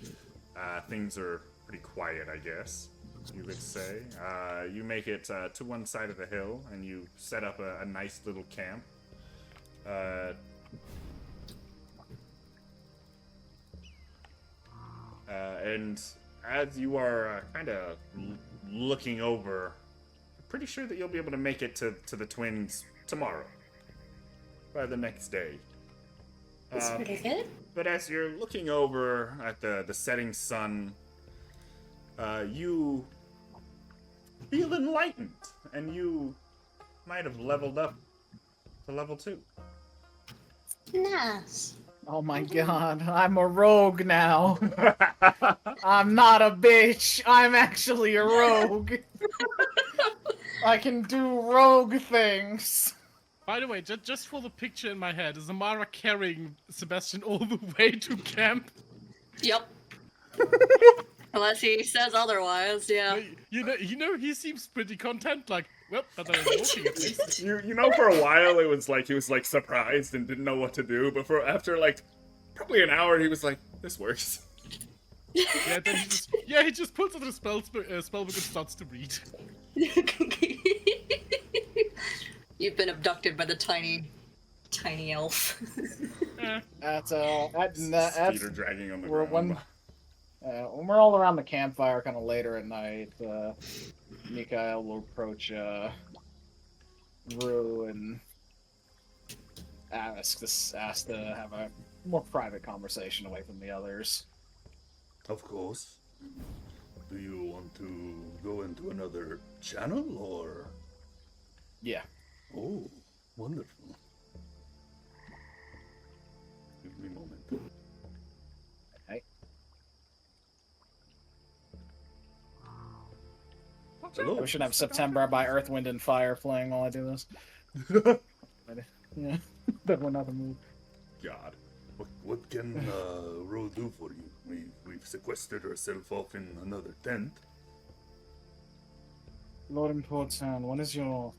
Things are pretty quiet, I guess you could say. You make it to one side of the hill, and you set up a nice little camp. And as you are kind of looking over, I'm pretty sure that you'll be able to make it to the Twins tomorrow, by the next day. That's pretty good. But as you're looking over at the setting sun, you feel enlightened, and you might have leveled up to level 2. Nice. Oh my god, I'm a rogue now. I'm not a bitch. I'm actually a rogue. I can do rogue things. By the way, just for the picture in my head, is Amara carrying Sebastian all the way to camp? Yep. Unless he says otherwise, yeah. You know, he seems pretty content. Like, well, but I'm walking at least. You know, for a while it was like he was like surprised and didn't know what to do. But after like probably an hour, he was like, "This works." Yeah, then he just pulls out the spellbook and starts to read. You've been abducted by the tiny elf. That's Feet are dragging on the ground. when we're all around the campfire, kind of later at night. Mikael will approach Rue and ask to have a more private conversation away from the others. Of course. Do you want to go into another channel, or...? Yeah. Oh, wonderful. Give me a moment. Okay. Hello. We should have September by Earth, Wind, and Fire playing while I do this. Yeah, that one other move. God. What can Ro do for you? We've sequestered ourselves off in another tent. Lord Importown, what is your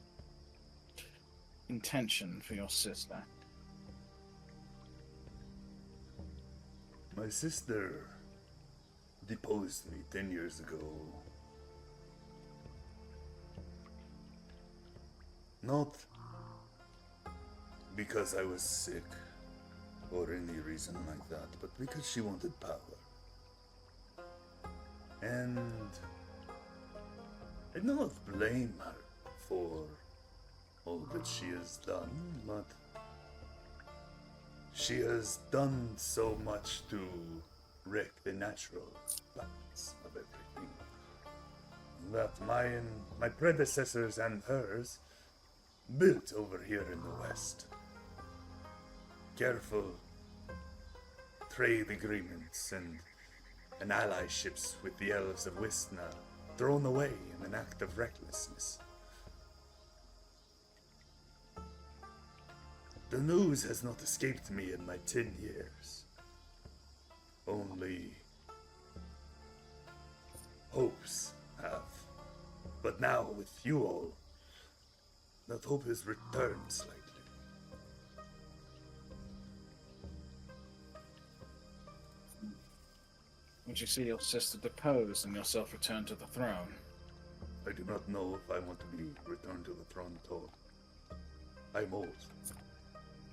intention for your sister? My sister deposed me 10 years ago. Not because I was sick or any reason like that, but because she wanted power. And I do not blame her for all that she has done, but she has done so much to wreck the natural balance of everything that my predecessors and hers built over here in the West. Careful trade agreements and allyships with the elves of Wistna thrown away in an act of recklessness. The news has not escaped me in my 10 years. Only hopes have. But now, with you all, that hope has returned slightly. Would you see your sister deposed and yourself return to the throne? I do not know if I want to be returned to the throne at all. I'm old.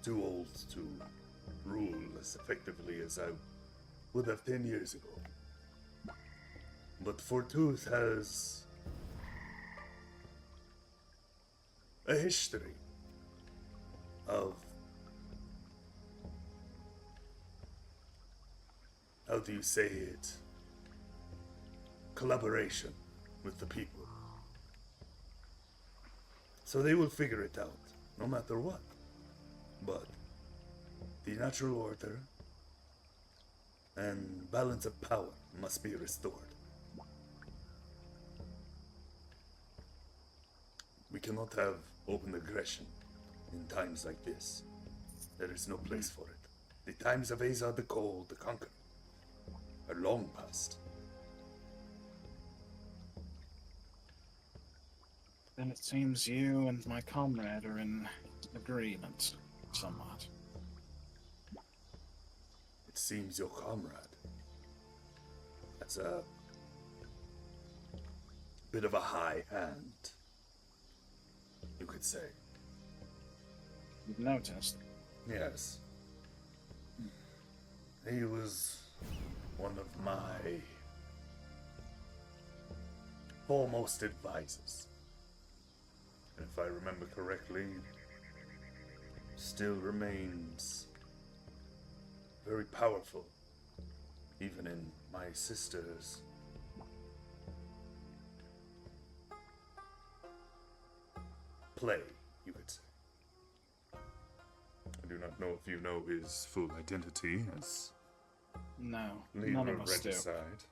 Too old to rule as effectively as I would have 10 years ago. But Fortooth has a history of, how do you say it, collaboration with the people. So they will figure it out, no matter what. But the natural order and balance of power must be restored. We cannot have open aggression in times like this. There is no place for it. The times of Asa the Cold, the Conqueror, are long past. Then it seems you and my comrade are in agreement, somewhat. It seems your comrade has a bit of a high hand, you could say. You've noticed. Yes. He was one of my foremost advisors. And if I remember correctly, still remains very powerful, even in my sister's play, you could say. I do not know if you know his full identity as No, leader none of of us do. Regicide.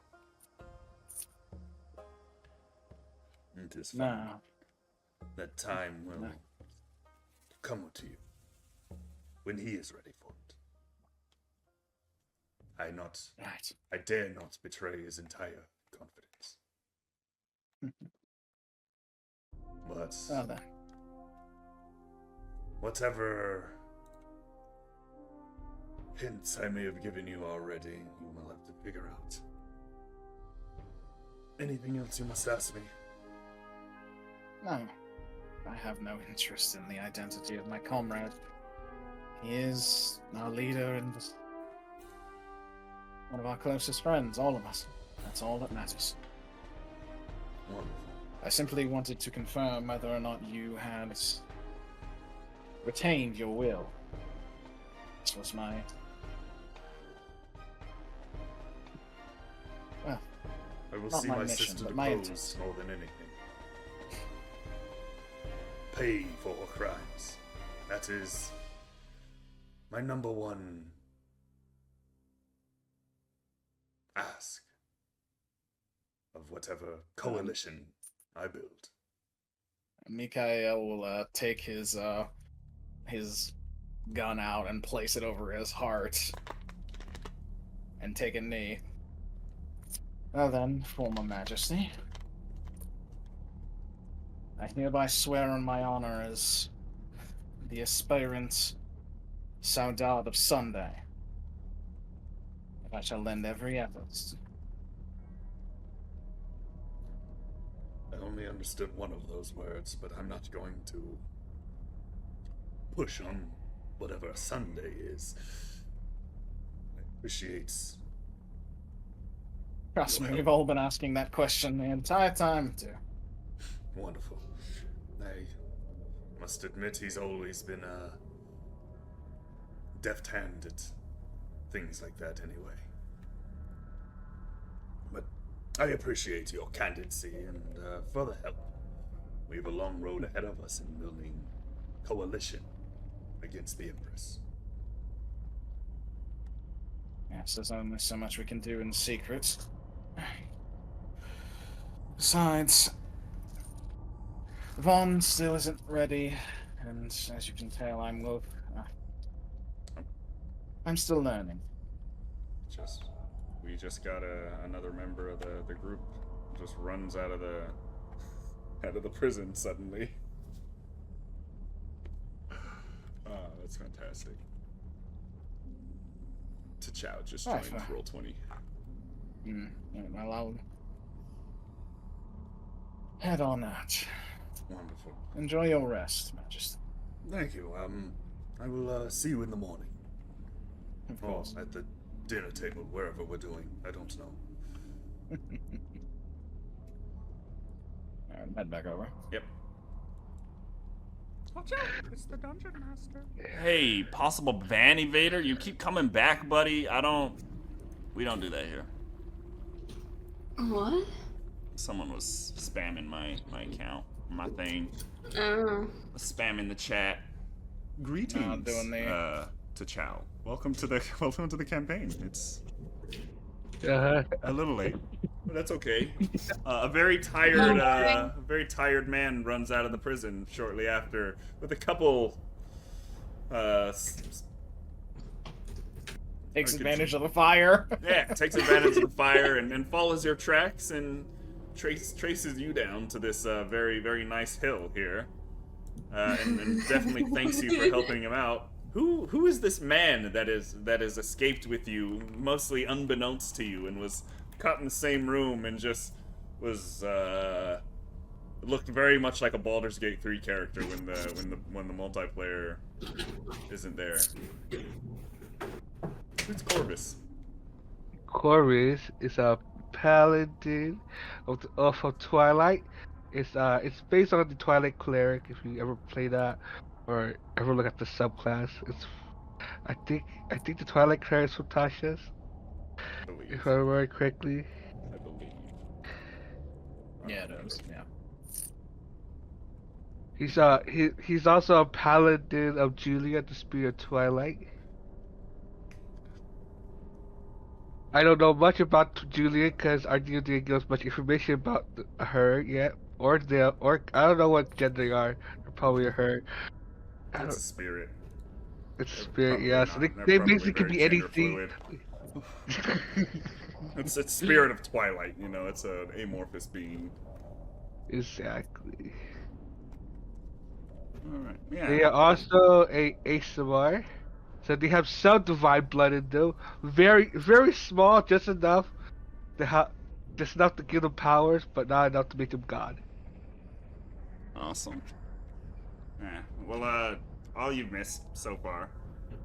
It is fine. No. That time will No. come to you when he is ready for it. Right. I dare not betray his entire confidence. But Well then. whatever hints I may have given you already, you will have to figure out. Anything else you must ask me? No. I have no interest in the identity of my comrade. He is our leader and one of our closest friends, all of us. That's all that matters. Wonderful. I simply wanted to confirm whether or not you had retained your will. This was my... Well, I will Not see my my mission, sister but my deposed intent. more than anything. Pay for her crimes. That is my number one ask of whatever coalition I build. Mikael will take his gun out and place it over his heart and take a knee. Well then, former majesty, I hereby swear on my honor as the aspirant Saudade of Sunday that I shall lend every effort. I only understood one of those words, but I'm not going to push on whatever Sunday is. I appreciate. Trust me, we've all been asking that question the entire time, too. Wonderful. I must admit he's always been a deft hand at things like that anyway. But I appreciate your candidacy and for the help. We have a long road ahead of us in building coalition against the Empress. Yes, there's only so much we can do in secret. Besides, Vaughn still isn't ready, and as you can tell, I'm still learning. We just got another member of the group just runs out of the prison suddenly. That's fantastic. T'Chao just joined Roll20. Well, I'll head on out. Wonderful. Enjoy your rest, Majesty. Thank you. I will see you in the morning. Of course. At the dinner table, wherever we're doing. I don't know. Alright, head back over. Yep. Watch out! It's the dungeon master. Hey, possible ban evader, you keep coming back, buddy. We don't do that here. What? Someone was spamming my account, my thing. Was spamming the chat. Greetings. Doing the T'Chao. Welcome to the campaign. It's Uh-huh. a little late, but that's okay. A very tired man runs out of the prison shortly after with a couple. Takes advantage of the fire. Yeah, takes advantage of the fire and follows your tracks and traces you down to this very, very nice hill here, and definitely thanks you for helping him out. Who is this man that has escaped with you, mostly unbeknownst to you, and was caught in the same room and just was looked very much like a Baldur's Gate 3 character when the multiplayer isn't there? Who's Corvus? Corvus is a paladin of Twilight. It's based on the Twilight cleric. If you ever play that or ever look at the subclass, I think the Twilight cleric is from Tasha's. If I remember correctly. I believe. Yeah, it is. Yeah. He's also a paladin of Julia, the Spirit of Twilight. I don't know much about Julia because our D&D didn't give us much information about her yet, or I don't know what gender they are. They're probably a her. It's a spirit. It's They're spirit, probably yeah. not- So they're they probably basically could very be gender anything. fluid. It's spirit of Twilight. You know, it's an amorphous being. Exactly. All right. Yeah. They are also a ASMR. So they have some divine blood in them. Very, very small, just enough to give them powers, but not enough to make them god. Awesome. Yeah. Well, all you've missed so far,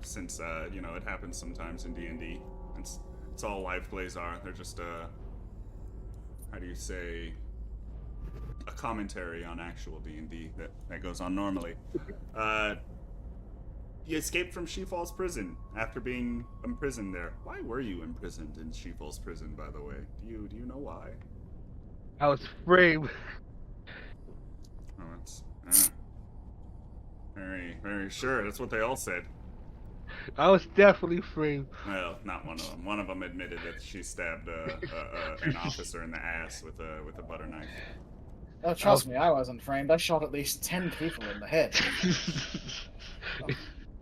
since you know, it happens sometimes in D&D. It's all live plays are. They're just how do you say, a commentary on actual D&D that goes on normally. You escaped from Shefalls prison after being imprisoned there. Why were you imprisoned in Shefalls prison, by the way? Do you know why? I was framed. Oh, that's very, very sure. That's what they all said. I was definitely framed. Well, not one of them. One of them admitted that she stabbed an officer in the ass with a butter knife. Oh, trust me, I wasn't framed. I shot at least 10 people in the head.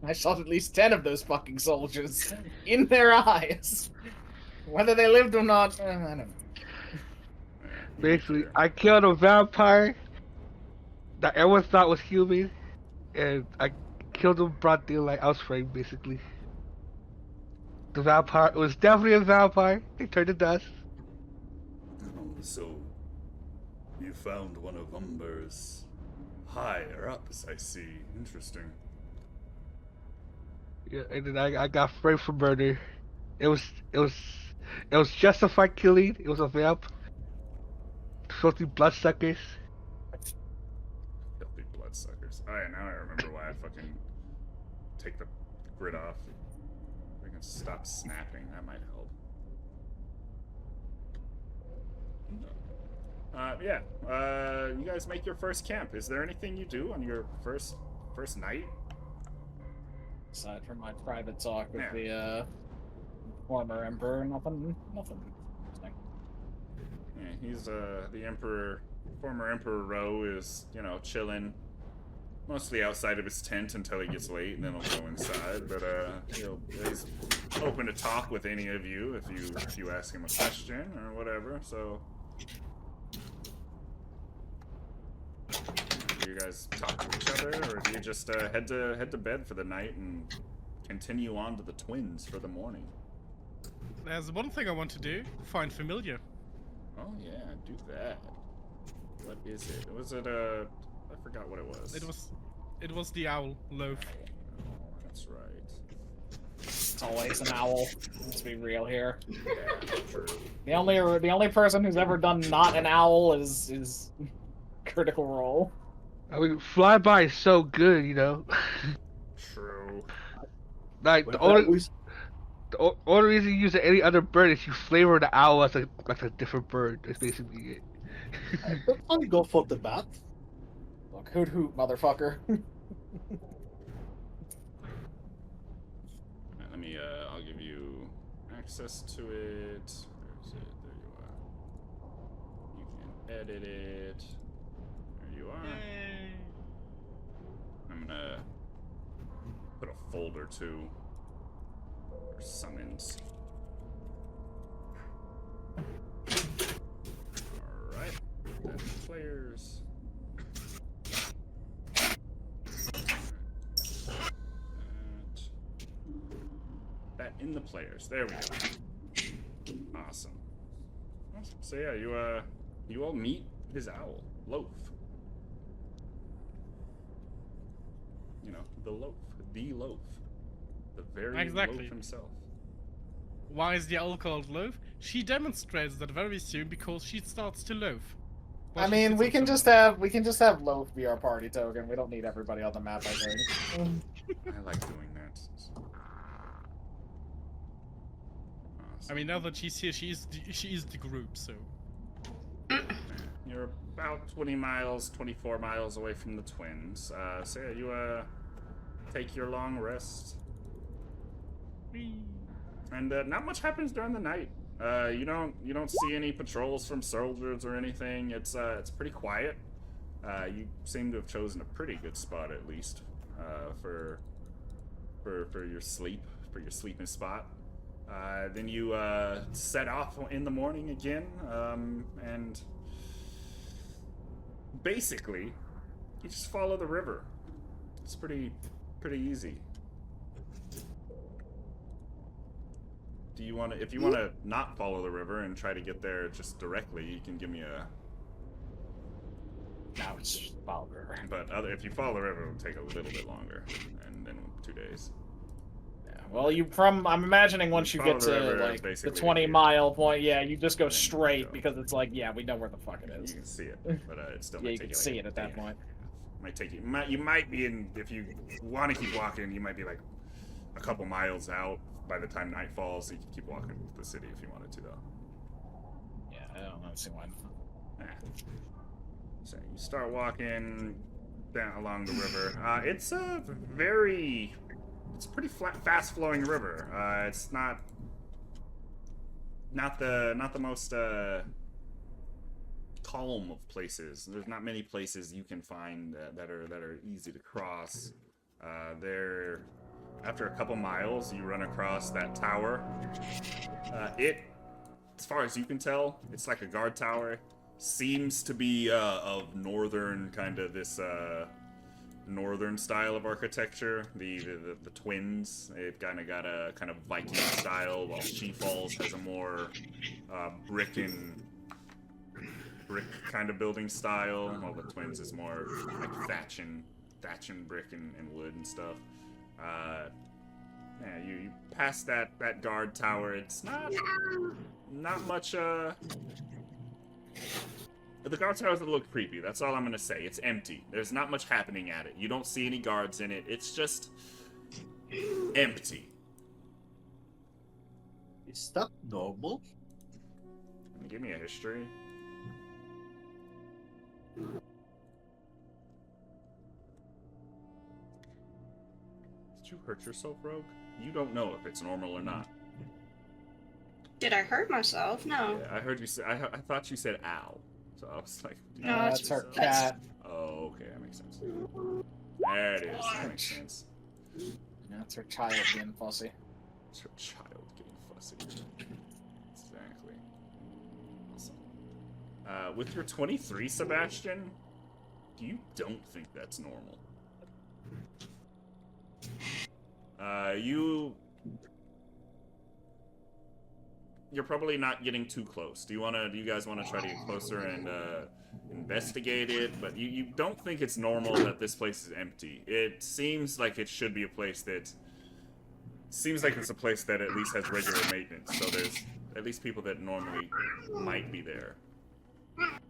I shot at least 10 of those fucking soldiers in their eyes. Whether they lived or not, I don't know. Basically, I killed a vampire that everyone thought was human, and I killed him broad daylight. I was framed, basically. The vampire, it was definitely a vampire. They turned to dust. So, you found one of Umber's higher ups, I see. Interesting. Yeah, and then I got framed for murder. It was justified killing. It was a vamp. Filthy bloodsuckers. Filthy bloodsuckers. Oh yeah, now I remember why I fucking take the grid off. We can stop snapping. That might help. Yeah. You guys make your first camp. Is there anything you do on your first night? Aside from my private talk with the former emperor, nothing. Yeah, he's the emperor. Former Emperor Ro is, you know, chilling, mostly outside of his tent until he gets late, and then he'll go inside. But he's open to talk with any of you if you ask him a question or whatever. So. Do you guys talk to each other, or do you just head to bed for the night and continue on to the twins for the morning? There's one thing I want to do. Find familiar. Oh yeah, do that. What is it? Was it I forgot what it was. It was the owl loaf. Oh, that's right. It's always an owl. Let's be real here. Yeah, true. The only person who's ever done not an owl is Critical Role. I mean, flyby is so good, you know. True. Like the only reason you use any other bird is you flavor the owl as a different bird. That's basically it. I'll go for the bat. Look, hoot, motherfucker. Let me. I'll give you access to it. There's it. There you are. You can edit it. There you are. I'm gonna put a folder too for summons. Alright. Then players. That in the players. There we go. Awesome. So yeah, you all meet his owl, Loaf. You know, the Loaf. The very Loaf himself. Why is the owl called Loaf? She demonstrates that very soon because she starts to loaf. I mean, we can just have Loaf be our party token. We don't need everybody on the map, I think. I like doing that. Awesome. I mean, now that she's here, she is the group, so. You're about 24 miles away from the twins. So yeah, you take your long rest. And not much happens during the night. You don't see any patrols from soldiers or anything. It's pretty quiet. You seem to have chosen a pretty good spot at least for your sleeping spot. Then you set off in the morning again, and basically you just follow the river. It's pretty easy. Do you want to, if you want to not follow the river and try to get there just directly, you can give me a... No, it's just follow the river. But if you follow the river, it'll take a little bit longer, and then 2 days. Yeah, well, I'm imagining once you get to like the 20-mile point, yeah, you just go straight because it's like, yeah, we know where the fuck it is. You can see it, but it still yeah, might you take can you see like it at that point. Might take you. You might be in, if you want to keep walking, you might be like a couple miles out by the time night falls. So you can keep walking to the city if you wanted to, though. Yeah, I don't see why. So you start walking down along the river. It's a pretty fast flowing river. It's not the most calm of places. There's not many places you can find that are easy to cross. There, after a couple miles, you run across that tower. As far as you can tell, it's like a guard tower. Seems to be of northern kind of this northern style of architecture. The twins, they've kind of got a kind of Viking style, while Shefalls has a more brick kind of building style, while the twins is more like thatch and brick and wood and stuff. Yeah, you pass that guard tower. It's not much. The guard tower doesn't look creepy. That's all I'm gonna say. It's empty. There's not much happening at it. You don't see any guards in it. It's just empty. Is that normal? Give me a history. Did you hurt yourself, Rogue? You don't know if it's normal or not. Did I hurt myself? No. Yeah, I heard you say. I thought you said "ow," so I was like, did you No, hurt That's her yourself? cat. Oh, okay, that makes sense. There it is. That makes sense. That's her child being fussy. It's your child getting fussy. Exactly. Awesome. With your 23, Sebastian, you don't think that's normal. You're probably not getting too close. Do you guys wanna try to get closer and investigate it? But you don't think it's normal that this place is empty. It seems like it should be a place that seems like it's a place that at least has regular maintenance. So there's at least people that normally might be there.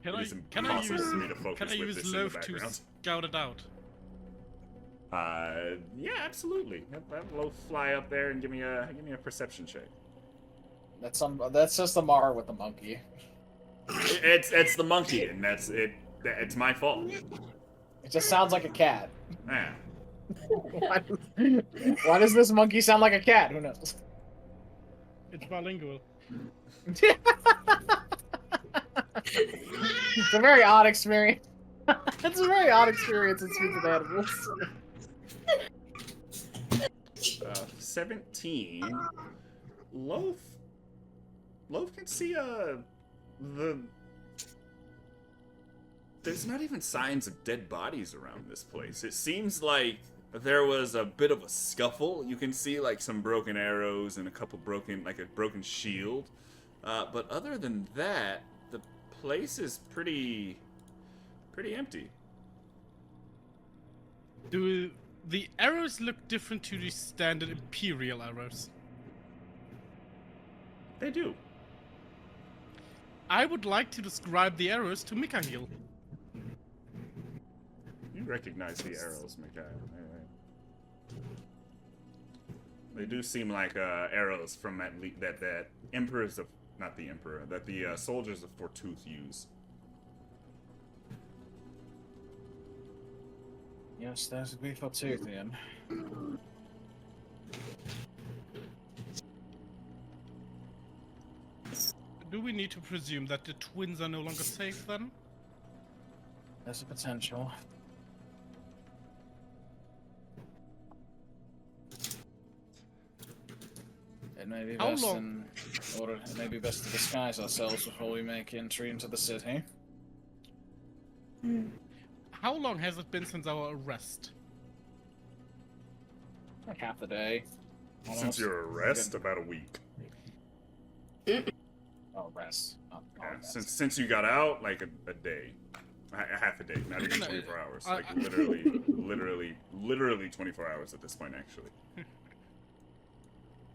Can It is I impossible use for me to focus with use this in the loaf to background. scout it out? Yeah, absolutely. Have Loaf fly up there and give me a perception check. That's just the Mar with the monkey. It's the monkey, and that's it. It's my fault. It just sounds like a cat. Yeah. Why does this monkey sound like a cat? Who knows? It's bilingual. It's a very odd experience. It's a very odd experience in Speak with Animals. 17. Loaf can see there's not even signs of dead bodies around this place. It seems like there was a bit of a scuffle. You can see like some broken arrows and a broken shield. But other than that, the place is pretty empty. Do the arrows look different to the standard Imperial arrows? They do. I would like to describe the arrows to Mikhail. You recognize the arrows, Mikhail. They do seem like arrows from that emperors of, not the emperor, that the soldiers of Fortooth use. Yes, that would be Fortoothian. Do we need to presume that the twins are no longer safe then? There's a potential. It may be How best long- it may be best to disguise ourselves before we make entry into the city. How long has it been since our arrest? Like half a day. Since Almost. your arrest, about a week. Oh, rest. Yeah, since you got out, like a day. Half a day, not even 24 hours. Like literally 24 hours at this point, actually.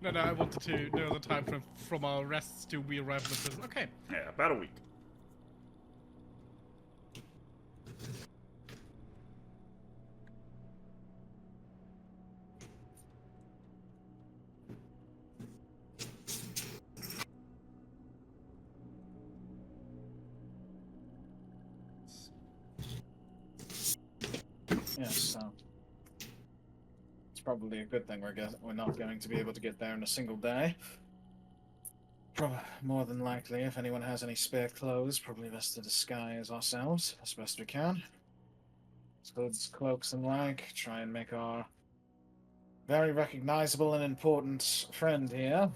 No, I wanted to know the time frame from our arrests to we arrive in the prison. Okay. Yeah, about a week. Yes, so it's probably a good thing we're not going to be able to get there in a single day. More than likely, if anyone has any spare clothes, probably best to disguise ourselves as best we can. Hoods, cloaks, and like. Try and make our very recognizable and important friend here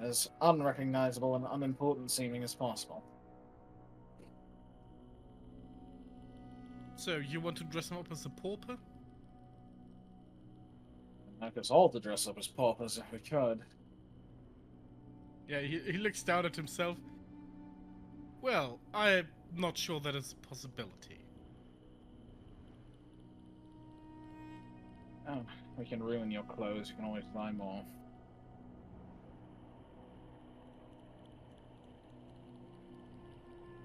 as unrecognizable and unimportant seeming as possible. So, you want to dress him up as a pauper? I'd like us all to dress up as paupers if we could. Yeah, he looks down at himself. Well, I'm not sure that is a possibility. Oh, we can ruin your clothes. You can always buy more.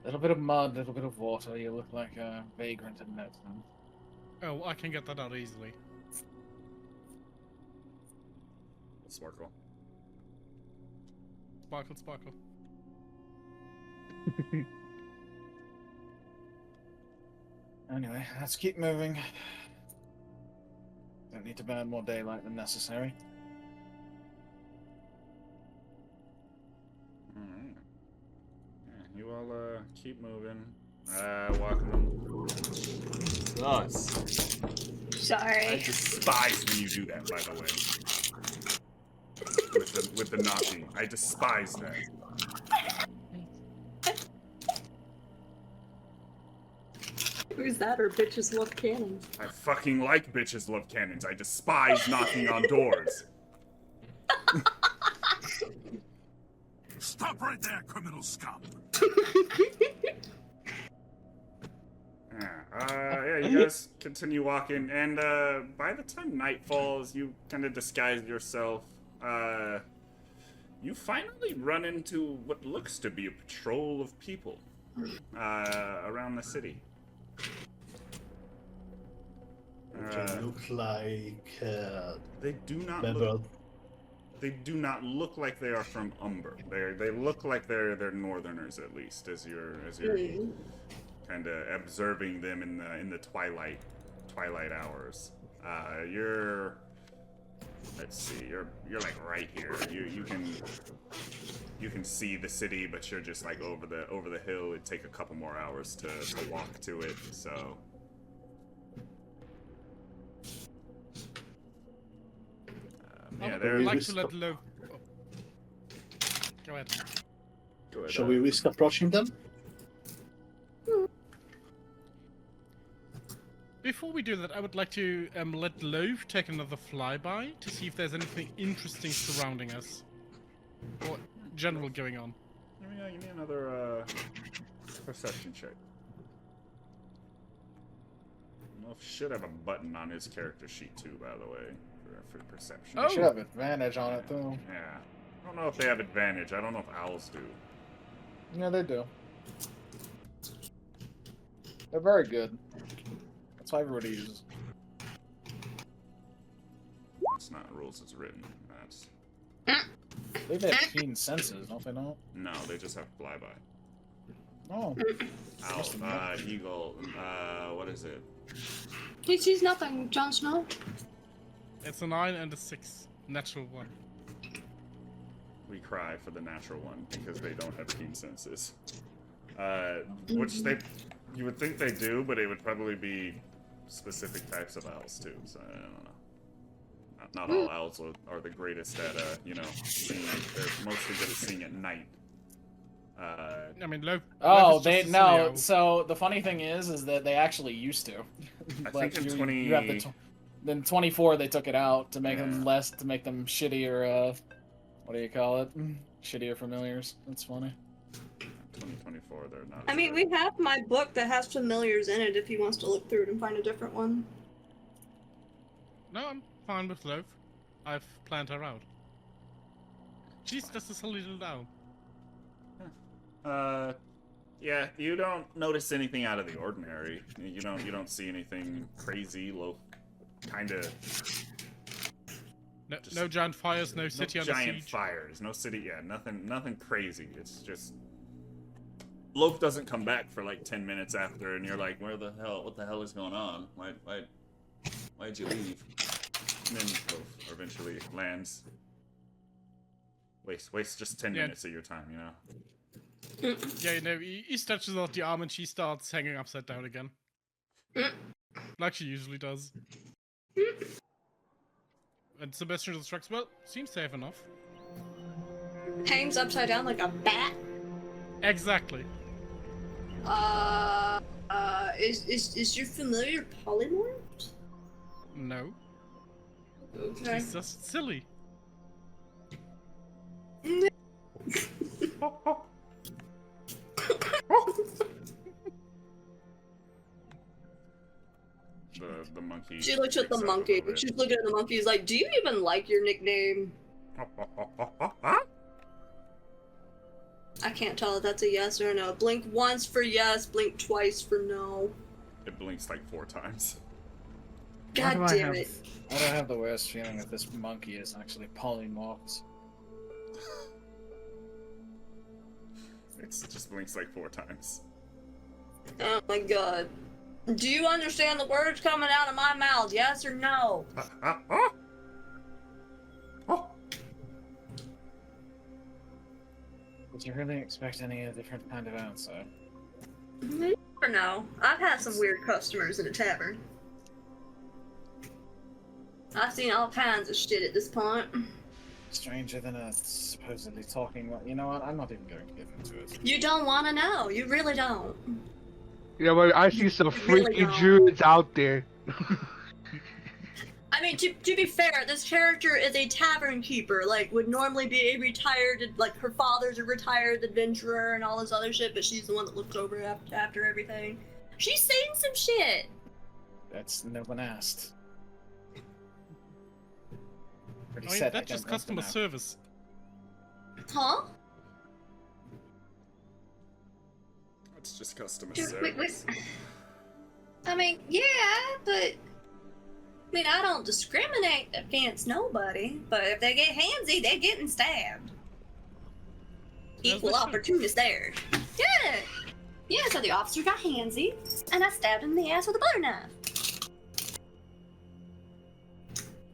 Little bit of mud, little bit of water. You look like a vagrant in that sense. Oh, I can get that out easily. Sparkle. Sparkle, sparkle. Anyway, let's keep moving. Don't need to burn more daylight than necessary. Alright. Yeah, you all keep moving. Walking them. Sus. Sorry. I despise when you do that, by the way. With the knocking. I despise that. Who's that or bitches love cannons? I fucking like bitches love cannons. I despise knocking on doors. Stop right there, criminal scum! Yeah, you guys continue walking, and by the time night falls, you kind of disguise yourself. You finally run into what looks to be a patrol of people around the city. They look like They do not member look. of They do not look like they are from Umber. They look like they're Northerners, at least, as you're kind of observing them in the twilight hours. Let's see, you're like right here. You can see the city, but you're just like over the hill. It'd take a couple more hours to walk to it. So. Yeah, I they're would like to let Lo... Oh. Go ahead. Go ahead. Shall we risk approaching them? Before we do that, I would like to let Loaf take another flyby to see if there's anything interesting surrounding us. Or general going on. Give me another perception check. Wolf should have a button on his character sheet too, by the way, for perception. You should have advantage on it, too. Yeah. I don't know if they have advantage. I don't know if owls do. Yeah, they do. They're very good. That's why everybody uses. It's not rules, it's written. That's... They have keen senses, don't they not? No, they just have flyby. Oh. Owl, eagle, what is it? He sees nothing, Jon Snow. It's a 9 and a 6. Natural 1. We cry for the natural one because they don't have keen senses. Which you would think they do, but it would probably be specific types of owls too. So I don't know. Not all owls are the greatest at seeing. They're mostly good at seeing at night. I mean, Loaf. Oh, Loaf is they just a no. silly owl. So the funny thing is that they actually used to. I But think in you have the then 24 they took it out to make them Yeah. to make them shittier. What do you call it? Shittier familiars. That's funny. 2024, they're not. I mean, we have my book that has familiars in it if he wants to look through it and find a different one. No, I'm fine with Loaf. I've planned her out. She's just a silly little owl. Yeah, you don't notice anything out of the ordinary. You don't see anything crazy. Kind of. No giant fires, no city under giant siege. fires, no city. Yeah, nothing crazy. It's just Loaf doesn't come back for like 10 minutes after, and you're like, what the hell is going on? Why'd you leave? And then Loaf eventually lands Waste just 10 Yeah. minutes of your time, you know? Yeah, you know, he stretches out the arm and she starts hanging upside down again. Like she usually does. And Sebastian just strikes, well, seems safe enough. Hangs upside down like a bat. Exactly. Is your familiar polymorph? No. Okay. He's just silly. The monkey. She looks at the picks up a monkey. little bit. She's looking at the monkey. He's like, "Do you even like your nickname?" I can't tell if that's a yes or a no. Blink once for yes, blink twice for no. It blinks like 4 times. God Why do I damn have- it. I don't have the worst feeling that this monkey is actually polymorphed. It just blinks like 4 times. Oh my god. Do you understand the words coming out of my mouth? Yes or no? Did you really expect any different kind of answer? You never know. I've had some weird customers in a tavern. I've seen all kinds of shit at this point. Stranger than a supposedly talking. You know what? I'm not even going to get into it. You don't want to know. You really don't. Yeah, but I see some Really freaky don't. druids out there. I mean, to be fair, this character is a tavern keeper. Like, would normally be a retired, like, her father's a retired adventurer and all this other shit, but she's the one that looks over after everything. She's seen some shit. That's no one asked. Pretty I mean, set that's just against customer now. service. Huh? It's just customer Wait, service. I mean, yeah, but... I mean, I don't discriminate against nobody, but if they get handsy, they're getting stabbed. Equal they should. opportunist there. Yeah! Yeah, so the officer got handsy, and I stabbed him in the ass with a butter knife.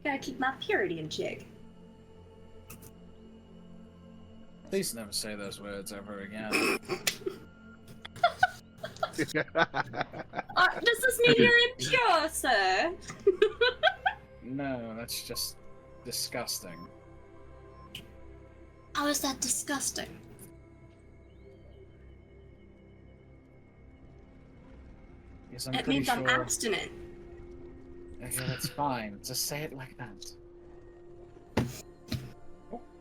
Gotta keep my purity in check. Please never say those words ever again. Does this mean you're impure, sir? No, that's just disgusting. How is that disgusting? Because I'm It pretty means I'm sure. abstinent. Okay, that's fine. Just say it like that.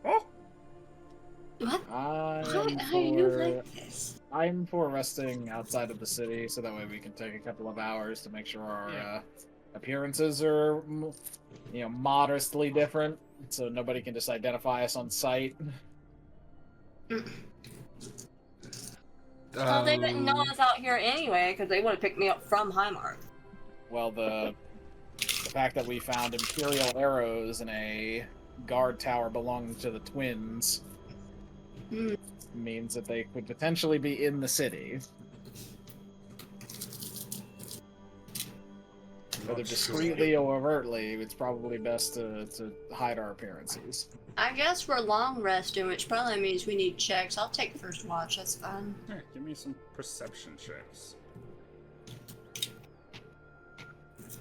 What? I'm Why are you for. like this? I'm for resting outside of the city, so that way we can take a couple of hours to make sure our Yeah. appearances are, modestly different, so nobody can just identify us on sight. Well, they didn't know I was out here anyway, because they would have picked me up from Highmark. Well, the fact that we found Imperial arrows in a guard tower belonging to the twins means that they could potentially be in the city. Whether discreetly or overtly, it's probably best to hide our appearances. I guess we're long resting, which probably means we need checks. I'll take first watch, that's fine. Here, give me some perception checks.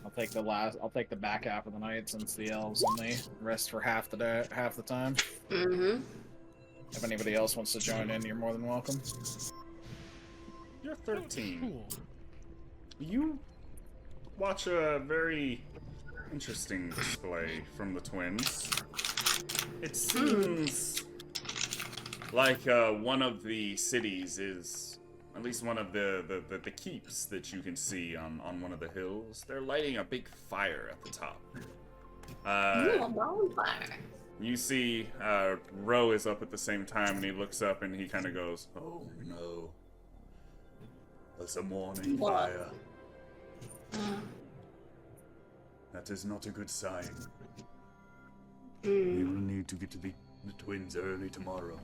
I'll take the back half of the night since the elves only rest for half the time. Mm-hmm. If anybody else wants to join in, you're more than welcome. You're 13. Cool. You watch a very interesting display from the twins. It seems like one of the cities is, at least one of the keeps that you can see on one of the hills. They're lighting a big fire at the top. Ooh, a bonfire. You see Ro is up at the same time, and he looks up and he kind of goes, Oh no. That's a morning What? fire. That is not a good sign. We will need to get to the twins early tomorrow.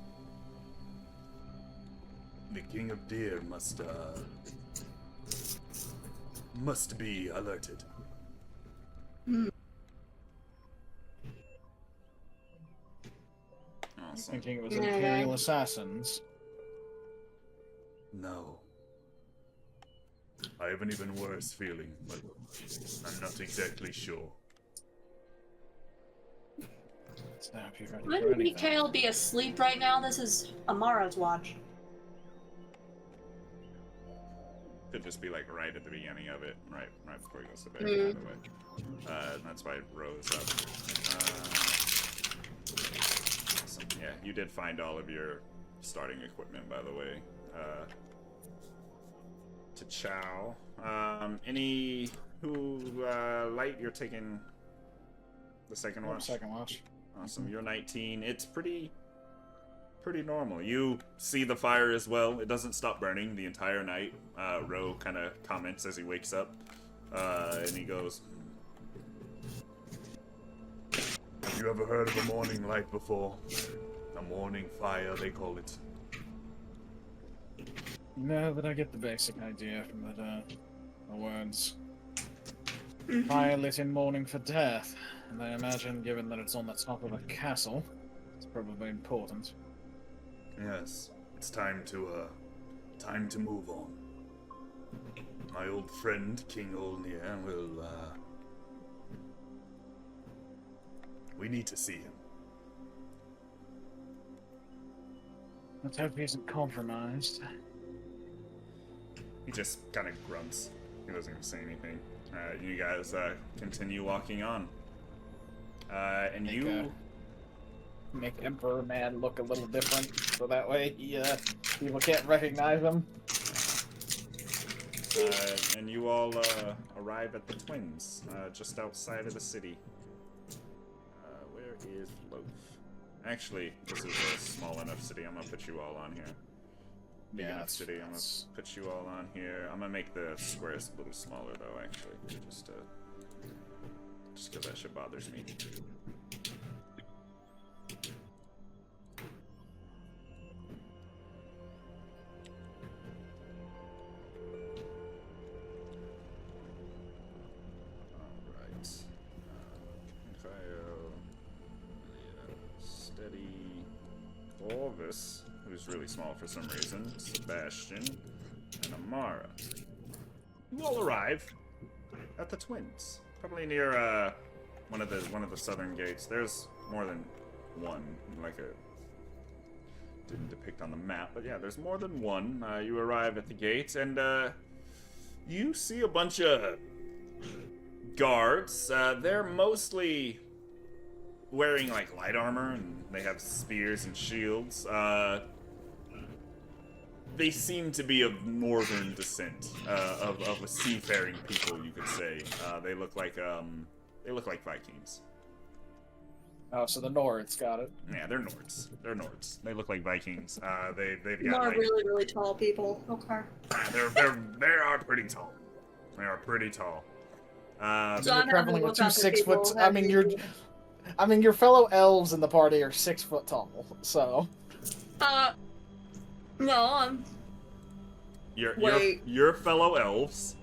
The King of Deer must be alerted. Awesome. Awesome. Thinking it was Imperial assassins. No. I have an even worse feeling, but I'm not exactly sure. Snap, you ready for Wouldn't anything? Mikhail be asleep right now? This is Amara's watch. Could just be like right at the beginning of it, right before he goes to bed. By the way, that's why it rose up. So, yeah, you did find all of your starting equipment, by the way. To Chow. Any who Light? You're taking the second watch. Second watch. Awesome. You're 19. It's pretty normal. You see the fire as well. It doesn't stop burning the entire night. Ro kind of comments as he wakes up, and he goes, Have you ever heard of a morning light before? A morning fire, they call it. No, but I get the basic idea from the words. Fire lit in mourning for death. And I imagine, given that it's on the top of a castle, it's probably important. Yes, it's time to move on. My old friend, King Olnir, will, we need to see him. Let's hope he isn't compromised. he just kind of grunts. He doesn't even say anything. You guys continue walking on. And you... Make Emperor Man look a little different, so that way people can't recognize him. And you all arrive at the Twins, just outside of the city. Where is Loaf? Actually, this is a small enough city. I'm gonna put you all on here. Big enough city. I'm gonna put you all on here. I'm gonna make the squares a little smaller, though. Actually, just because that shit bothers me. Orvis, who's really small for some reason, Sebastian, and Amara. You all arrive at the Twins, probably near one of the southern gates. There's more than one, like didn't depict on the map, but yeah, there's more than one. You arrive at the gates, and you see a bunch of guards. They're mostly wearing like light armor, and they have spears and shields. They seem to be of northern descent, of a seafaring people, you could say. They look like Vikings. Oh, so the Nords got it. Yeah, they're Nords. They're Nords. They look like Vikings. They've got More like, really, really tall people. Okay. they are pretty tall. They are pretty tall. So you're traveling with two 6-foot. people, I mean, your fellow elves in the party are 6 foot tall. So. No, I'm. Your fellow elves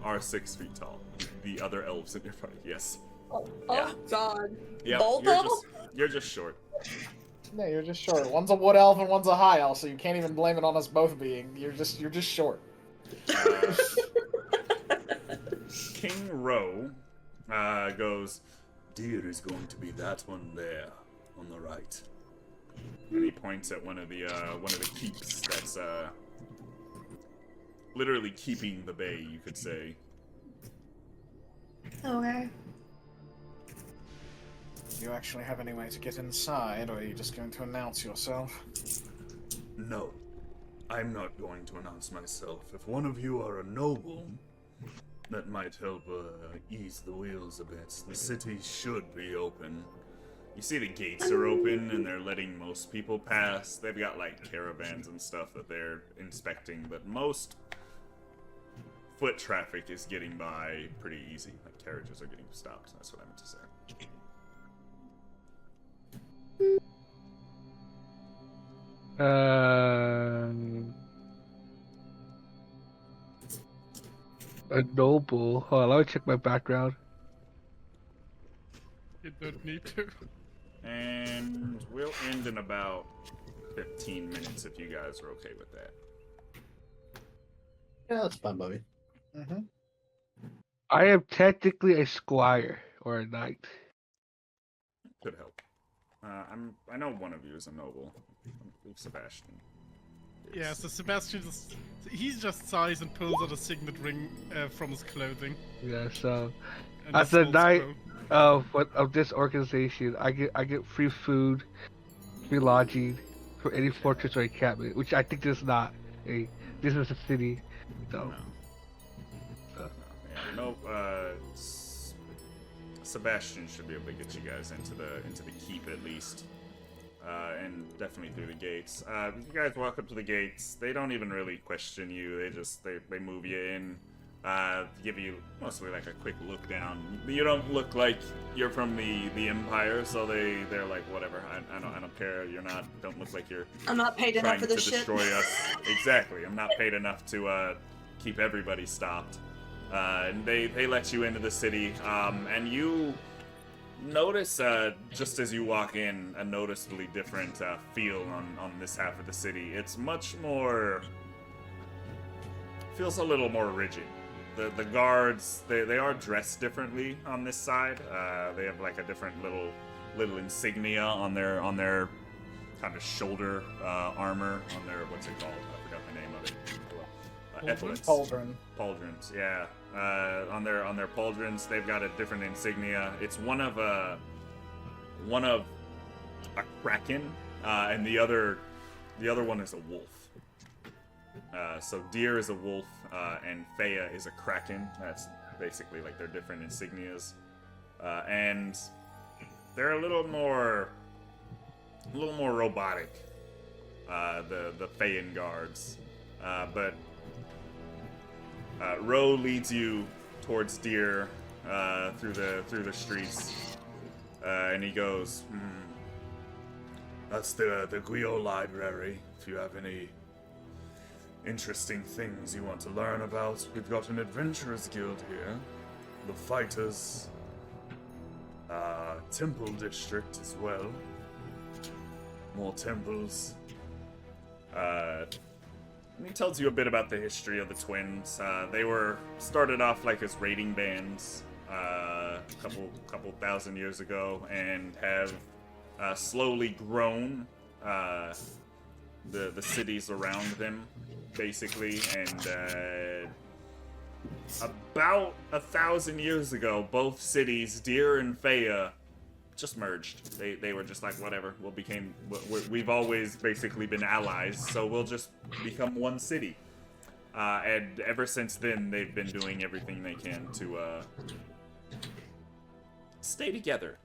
are 6 feet tall. The other elves in your party, yes. Oh Yeah. God. Yeah, Both you're of them? you're just short. No, you're just short. One's a wood elf and one's a high elf, so you can't even blame it on us both being. You're just short. King Ro goes, Deer is going to be that one there, on the right. and he points at one of the keeps that's literally keeping the bay, you could say. Okay. Do you actually have any way to get inside, or are you just going to announce yourself? No, I'm not going to announce myself. If one of you are a noble, that might help ease the wheels a bit. The city should be open. You see the gates are open and they're letting most people pass. They've got like caravans and stuff that they're inspecting, but most foot traffic is getting by pretty easy. Like carriages are getting stopped. That's what I meant to say. A noble. Hold on, let me check my background. You don't need to. And and we'll end in about 15 minutes if you guys are okay with that. Yeah, that's fine, Bobby. Mm-hmm. I am technically a squire or a knight. Could help. I know one of you is a noble. Sebastian. Yeah, so Sebastian he's just sighs and pulls out a signet ring from his clothing. Yeah, so And as a a small knight scroll. of this organization, I get free food, free lodging for any fortress or encampment, which I think is not a this is a city. So No. Sebastian should be able to get you guys into the keep at least. And definitely through the gates. You guys walk up to the gates. They don't even really question you. They move you in. Give you mostly like a quick look down. You don't look like you're from the Empire, so they're like whatever. I don't care. Don't look like you're. I'm not paid enough trying for to this shit. destroy us. Exactly. I'm not paid enough to keep everybody stopped. And they let you into the city. And you notice, just as you walk in, a noticeably different feel on this half of the city. It's much more... feels a little more rigid. The guards, they are dressed differently on this side. They have like a different little insignia on their kind of shoulder armor, on their, what's it called? I forgot the name of it. Epaulets. Pauldrons, yeah. On their pauldrons, they've got a different insignia. It's one of a kraken, and the other one is a wolf. So Deer is a wolf, and Feya is a kraken. That's basically like their different insignias, and they're a little more robotic. The Feyan guards, but. Ro leads you towards Deer through the streets, and he goes, That's the Guio Library. If you have any interesting things you want to learn about, we've got an adventurers guild here, the Fighters, Temple District as well. More temples. And he tells you a bit about the history of the twins. They were started off like as raiding bands a couple thousand years ago, and have slowly grown the cities around them, basically. And about 1,000 years ago, both cities, Deer and Feya, just merged. They were just like, whatever, we've always basically been allies, so we'll just become one city. And ever since then, they've been doing everything they can to stay together.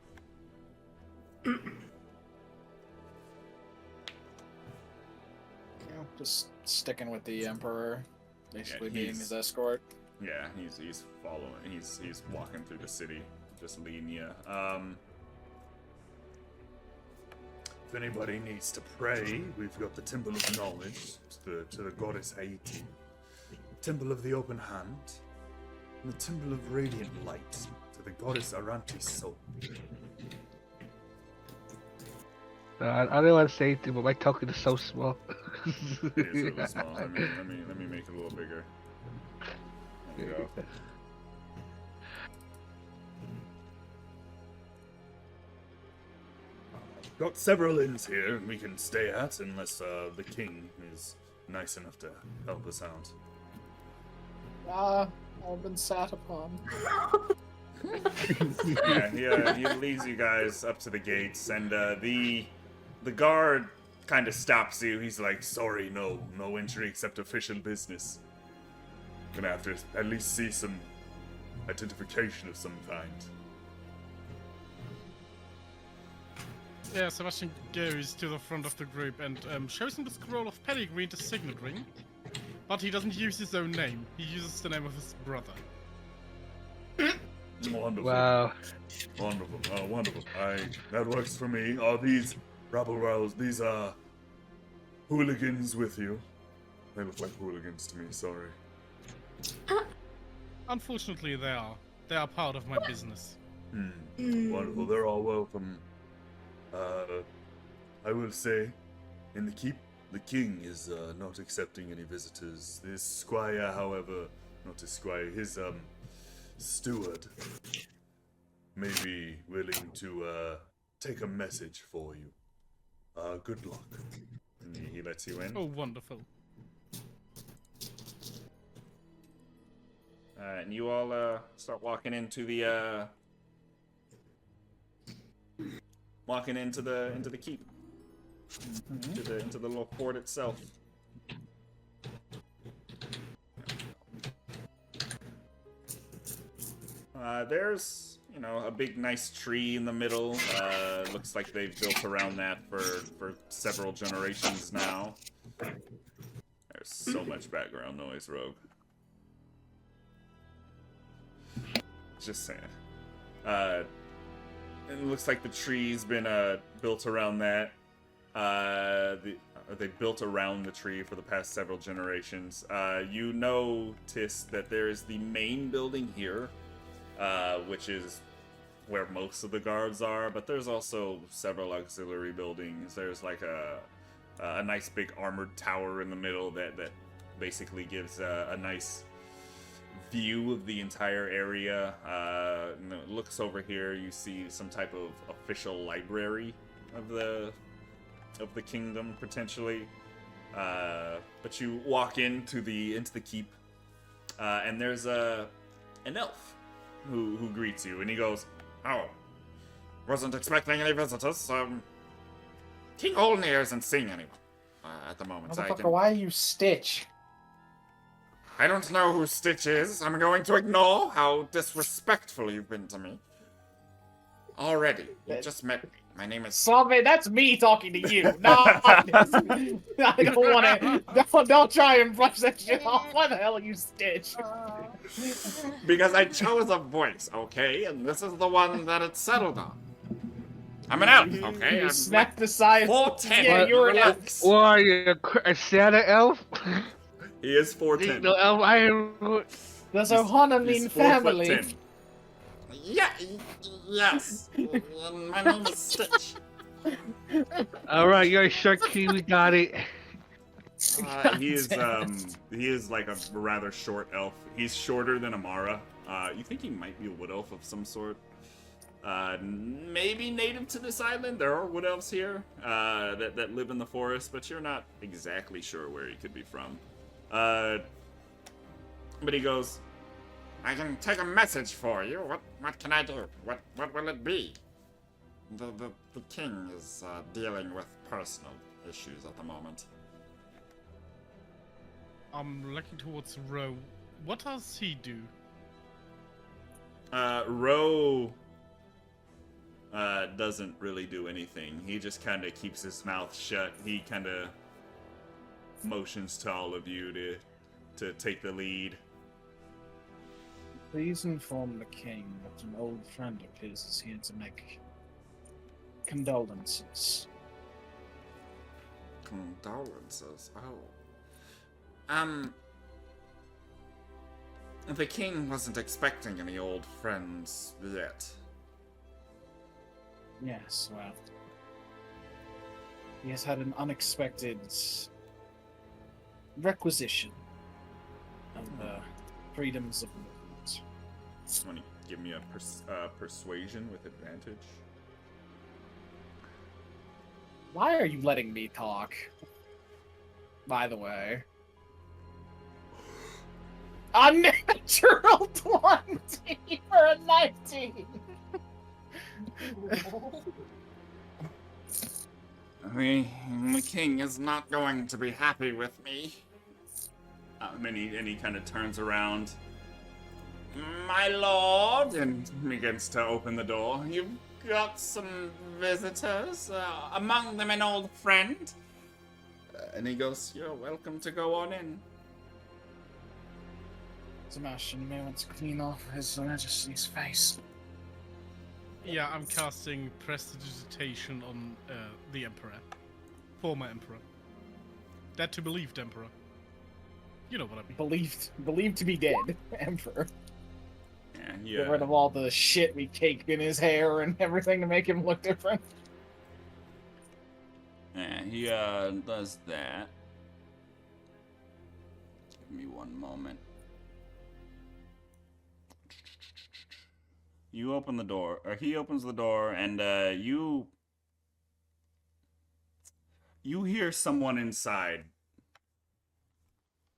Just sticking with the Emperor, basically being he's- his escort. Yeah, he's following. He's walking through the city, just leading you. If anybody needs to pray, we've got the Temple of Knowledge to the goddess Haiti, Temple of the Open Hand, and the Temple of Radiant Light to the goddess Aranti's Soul. I don't want to say anything, but my token is so small. It is really small. Let me make it a little bigger. There you go. Got several inns here we can stay at, unless the king is nice enough to help us out. I've been sat upon. Yeah, he leads you guys up to the gates, and the guard kind of stops you. He's like, Sorry, no entry except official business. Gonna have to at least see some identification of some kind. Yeah, Sebastian goes to the front of the group and shows him the scroll of pedigree and the signet ring. But he doesn't use his own name. He uses the name of his brother. Wonderful. Wow. Wonderful. Oh, wonderful. That works for me. Are these rabble rousers, these hooligans with you? They look like hooligans to me, sorry. Unfortunately, they are. They are part of my business. Wonderful. They're all welcome. I will say, in the keep, the king is not accepting any visitors. His squire, however, not his squire, his steward, may be willing to take a message for you. Good luck. And he lets you in. Oh, wonderful. And you all start walking into the keep, into the little fort itself. There's, you know, a big nice tree in the middle. Looks like they've built around that for several generations now. There's so much background noise, Rogue. Just saying. It looks like the tree's been built around that. They built around the tree for the past several generations. You notice that there is the main building here, which is where most of the guards are, but there's also several auxiliary buildings. There's like a nice big armored tower in the middle that basically gives a nice view of the entire area. And it looks over here, you see some type of official library of the kingdom, potentially. But you walk into the keep, and there's an elf who greets you, and he goes, Oh, wasn't expecting any visitors. King Olnir isn't seeing anyone at the moment. Motherfucker, why are you Stitch? I don't know who Stitch is. I'm going to ignore how disrespectful you've been to me. Already, you just met me. My name is Suaveh, that's me talking to you. No, I don't want to. Don't try and brush that shit off. Why the hell are you Stitch? because I chose a voice, okay? And this is the one that it's settled on. I'm an elf, okay? You snapped aside. 4'10". Yeah, you're an elf. What are you, a Santa elf? He is 4'10". No elf. Does Ohana mean family? 4'10". Yeah, yes. My name is Stitch. All right, you're a short key. We got it. He is like a rather short elf. He's shorter than Amara. You think he might be a wood elf of some sort? Maybe native to this island. There are wood elves here that live in the forest, but you're not exactly sure where he could be from. But he goes, I can take a message for you. What can I do? What will it be? The king is dealing with personal issues at the moment. I'm looking towards Ro. What does he do? Ro doesn't really do anything. He just kind of keeps his mouth shut. He kind of motions to all of you to take the lead. Please inform the king that an old friend of his is here to make condolences. Condolences? Oh. The king wasn't expecting any old friends yet. Yes, well, he has had an unexpected requisition of the freedoms of movement. Want to give me a persuasion with advantage? Why are you letting me talk? By the way. A natural 20 for a 19! The king is not going to be happy with me. And he kind of turns around. My lord, and begins to open the door. You've got some visitors, among them an old friend. And he goes, "You're welcome to go on in." Sebastian may want to clean off His Majesty's face. Yeah, I'm casting Prestidigitation on the Emperor. Former Emperor. That to believed Emperor. You know what I mean. Believed to be dead Emperor. Yeah. Get rid of all the shit we caked in his hair and everything to make him look different. Yeah, he does that. Give me one moment. You open the door, or he opens the door, and you hear someone inside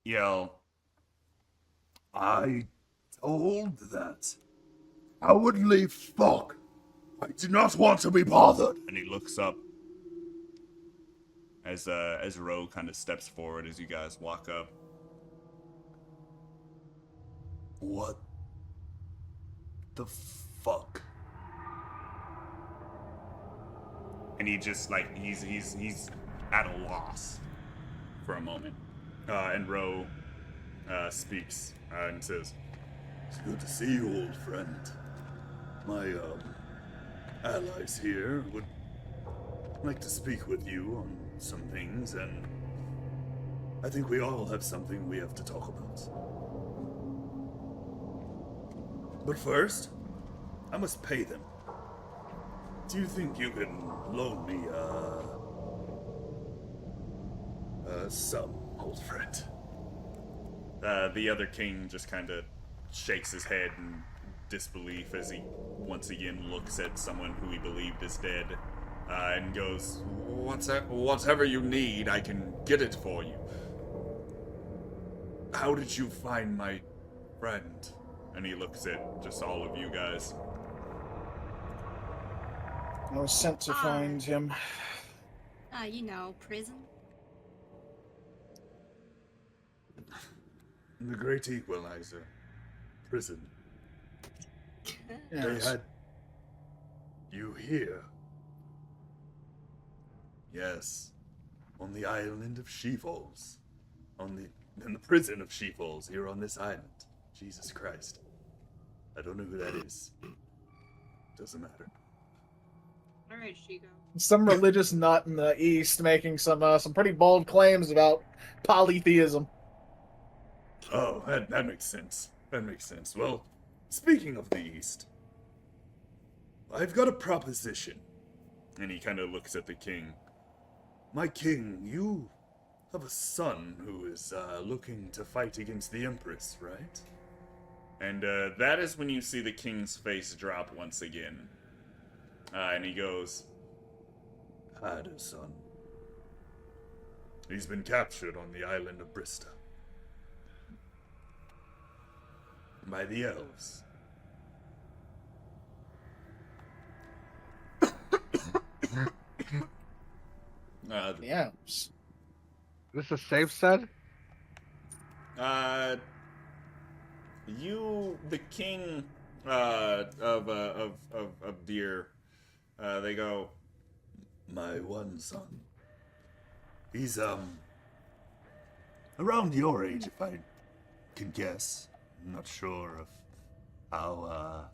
yell, I told that cowardly fuck. I do not want to be bothered. and he looks up as Ro kind of steps forward as you guys walk up. What the fuck? And he just like he's at a loss for a moment. And Ro speaks and says, It's good to see you, old friend. My allies here would like to speak with you on some things, and I think we all have something we have to talk about. But first, I must pay them. Do you think you can loan me some, old friend? the other king just kind of shakes his head in disbelief as he once again looks at someone who he believed is dead, and goes, "Whatever you need, I can get it for you." "How did you find my friend?" And he looks at just all of you guys. I was sent to find him. Prison. The Great Equalizer. Prison. They Yes. had you here. Yes. On the island of Shefalls. In the prison of Shefalls, here on this island. Jesus Christ. I don't know who that is. Doesn't matter. All right, Shigo. Some religious nut in the East making some pretty bold claims about polytheism. Oh, that makes sense. That makes sense. Well, speaking of the East, I've got a proposition. And he kind of looks at the king. My king, you have a son who is looking to fight against the Empress, right? And that is when you see the king's face drop once again. And he goes, Had a son. He's been captured on the island of Wistna. By the elves. Yeah. This a safe son? The king of Deer, they go, My one son. He's around your age, if I can guess. I'm not sure of how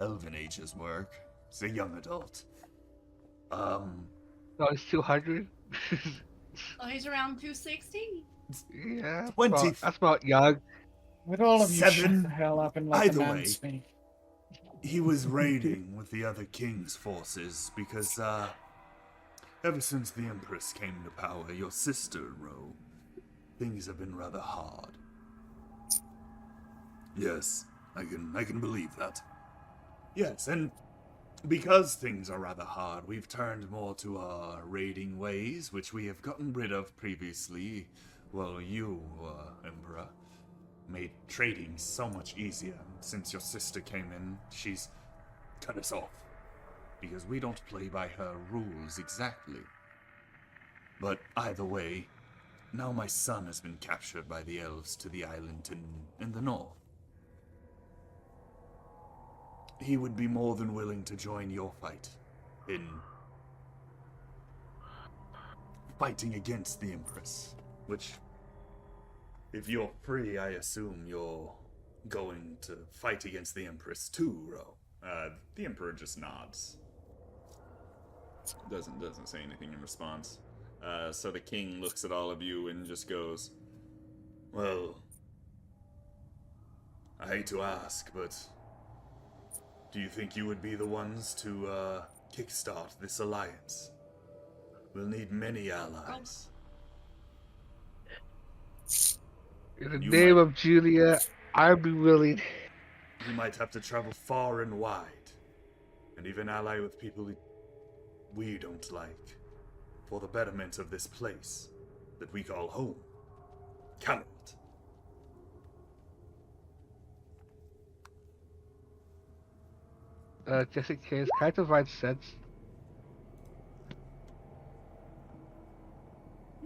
elven ages work. He's a young adult. No, it's 200. Oh, he's around 260. Yeah, 20. that's about young. Would all of you shut Seven. the hell up and let Either the man way. speak? He was raiding with the other king's forces because, ever since the Empress came to power, your sister, Ro, things have been rather hard. Yes, I can believe that. Yes, and because things are rather hard, we've turned more to our raiding ways, which we have gotten rid of previously. Well, you, Emperor, made trading so much easier. Since your sister came in, she's cut us off. Because we don't play by her rules exactly. But either way, now my son has been captured by the elves to the island in the north. He would be more than willing to join your fight in fighting against the Empress. Which, if you're free, I assume you're going to fight against the Empress too, Ro. the Emperor just nods. Doesn't say anything in response. So the king looks at all of you and just goes, Well, I hate to ask, but do you think you would be the ones to kickstart this alliance? We'll need many allies. In the You name might- of Julia, I'd be willing. You might have to travel far and wide, and even ally with people we don't like, for the betterment of this place that we call home, Camerrogt. Just in case, kind of makes sense.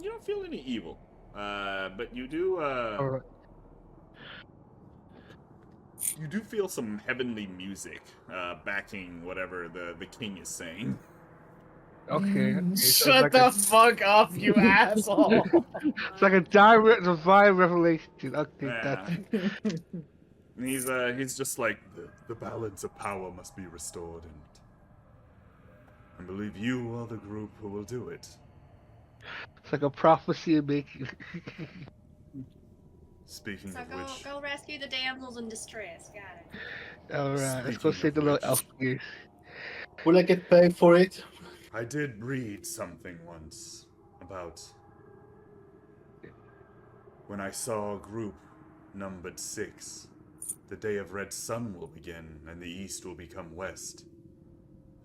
You don't feel any evil, but you do. Alright. You do feel some heavenly music backing whatever the king is saying. Okay. So Shut it's like the fuck up, you asshole! It's like a direct divine revelation. Okay, Yeah. that's He's just like, The balance of power must be restored, and I believe you are the group who will do it. it's like a prophecy in making. Speaking So of go, which, go rescue the damsels in distress. Got it. Alright, let's go Speaking save the of little which- elf gears. Will I get paid for it? I did read something once about when I saw a group numbered 6. The day of red sun will begin, and the east will become west,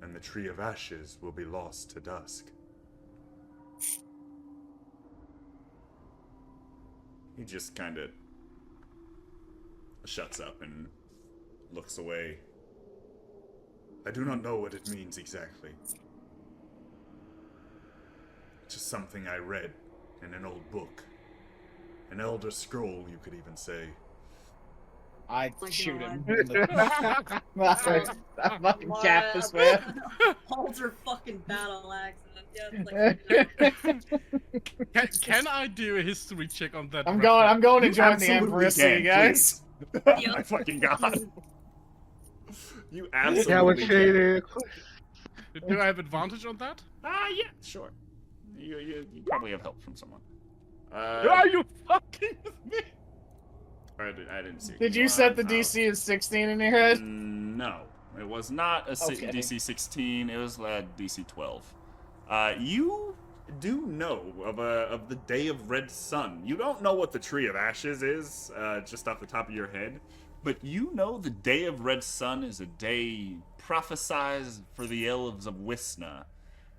and the tree of ashes will be lost to dusk. he just kind of shuts up and looks away. I do not know what it means exactly. Just something I read in an old book. An elder scroll, you could even say. I'd my shoot God. him. In the... I fucking cap this man. Holds her fucking battle axe. Yeah, it's like, Can I do a history check on that? I'm reference? going to You join the absolutely Empress, can, guys. please. Oh my fucking god. You Yeah, we're absolutely can. trading. Do I have advantage on that? Yeah, sure. You probably have help from someone. Are you fucking with me? I didn't see it. Did you set the DC as 16 in your head? No, it was not a Okay. DC 16. It was DC 12. You do know of the Day of Red Sun. You don't know what the Tree of Ashes is, just off the top of your head, but you know the Day of Red Sun is a day prophesied for the elves of Wistna,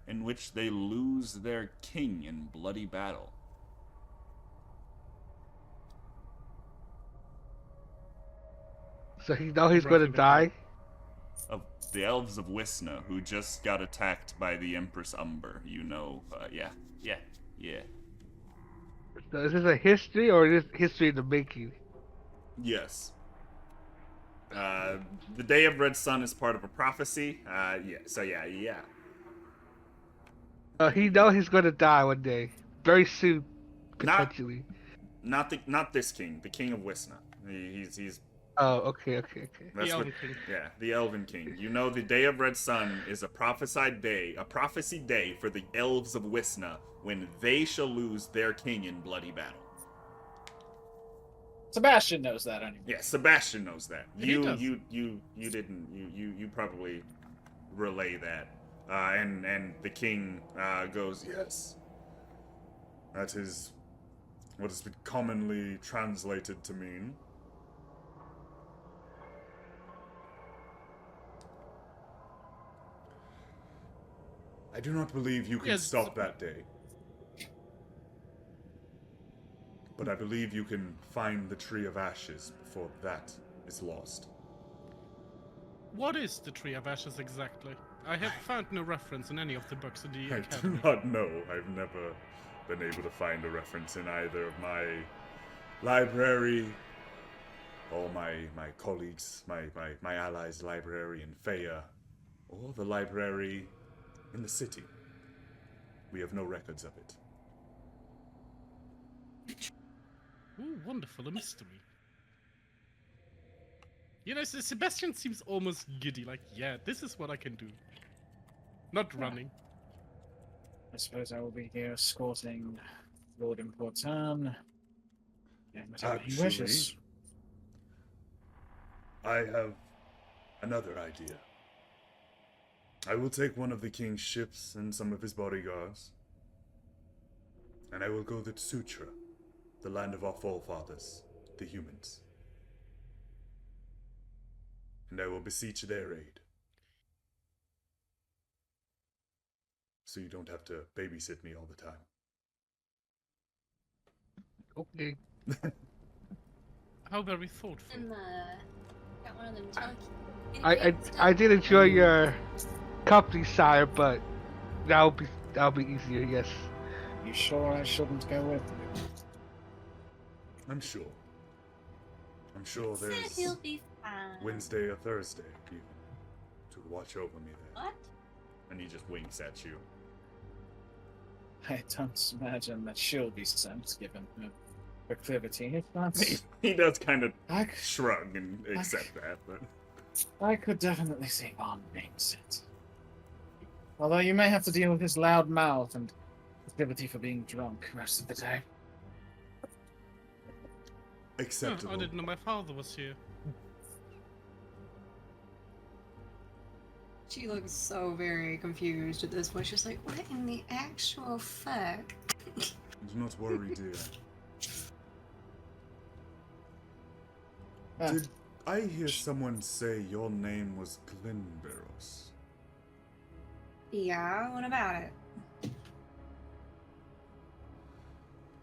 in which they lose their king in bloody battle. So he know he's gonna die. Of the elves of Wistna, who just got attacked by the Empress Umber. You know, yeah. So is this a history or is this history in the making? Yes. The Day of Red Sun is part of a prophecy. Yeah. He know he's gonna die one day, very soon, Not- potentially. Not this king, the King of Wistna. He's Oh, okay. that's The what, Elven King. yeah, the Elven King. You know, the Day of Red Sun is a prophesied day, a prophecy day for the elves of Wistna, when they shall lose their king in bloody battle. Sebastian knows that anyway. Yeah, Sebastian knows that. He does. You didn't. You probably relay that. And the king goes, yes. That is what has been commonly translated to mean. I do not believe you can Yes. stop that day. But I believe you can find the Tree of Ashes before that is lost. What is the Tree of Ashes exactly? I have found no reference in any of the books in the I Academy. do not know. I've never been able to find a reference in either of my library or my colleagues, my allies' library in Faya, or the library in the city. We have no records of it. Ooh, wonderful, a mystery. You know, Sebastian seems almost giddy, like, yeah, this is what I can do. Not running. I suppose I will be here escorting Lord Important. And whatever he Actually, wishes. I have another idea. I will take one of the king's ships and some of his bodyguards, And I will go to Sutra, the land of our forefathers, the humans. And I will beseech their aid. So you don't have to babysit me all the time. Okay. How very thoughtful. And got one of them chunky. I did enjoy your company, sire, but that'll be easier. Yes. You sure I shouldn't go with you? I'm sure. I'm sure there's He'll be fine. Wednesday or Thursday even to watch over me there. What? And he just winks at you. I don't imagine that she'll be sent, given her proclivity. If not, He does kind of I, shrug and accept that, but I could definitely see Bond being sent. Although you may have to deal with his loud mouth and proclivity for being drunk most of the time. Acceptable. I didn't know my father was here. She looks so very confused at this point. She's like, what in the actual fuck? Do not worry, dear. Did I hear someone say your name was Glenberos? Yeah, what about it?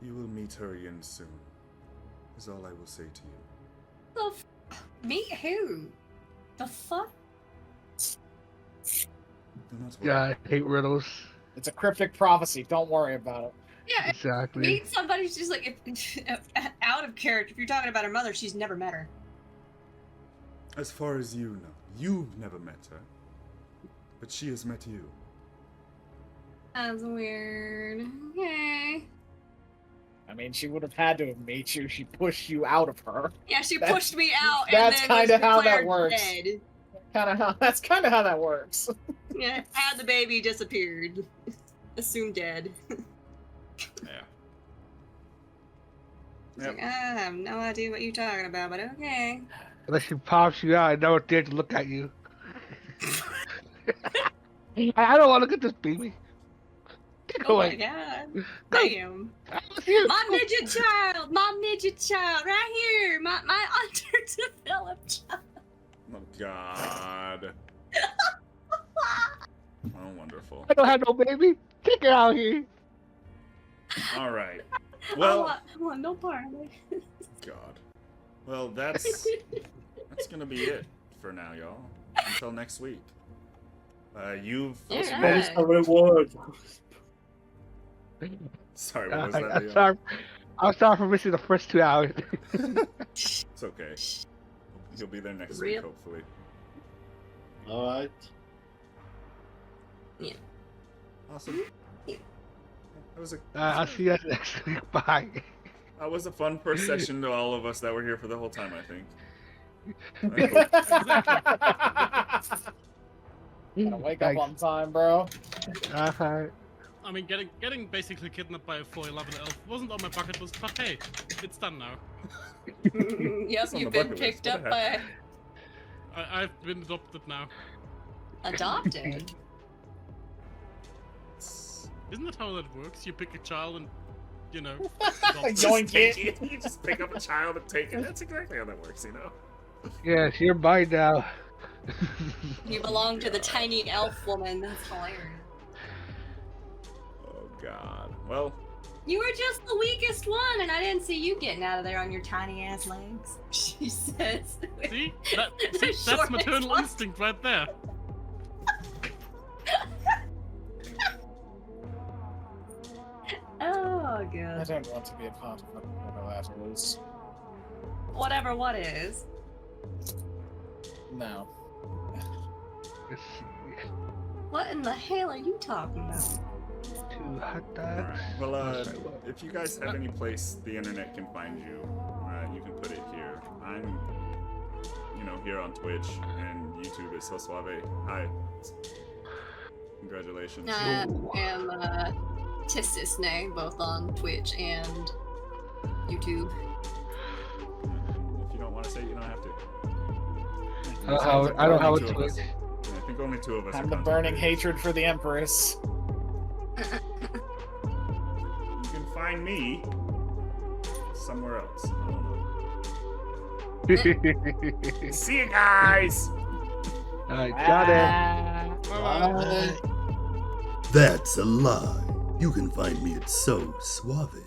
You will meet her again soon, is all I will say to you. The meet who? The fuck? Do not worry. Yeah, I hate riddles. It's a cryptic prophecy. Don't worry about it. Yeah, Exactly. meet somebody who's just like, out of character. If you're talking about her mother, she's never met her. As far as you know, you've never met her, but she has met you. That's weird. Okay. I mean, she would have had to have met you. She pushed you out of her. Yeah, she That's- pushed me out and that's then was kinda how that declared works. dead. That's kind of how that works. Yeah, and the baby disappeared. Assumed dead. yeah. It's like, I have no idea what you're talking about, but okay. Unless she pops you out, I never dare to look at you. I don't want to look at this baby. Get Oh away. my god. Damn. Here. My midget child! My midget child! Right here! My underdeveloped child! Oh God. Oh, wonderful. I don't have no baby. Take her out here. All right. I Well, want no part of it. God. Well, that's gonna be it for now, y'all. Until next week. You've Yeah. What is the reward? sorry, what was I- that? I'm Leo? sorry. I'm sorry for missing the first 2 hours. It's okay. He'll be there next week, Rip. hopefully. Alright. Awesome. That was a I'll see you guys next week. Bye. that was a fun first session to all of us that were here for the whole time, I think. Gotta wake up Thanks. on time, bro. Uh-huh. I mean, getting basically kidnapped by a 411 elf wasn't on my bucket list, but hey, it's done now. Yep, It's on you've the been bucket list. picked What up the by I've been adopted now. adopted. Isn't that how that works? You pick a child and, you know, Yoink it. You just pick up a child and take it. That's exactly how that works, you know? Yes, you're mine now. You belong to the tiny elf woman. That's hilarious. Oh, God. Well, You were just the weakest one, and I didn't see you getting out of there on your tiny ass legs. She says. see? The That's shortest maternal one. instinct right there. Oh I god. don't want to be a part of whatever that is. Whatever what is. No. Let's see. What in the hell are you talking about? 2 hot dogs. alright. Well, Sorry, what? if you guys have any place the internet can find you, you can put it here. I'm, here on Twitch and YouTube at So Suaveh. Hi. Congratulations. I am Tisisne, both on Twitch and YouTube. If you don't want to say it, you don't have to. I don't have a Only two of Twitch. us. I think only 2 of us I'm are the content burning creators. hatred for the Empress. You can find find me somewhere else. I don't know. See you guys. Alright, got it. Bye. That's a lie. You can find me at So Suaveh.